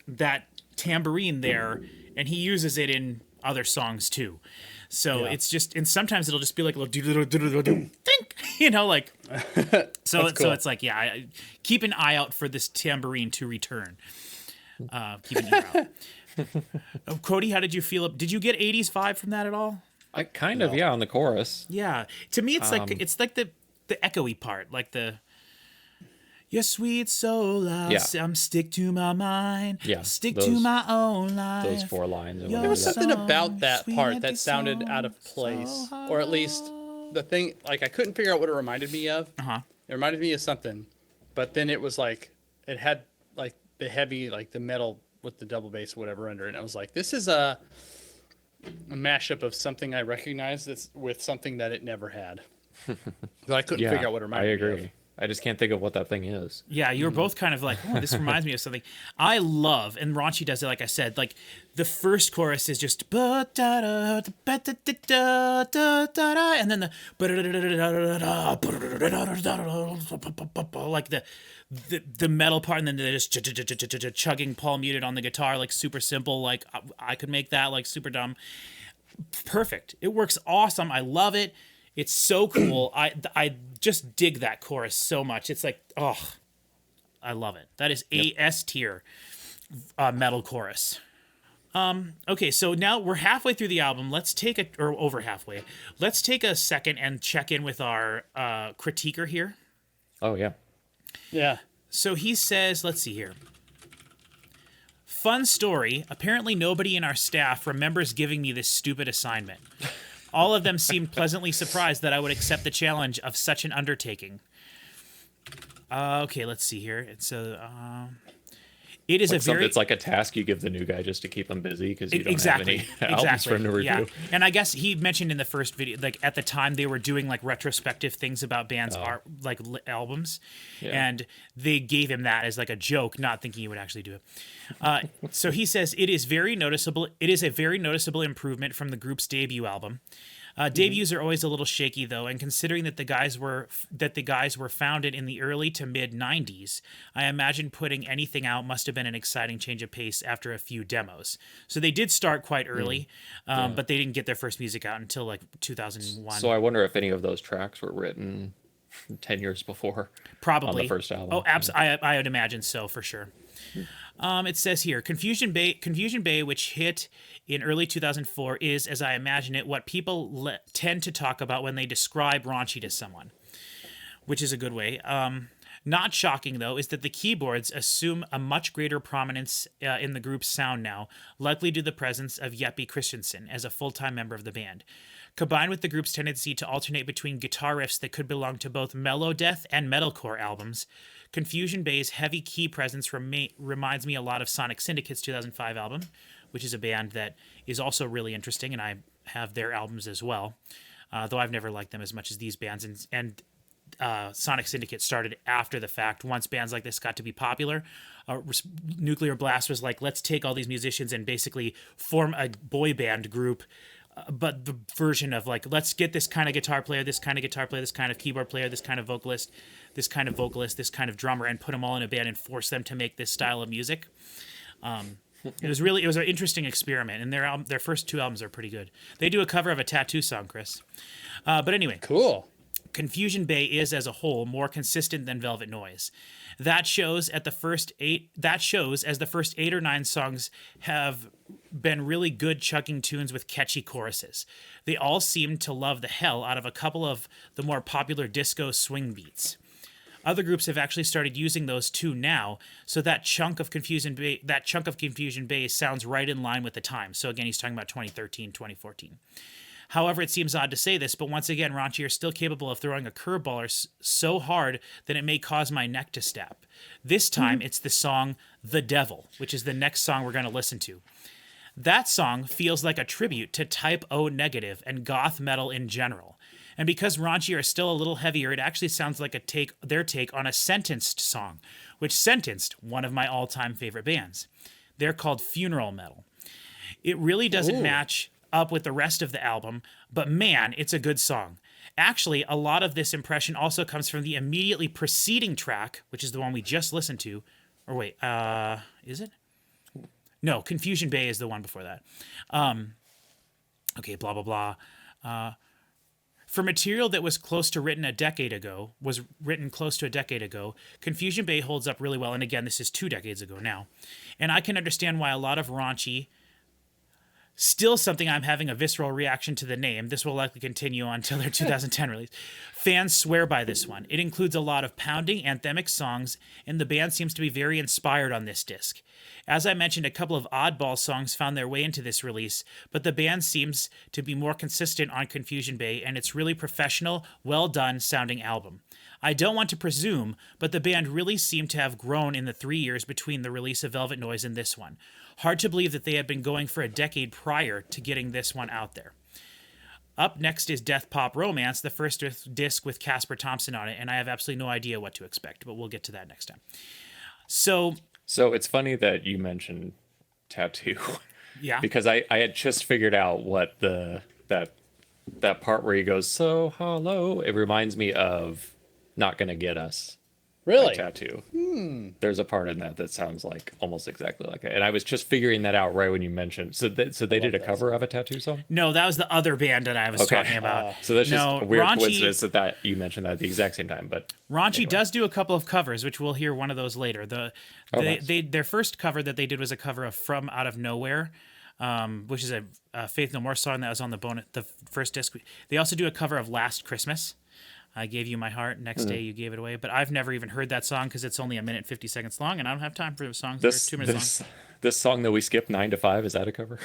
that tambourine there, and he uses it in other songs too. So it's just, and sometimes it'll just be like a little think, you know, like so. That's cool. So it's like, yeah, keep an eye out for this tambourine to return. Keep an ear out. Cody, how did you feel? Did you get 80s vibe from that at all? I kind of on the chorus. Yeah, to me, it's like the echoey part, like the. Your sweet soul, I'm stick to my mind. Yeah, stick to those- my own life. Those 4 lines. Or There There was whatever something song, about that sweet part empty that sounded out of song, place, so or at least the thing. Like I couldn't figure out what it reminded me of. Uh-huh. It reminded me of something, but then it was like it had like the heavy, like the metal with the double bass, or whatever under it. And I was like, this is a mashup of something I recognize that's with something that it never had. But I couldn't figure out what it reminded me I of. agree. I just can't think of what that thing is. Yeah, you were both kind of like, oh, this reminds me of something. I love, and Raunchy does it, like I said, like the first chorus is just and then the like the metal part, and then they're just chugging Paul muted on the guitar, like super simple. Like I could make that like super dumb. Perfect. It works awesome. I love it. It's so cool. I just dig that chorus so much. It's like, oh, I love it. That is A-S tier metal chorus. Okay, so now we're halfway through the album. Or over halfway. Let's take a second and check in with our critiquer here. Oh, yeah. Yeah. So he says, let's see here. Fun story. Apparently nobody in our staff remembers giving me this stupid assignment. All of them seemed pleasantly surprised that I would accept the challenge of such an undertaking. Okay, let's see here. It's it is Like a very. it's like a task you give the new guy just to keep him busy because you don't Exactly. have any albums for him to review. Yeah. And I guess he mentioned in the first video, like at the time they were doing like retrospective things about bands' art, like albums, and they gave him that as like a joke, not thinking he would actually do it. So he says it is very noticeable. It is a very noticeable improvement from the group's debut album. Debuts are always a little shaky though, and considering that the guys were founded in the early to mid '90s, I imagine putting anything out must have been an exciting change of pace after a few demos. So they did start quite early, but they didn't get their first music out until like 2001. So I wonder if any of those tracks were written 10 years before. Probably on the first album. Oh, I would imagine so for sure. It says here, Confusion Bay, which hit in early 2004, is, as I imagine it, what people tend to talk about when they describe Raunchy to someone, which is a good way. Not shocking, though, is that the keyboards assume a much greater prominence in the group's sound now, likely due to the presence of Jeppe Christensen as a full-time member of the band. Combined with the group's tendency to alternate between guitar riffs that could belong to both mellow death and metalcore albums, Confusion Bay's heavy key presence reminds me a lot of Sonic Syndicate's 2005 album, which is a band that is also really interesting, and I have their albums as well, though I've never liked them as much as these bands. And Sonic Syndicate started after the fact. Once bands like this got to be popular, Nuclear Blast was like, let's take all these musicians and basically form a boy band group, but the version of like, let's get this kind of guitar player, this kind of guitar player, this kind of keyboard player, this kind of vocalist, this kind of vocalist, this kind of drummer, and put them all in a band and force them to make this style of music. It was an interesting experiment, and their first two albums are pretty good. They do a cover of a Tattoo song, Chris. But anyway, Cool. Confusion Bay is, as a whole, more consistent than Velvet Noise. That shows as the first 8 or 9 songs have been really good chugging tunes with catchy choruses. They all seem to love the hell out of a couple of the more popular disco swing beats. Other groups have actually started using those too now, so that chunk of Confusion Bay sounds right in line with the time. So again, he's talking about 2013, 2014. However, it seems odd to say this, but once again, Raunchy are still capable of throwing a curveball so hard that it may cause my neck to snap. This time, it's the song The Devil, which is the next song we're going to listen to. That song feels like a tribute to Type O Negative and goth metal in general. And because Raunchy are still a little heavier, it actually sounds like their take on a Sentenced song, which Sentenced, one of my all-time favorite bands. They're called funeral metal. It really doesn't match up with the rest of the album, but man, it's a good song. Actually, a lot of this impression also comes from the immediately preceding track, which is the one we just listened to. Or wait, is it? No, Confusion Bay is the one before that. Okay, blah, blah, blah. For material that was written close to a decade ago, Confusion Bay holds up really well. And again, this is 2 decades ago now. And I can understand why a lot of Raunchy, still something I'm having a visceral reaction to the name. This will likely continue until their 2010 release. Fans swear by this one. It includes a lot of pounding, anthemic songs, and the band seems to be very inspired on this disc. As I mentioned, a couple of oddball songs found their way into this release, but the band seems to be more consistent on Confusion Bay, and it's really professional, well-done sounding album. I don't want to presume, but the band really seemed to have grown in the 3 years between the release of Velvet Noise and this one. Hard to believe that they had been going for a decade prior to getting this one out there. Up next is Death Pop Romance, the first disc with Casper Thompson on it, and I have absolutely no idea what to expect, but we'll get to that next time. So it's funny that you mentioned Tattoo. Yeah. Because I had just figured out what that part where he goes, so hollow, it reminds me of Not Gonna Get Us. Really? Tattoo. There's a part in that sounds like almost exactly like it. And I was just figuring that out right when you mentioned. So they did a cover of a Tattoo song? No, that was the other band that I was talking about. So that's just a weird Raunchy, coincidence that you mentioned that at the exact same time. But Raunchy does do a couple of covers, which we'll hear one of those later. Their first cover that they did was a cover of From Out of Nowhere, which is a Faith No More song that was on the first disc. They also do a cover of Last Christmas. I gave you my heart. Next day you gave it away. But I've never even heard that song because it's only 1 minute and 50 seconds long, and I don't have time for songs that are 2 minutes long. This song that we skipped, 9 to 5, is that a cover?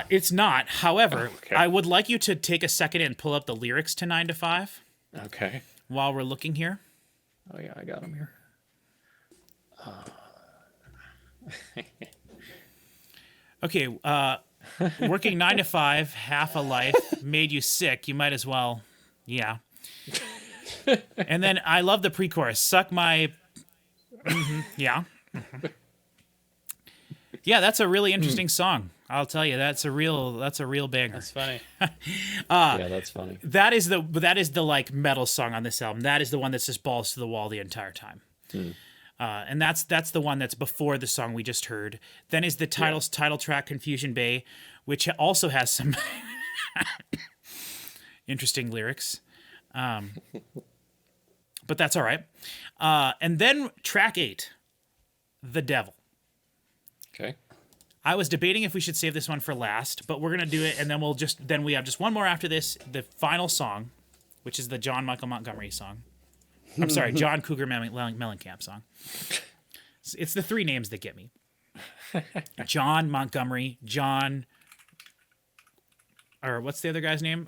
It's not. However, Okay. I would like you to take a second and pull up the lyrics to 9 to 5 Okay. while we're looking here. Oh yeah, I got them here. Okay, working 9 to 5, half a life, made you sick. You might as well, yeah. And then I love the pre-chorus. Suck my, yeah. Yeah, that's a really interesting song. I'll tell you, that's a real banger. That's funny. Yeah, that's funny. That is the like metal song on this album. That is the one that's just balls to the wall the entire time. And that's the one that's before the song we just heard. Then is the title track Confusion Bay, which also has some interesting lyrics. But that's all right. And then track 8, The Devil. Okay. I was debating if we should save this one for last, but we're gonna do it, and then we have just one more after this, the final song, which is the John Michael Montgomery song. I'm sorry, John Cougar Mellencamp song. It's the 3 names that get me. John Montgomery, or what's the other guy's name?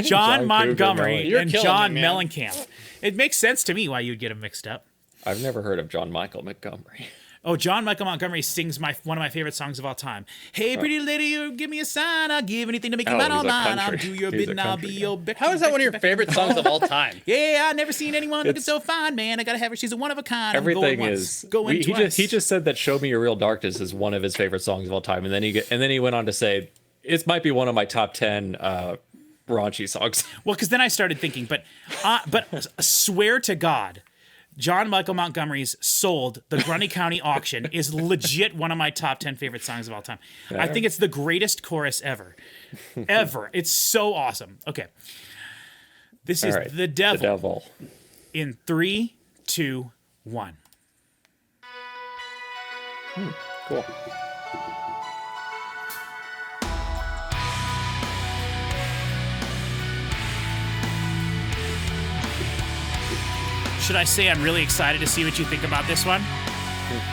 John Montgomery You're and killing John me, man. Mellencamp. It makes sense to me why you'd get them mixed up. I've never heard of John Michael Montgomery. Oh, John Michael Montgomery sings one of my favorite songs of all time. Hey, pretty lady, you give me a sign. I'll give anything to make you mine all he's a mine. I'll country. do your He's a bidding. I'll be country your guy. Becky. How is that one of your favorite songs of all time? Yeah, I never seen anyone looking so fine, man. I gotta have her. She's a one of a kind. I'm Everything going is once, going twice. he just said that "Show Me Your Real Darkness" is one of his favorite songs of all time, and then he went on to say it might be one of my top 10 raunchy songs. Well, because then I started thinking, but swear to God, John Michael Montgomery's "Sold," the Grundy County auction, is legit one of my top 10 favorite songs of all time. I think it's the greatest chorus ever. Ever. It's so awesome. Okay. This is All right, The Devil. The Devil. In 3, 2, 1. Cool. Should I say I'm really excited to see what you think about this one?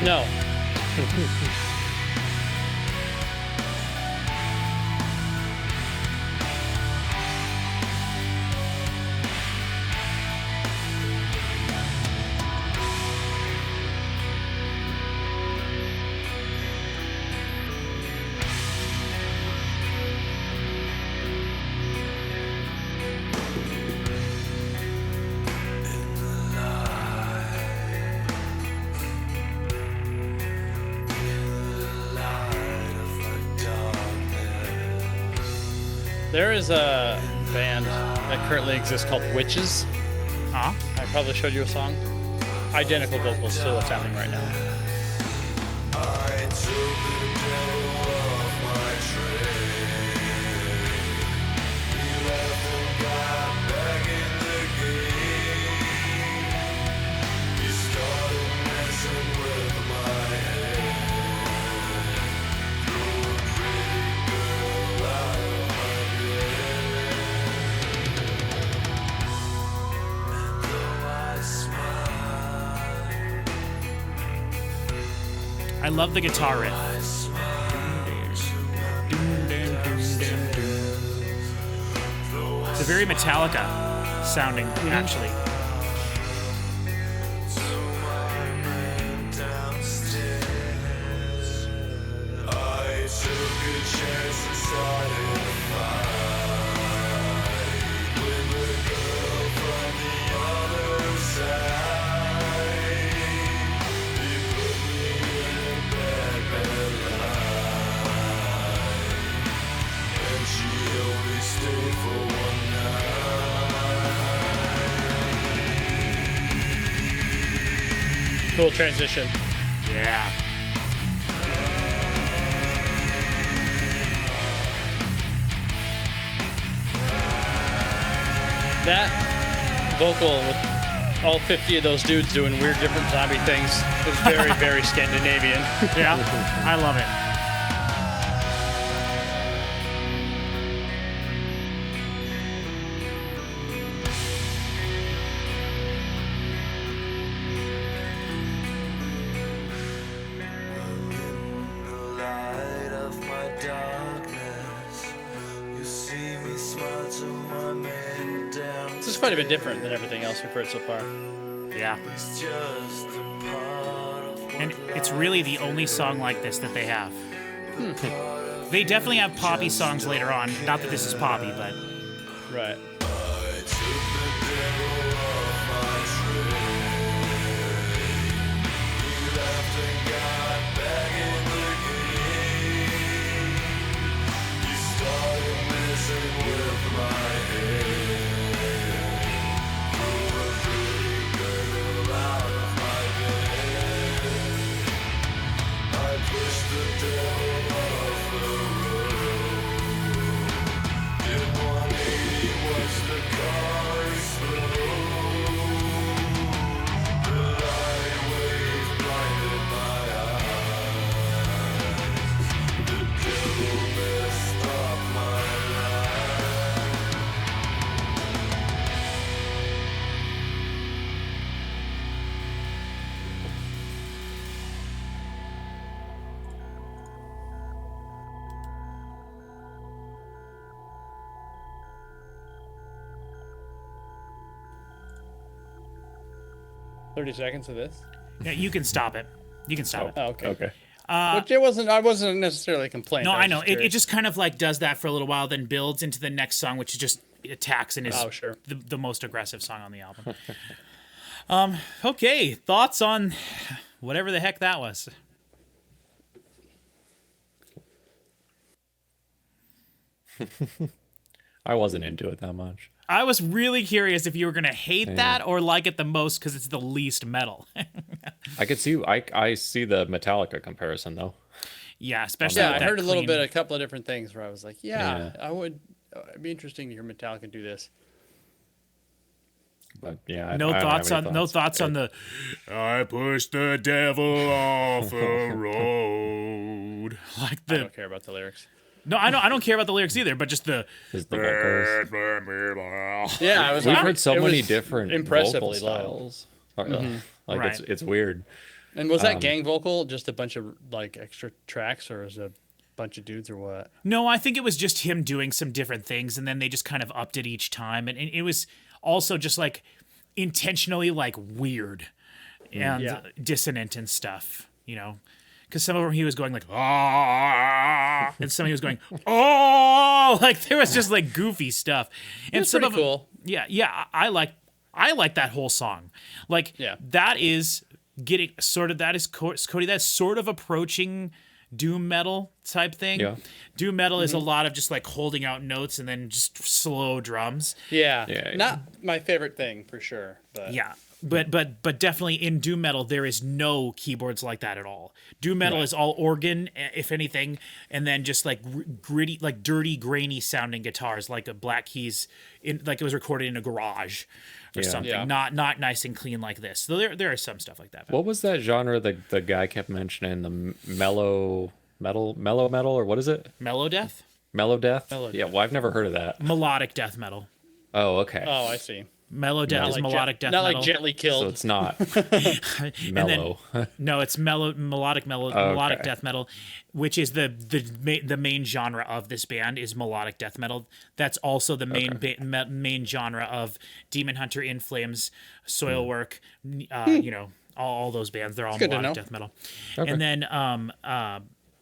No. There is a band that currently exists called Witches. Huh? I probably showed you a song. Identical vocals to what's happening right now. I love the guitar riff. It's a very Metallica sounding, actually. Cool transition. Yeah. That vocal with all 50 of those dudes doing weird different zombie things is very, very Scandinavian. Yeah. I love it. coming down. This is quite a bit different than everything else we've heard so far. Yeah. It's just a part of And it's really the only song like this that they have. They definitely have poppy songs later on. Not that this is poppy, but Right. I took the devil off my train. He left and got back in the game. He started messing with my head. Pulled a pretty girl out of my bed. I pushed the devil off the road. Did 180, watched the car explode. The light wave blinded my eyes. The devil messed up my life. "30 seconds of this." yeah, you can stop it. You can stop it. Oh, okay. Okay. Which it wasn't. I wasn't necessarily complaining. No, was I know. just It curious. just kind of like does that for a little while, then builds into the next song, which just attacks and is Oh, sure. the most aggressive song on the album. Okay, thoughts on whatever the heck that was? I wasn't into it that much. I was really curious if you were gonna hate that or like it the most because it's the least metal. I could see. I see the Metallica comparison though. Yeah, especially Yeah, with I that heard a little clean- bit, a couple of different things where I was like, yeah. Yeah. I would. It'd be interesting to hear Metallica do this. But yeah, No I don't have thoughts any on no thoughts on the I pushed the devil off a road. Like I the don't care about the lyrics. no, I don't care about the lyrics either, but just the Is the vocals. Yeah, I was. We've like, heard so it many was different vocal impressively low. styles. Like Right. it's weird. And was that gang vocal just a bunch of like extra tracks, or is it a bunch of dudes, or what? No, I think it was just him doing some different things, and then they just kind of upped it each time, and it was also just like intentionally like weird and Yeah. dissonant and stuff, you know, because some of them he was going like ah, and some he was going oh, like there was just like goofy stuff, and It's some pretty of cool. yeah, I like that whole song, like Yeah. that is getting sort of that is Cody, that's sort of approaching doom metal type thing. Yeah. Doom metal is a lot of just like holding out notes and then just slow drums. Yeah. Yeah. Not my favorite thing for sure, but Yeah. But definitely in doom metal there is no keyboards like that at all. Doom metal is all organ, if anything, and then just like gritty, like dirty, grainy sounding guitars, like a Black Keys, in like it was recorded in a garage or Yeah. something. Yeah. Not nice and clean like this. So there is some stuff like that. What was that genre the guy kept mentioning? The mellow metal, or what is it? Mellow death, Mellow death? Mellow Yeah, well, I've never heard of that. melodic death metal. Oh, okay. oh, I see. Mellow death Not is like melodic death not metal. like gently killed. So it's not And then- mellow. No, it's melodic melodic Okay. death metal, which is the main genre of this band is melodic death metal. That's also the main main genre of Demon Hunter, In Flames, Soilwork. You know, all those bands. They're all good to melodic know. death metal. Okay. And then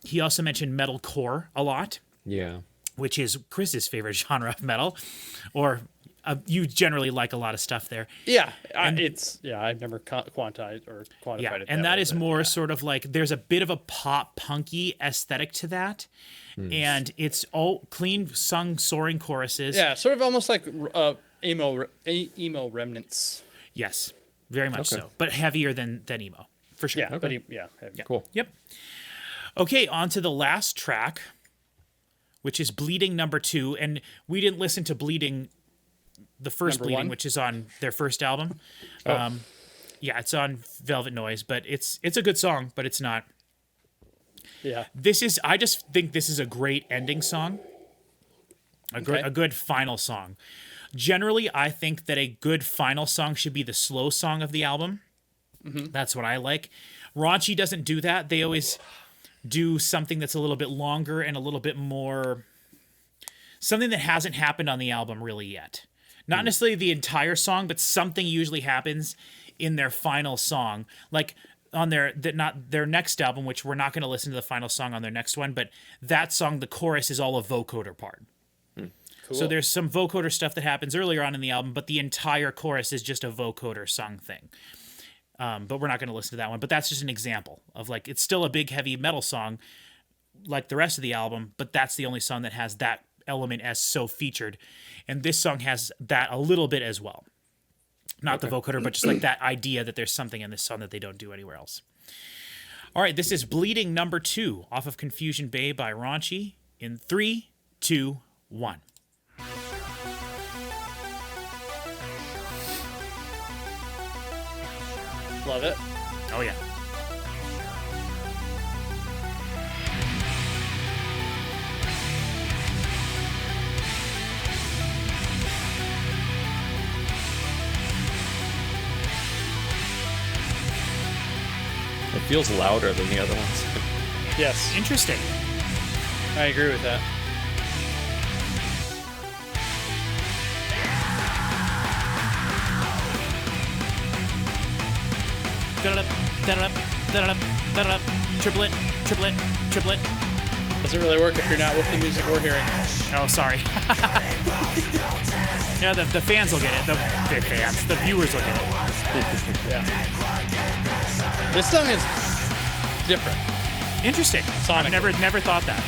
he also mentioned metalcore a lot, Yeah. which is Chris's favorite genre of metal, or you generally like a lot of stuff there. Yeah, I've never quantified Yeah, it. and that way, is but more yeah. sort of like there's a bit of a pop punky aesthetic to that, and it's all clean sung soaring choruses. Yeah, sort of almost like emo remnants. Yes, very much Okay. so, but heavier than emo for sure. Yeah, but heavy. Cool. Yep. Okay, on to the last track, which is Bleeding number 2, and we didn't listen to Bleeding, the first Number Bleeding, 1? which is on their first album. Oh. Yeah, it's on Velvet Noise, but it's a good song, but it's not. Yeah, I just think this is a great ending song. Okay. A good final song. Generally, I think that a good final song should be the slow song of the album. That's what I like. Raunchy doesn't do that. They always do something that's a little bit longer and a little bit more something that hasn't happened on the album really yet. Not necessarily the entire song, but something usually happens in their final song, like on their next album, which we're not going to listen to the final song on their next one, but that song, the chorus is all a vocoder part. Cool. So there's some vocoder stuff that happens earlier on in the album, but the entire chorus is just a vocoder sung thing. But we're not going to listen to that one. But that's just an example of, like, it's still a big heavy metal song like the rest of the album, but that's the only song that has that element as so featured. And this song has that a little bit as well. Not the vocoder, but just like that idea that there's something in this song that they don't do anywhere else. All right, this is Bleeding number 2 off of Confusion Bay by Raunchy in 3, 2, 1. Love it. Oh, yeah. It feels louder than the other ones. Yes, Interesting. I agree with that. Triplet, triplet, triplet. Doesn't really work if you're not with the music we're hearing. Oh, sorry. Yeah, the fans will get it. The viewers will get it. Yeah. This song is different. Interesting. Sonically. I've never thought that.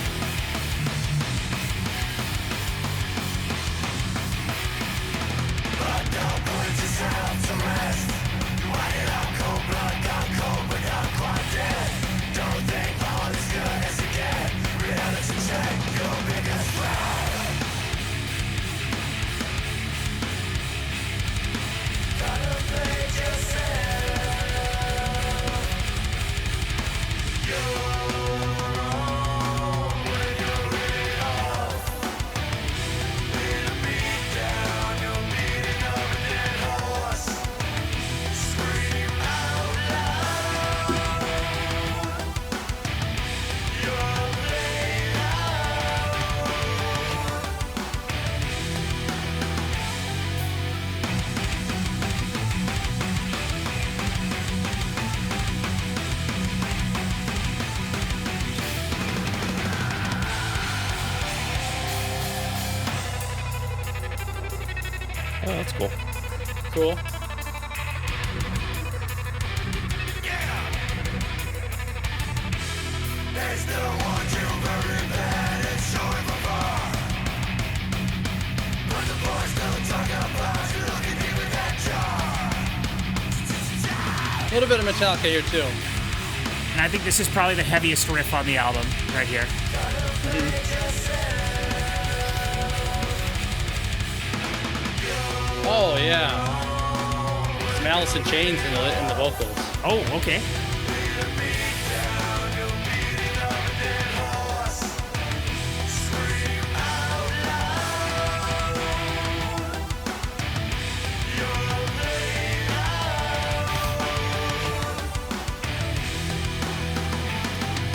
Oh, that's cool. Cool. A little bit of Metallica here too. And I think this is probably the heaviest riff on the album right here. Oh yeah. Some Alice in Chains in the vocals. Oh, okay.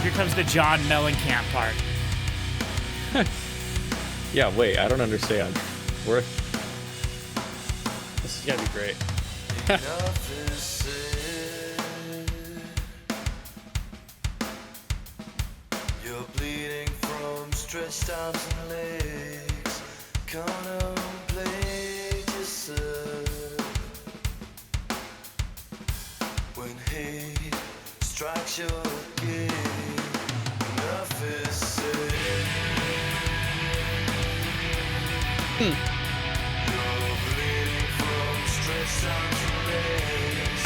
Here comes the John Mellencamp part. Yeah, wait, I don't understand. We're This is gonna be great. You're bleeding from stretched arms and legs. Contemplate yourself. When hate strikes your gate, enough is said. You're bleeding from stretched arms and legs.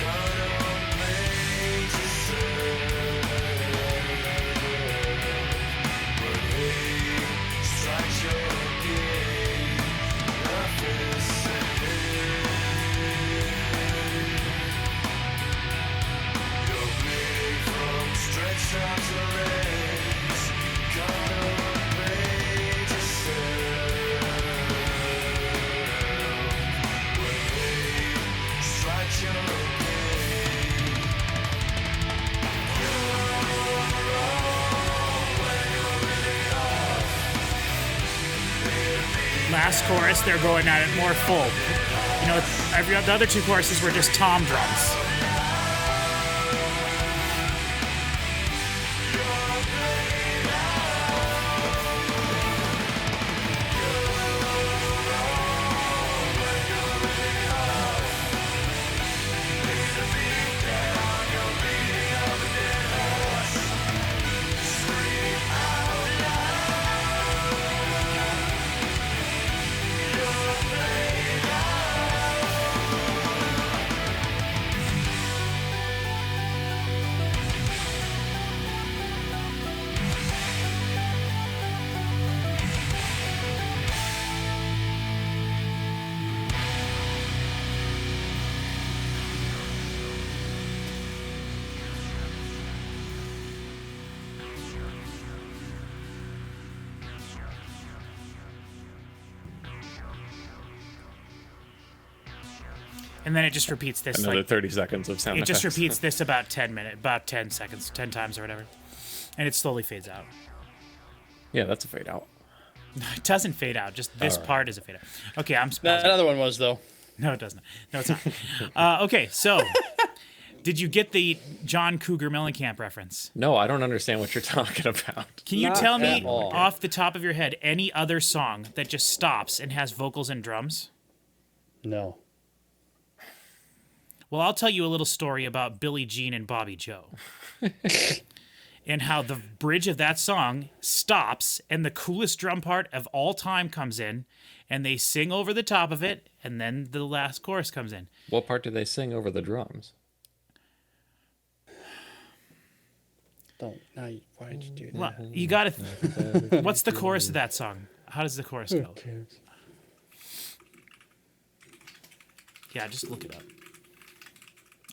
Contemplate yourself. When hate strikes your gate, enough is said. You're bleeding from stretched arms and legs. Contemplate yourself. When hate strikes your gate, Last chorus, they're going at it more full. You know, the other two choruses were just tom drums. And then it just repeats this. Another like, 30 seconds of sound it just effects. repeats this about 10 seconds, 10 times or whatever. And it slowly fades out. Yeah, that's a fade out. It doesn't fade out. Just this part is a fade out. Okay, I'm That other one was, though. No, it doesn't. No, it's not. Okay, so did you get the John Cougar Mellencamp reference? No, I don't understand what you're talking about. Can you Not tell me at all. off the top of your head any other song that just stops and has vocals and drums? No. Well, I'll tell you a little story about Billie Jean and Bobby Joe. And how the bridge of that song stops and the coolest drum part of all time comes in and they sing over the top of it and then the last chorus comes in. What part do they sing over the drums? Don't. Now, why did you do that? Well, you got to... What's the chorus of that song? How does the chorus go? Yeah, just look it up.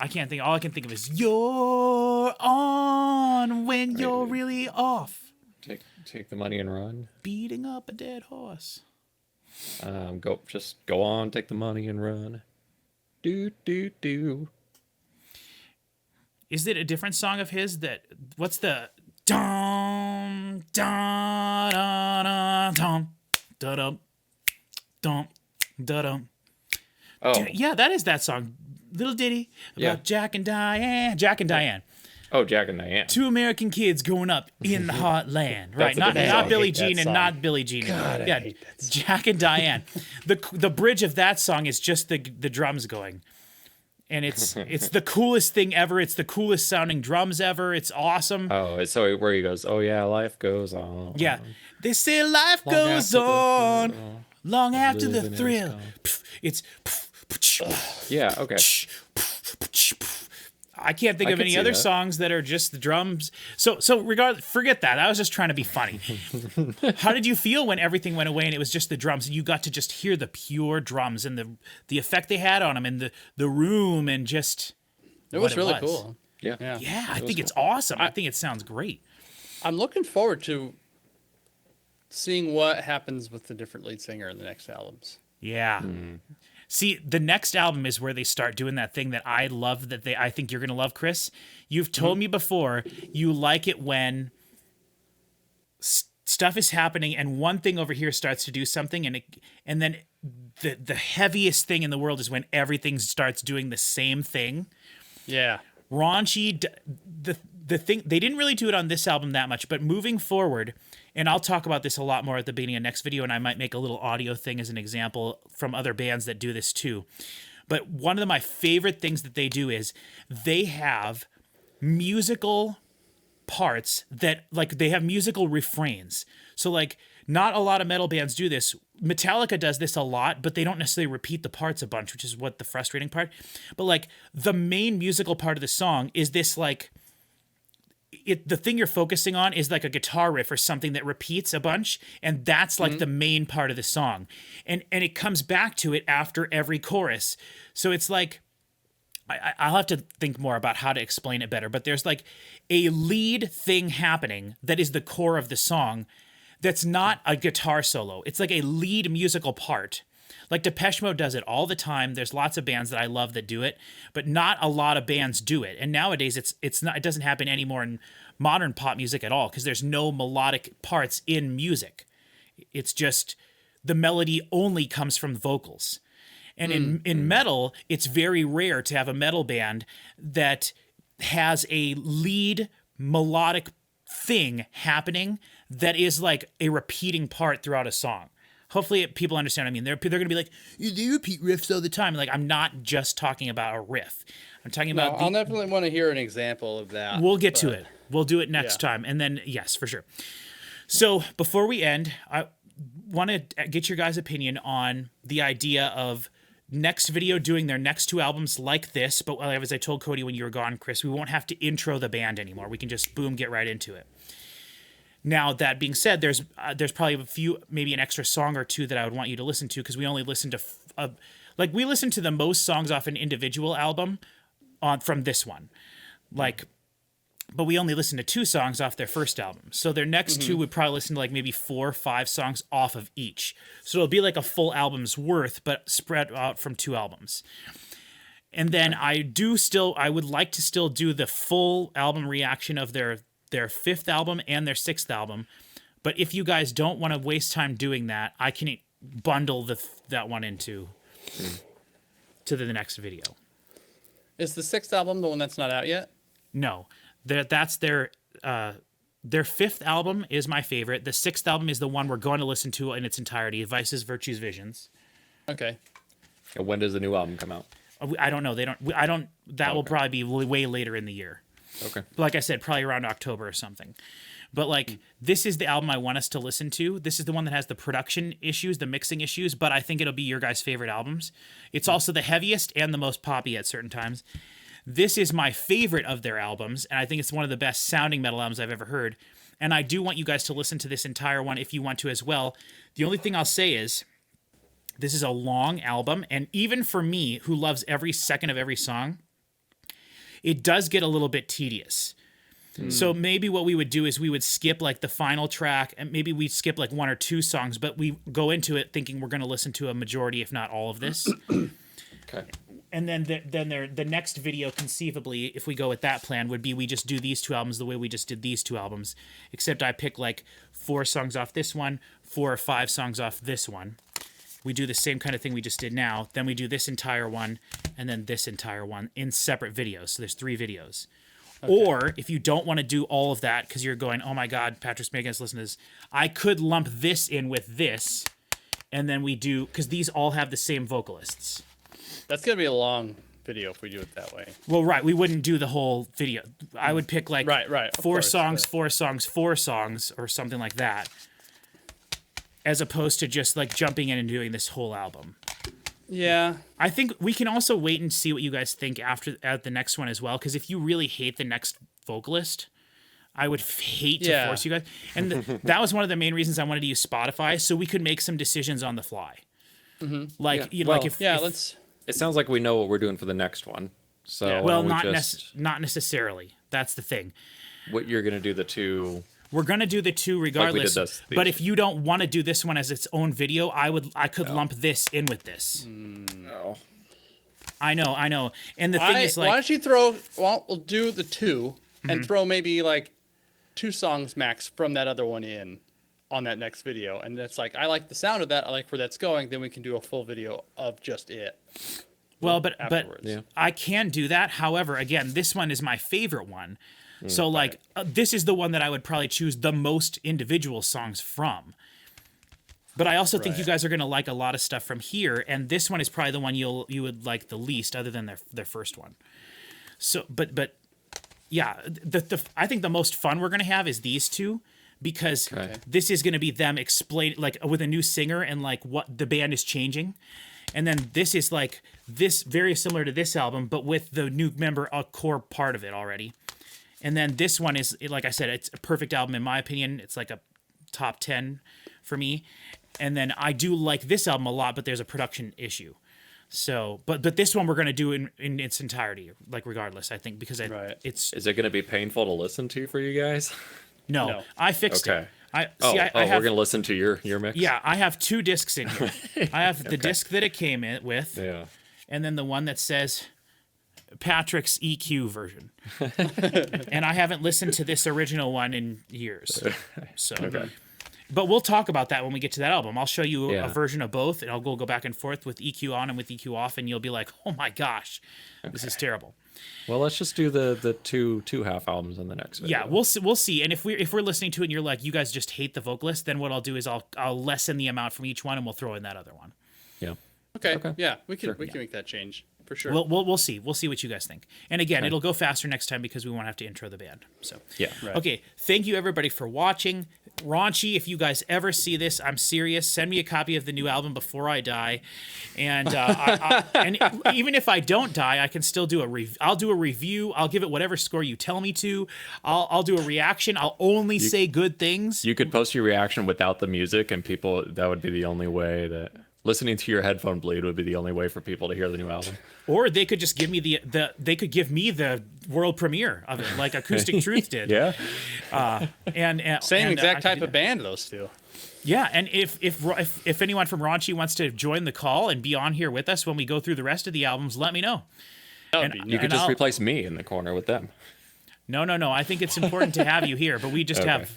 I can't think. All I can think of is "You're on when you're really off, Take the money and run. beating up a dead horse." Go on, take the money and run. Do do do. Is it a different song of his? What's the dum da da da dum da dum dum da dum? Oh, Yeah, that is that song. Little ditty about Yeah. Jack and Diane. Jack and Diane. oh, Jack and Diane. Two American kids growing up in the heartland, right? a Not different not song. Billie I hate Jean that and song. not Billie Jean. God, I yeah, hate that song. Jack and Diane. The bridge of that song is just the drums going, and it's the coolest thing ever. It's the coolest sounding drums ever. It's awesome. Oh, so where he goes, oh yeah, life goes on. Yeah, they say life Long goes after the on thrill long after the living is thrill. gone. It's. Yeah, okay. I can't think I of could any see other that. songs that are just the drums. So forget that. I was just trying to be funny. How did you feel when everything went away and it was just the drums and you got to just hear the pure drums and the effect they had on them and the room and just It what was really cool. Yeah. Yeah. Yeah, I was think it's awesome. I think it sounds great. I'm looking forward to seeing what happens with the different lead singer in the next albums. Yeah. See, the next album is where they start doing that thing that I love I think you're going to love, Chris. You've told me before you like it when stuff is happening and one thing over here starts to do something and then the heaviest thing in the world is when everything starts doing the same thing. Yeah. Raunchy, the thing, they didn't really do it on this album that much, but moving forward, and I'll talk about this a lot more at the beginning of next video, and I might make a little audio thing as an example from other bands that do this too. But one of my favorite things that they do is they have musical parts that, like, they have musical refrains. So, like, not a lot of metal bands do this. Metallica does this a lot, but they don't necessarily repeat the parts a bunch, which is what the frustrating part. But, like, the main musical part of the song is this, like, the thing you're focusing on is like a guitar riff or something that repeats a bunch, and that's like the main part of the song. And it comes back to it after every chorus. So it's like, I'll have to think more about how to explain it better, but there's like a lead thing happening that is the core of the song that's not a guitar solo. It's like a lead musical part. Like Depeche Mode does it all the time. There's lots of bands that I love that do it, but not a lot of bands do it. And nowadays it doesn't happen anymore in modern pop music at all because there's no melodic parts in music. It's just the melody only comes from vocals. And in metal, it's very rare to have a metal band that has a lead melodic thing happening that is like a repeating part throughout a song. Hopefully people understand what I mean. They're going to be like, they repeat riffs all the time. Like, I'm not just talking about a riff. I'm talking about I'll definitely want to hear an example of that. We'll get to it. We'll do it next time. And then, yes, for sure. So before we end, I want to get your guys' opinion on the idea of next video doing their next 2 albums like this. But as I told Cody when you were gone, Chris, we won't have to intro the band anymore. We can just, boom, get right into it. Now, that being said, there's probably a few, maybe an extra song or 2 that I would want you to listen to, because we only listen to, we listen to the most songs off an individual album from this one. But we only listen to 2 songs off their first album. So their next 2 would probably listen to like maybe 4 or 5 songs off of each. So it'll be like a full album's worth, but spread out from 2 albums. And then I would like to still do the full album reaction of their 5th album and their 6th album. But if you guys don't want to waste time doing that, I can bundle that one into to the next video. Is the 6th album the one that's not out yet? No. That's their 5th album is my favorite. The 6th album is the one we're going to listen to in its entirety, Vices, Virtues, Visions. Okay. And when does the new album come out? I don't know. That will probably be way later in the year. Okay. Like I said, probably around October or something. But this is the album I want us to listen to. This is the one that has the production issues, the mixing issues, but I think it'll be your guys' favorite albums. It's also the heaviest and the most poppy at certain times. This is my favorite of their albums, and I think it's one of the best sounding metal albums I've ever heard. And I do want you guys to listen to this entire one if you want to as well. The only thing I'll say is, this is a long album, and even for me, who loves every second of every song, it does get a little bit tedious. So maybe what we would do is we would skip like the final track, and maybe we'd skip like 1 or 2 songs, but we go into it thinking we're going to listen to a majority, if not all of this. Okay. And then the next video, conceivably, if we go with that plan, would be we just do these 2 albums the way we just did these 2 albums, except I pick like 4 songs off this one, 4 or 5 songs off this one. We do the same kind of thing we just did now. Then we do this entire one, and then this entire one in separate videos. So there's 3 videos. Okay. Or if you don't want to do all of that because you're going, oh my God, Patrick's making us listen to this, I could lump this in with this, and then we do, because these all have the same vocalists. That's going to be a long video if we do it that way. Well, right. We wouldn't do the whole video. I would pick like right, 4 songs, 4 songs, 4 songs, or something like that, as opposed to just like jumping in and doing this whole album. Yeah. I think we can also wait and see what you guys think at the next one as well, because if you really hate the next vocalist, I would hate to force you guys. And that was one of the main reasons I wanted to use Spotify, so we could make some decisions on the fly. Let's... It sounds like we know what we're doing for the next one. So not necessarily. That's the thing. What you're going to do the 2... We're going to do the 2 regardless. But if you don't want to do this one as its own video, I could lump this in with this. No. I know. And the thing is, like, why don't you we'll do the 2 and throw maybe like 2 songs max from that other one in on that next video. And that's like, I like the sound of that. I like where that's going. Then we can do a full video of just it. Well, but yeah. I can do that. However, again, this one is my favorite one. So like this is the one that I would probably choose the most individual songs from. But I also think you guys are going to like a lot of stuff from here, and this one is probably the one you would like the least, other than their first one. So, but yeah, I think the most fun we're going to have is these 2, because this is going to be them explain like with a new singer and like what the band is changing. And then this is like this very similar to this album, but with the new member a core part of it already. And then this one is, like I said, it's a perfect album in my opinion. It's like a top 10 for me. And then I do like this album a lot, but there's a production issue. So, but this one we're going to do in its entirety, like regardless, I think, because it's... Is it going to be painful to listen to for you guys? No. I fixed it. I we're going to listen to your mix? Yeah, I have 2 discs in here. I have the disc that it came in with, and then the one that says Patrick's EQ version. And I haven't listened to this original one in years. So But we'll talk about that when we get to that album. I'll show you Yeah. a version of both, and I'll go back and forth with EQ on and with EQ off, and you'll be like, "Oh my gosh, this is terrible." Well, let's just do the two half albums in the next video. Yeah, we'll see. And if we're listening to it and you're like, you guys just hate the vocalist, then what I'll do is I'll lessen the amount from each one, and we'll throw in that other one. Yeah. Okay. Yeah, we can make that change for sure. We'll see. We'll see what you guys think. And again, it'll go faster next time because we won't have to intro the band. So Yeah. Right. Okay, thank you everybody for watching. Raunchy, if you guys ever see this, I'm serious. Send me a copy of the new album before I die, and and even if I don't die, I can still do I'll do a review. I'll give it whatever score you tell me to. I'll do a reaction. I'll only say good things. You could post your reaction without the music, and that would be the only way that listening to your headphone bleed would be the only way for people to hear the new album. Or they could just give me they could give me the world premiere of it, like Acoustic Truth did. Yeah. And Same and, exact I could type do of that. band, those two. Yeah, and if anyone from Raunchy wants to join the call and be on here with us when we go through the rest of the albums, let me know. That would And be you You nice. could just I'll- replace me in the corner with them. No. I think it's important to have you here, but we just Okay. have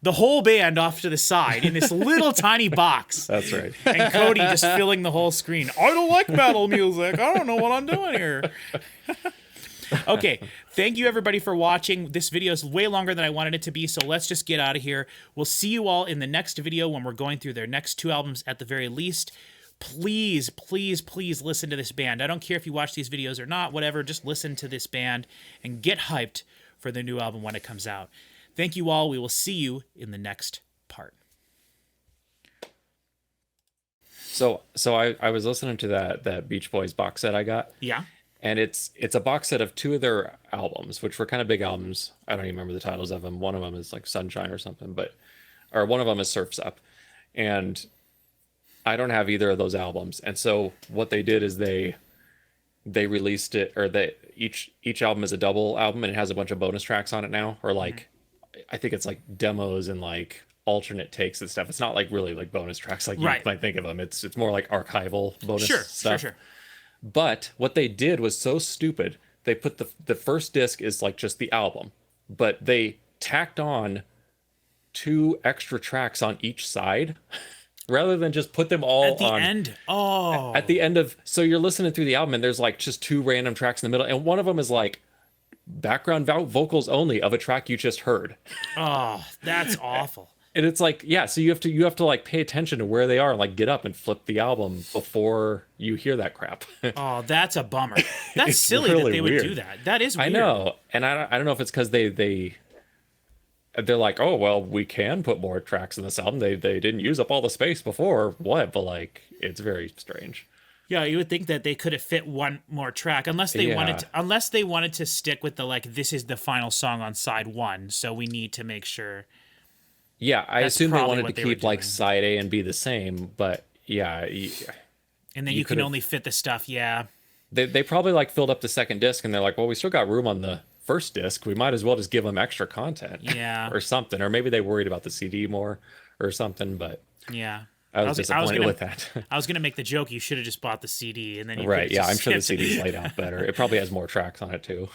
the whole band off to the side in this little tiny box. That's right. And Cody just filling the whole screen. I don't like metal music. I don't know what I'm doing here. Okay, thank you everybody for watching. This video is way longer than I wanted it to be, so let's just get out of here. We'll see you all in the next video when we're going through their next two albums at the very least. Please, please, please listen to this band. I don't care if you watch these videos or not, whatever, just listen to this band and get hyped for their new album when it comes out. Thank you all. We will see you in the next part. So I was listening to that Beach Boys box set I got. Yeah? And it's a box set of two of their albums, which were kind of big albums. I don't even remember the titles of them. One of them is like Sunshine or something, or one of them is Surf's Up. And I don't have either of those albums. And so what they did is they released it, or each album is a double album, and it has a bunch of bonus tracks on it now, or like I think it's like demos and like alternate takes and stuff. It's not like really like bonus tracks like you Right. might think of them. It's more like archival bonus stuff. Sure. But what they did was so stupid. They put the first disc is like just the album, but they tacked on 2 extra tracks on each side rather than just put them all At the on end. Oh. at the end of. So you're listening through the album and there's like just 2 random tracks in the middle, and one of them is like background vocals only of a track you just heard. Oh, that's awful. And it's like, yeah, so you have to like pay attention to where they are and like get up and flip the album before you hear that crap. Oh, that's a bummer. That's It's silly really that they would weird. do that. That is weird. I know, and I don't know if it's because they're like, oh well, we can put more tracks in this album. They didn't use up all the space before, or what? But like, it's very strange. Yeah, you would think that they could have fit one more track unless they Yeah. wanted to stick with the like this is the final song on side 1, so we need to make sure. Yeah, I That's assume they probably wanted what to they were keep like doing. side A and B the same, but yeah, And then You you can could've- only fit the stuff, yeah. they probably like filled up the second disc and they're like, well, we still got room on the first disc. We might as well just give them extra content, Yeah. or something. Or maybe they worried about the CD more or something. But Yeah. I was disappointed with that. I was gonna make the joke you should have just bought the CD and then you Right? could've Yeah, just I'm sure the skipped it. CD's laid out better. It probably has more tracks on it too.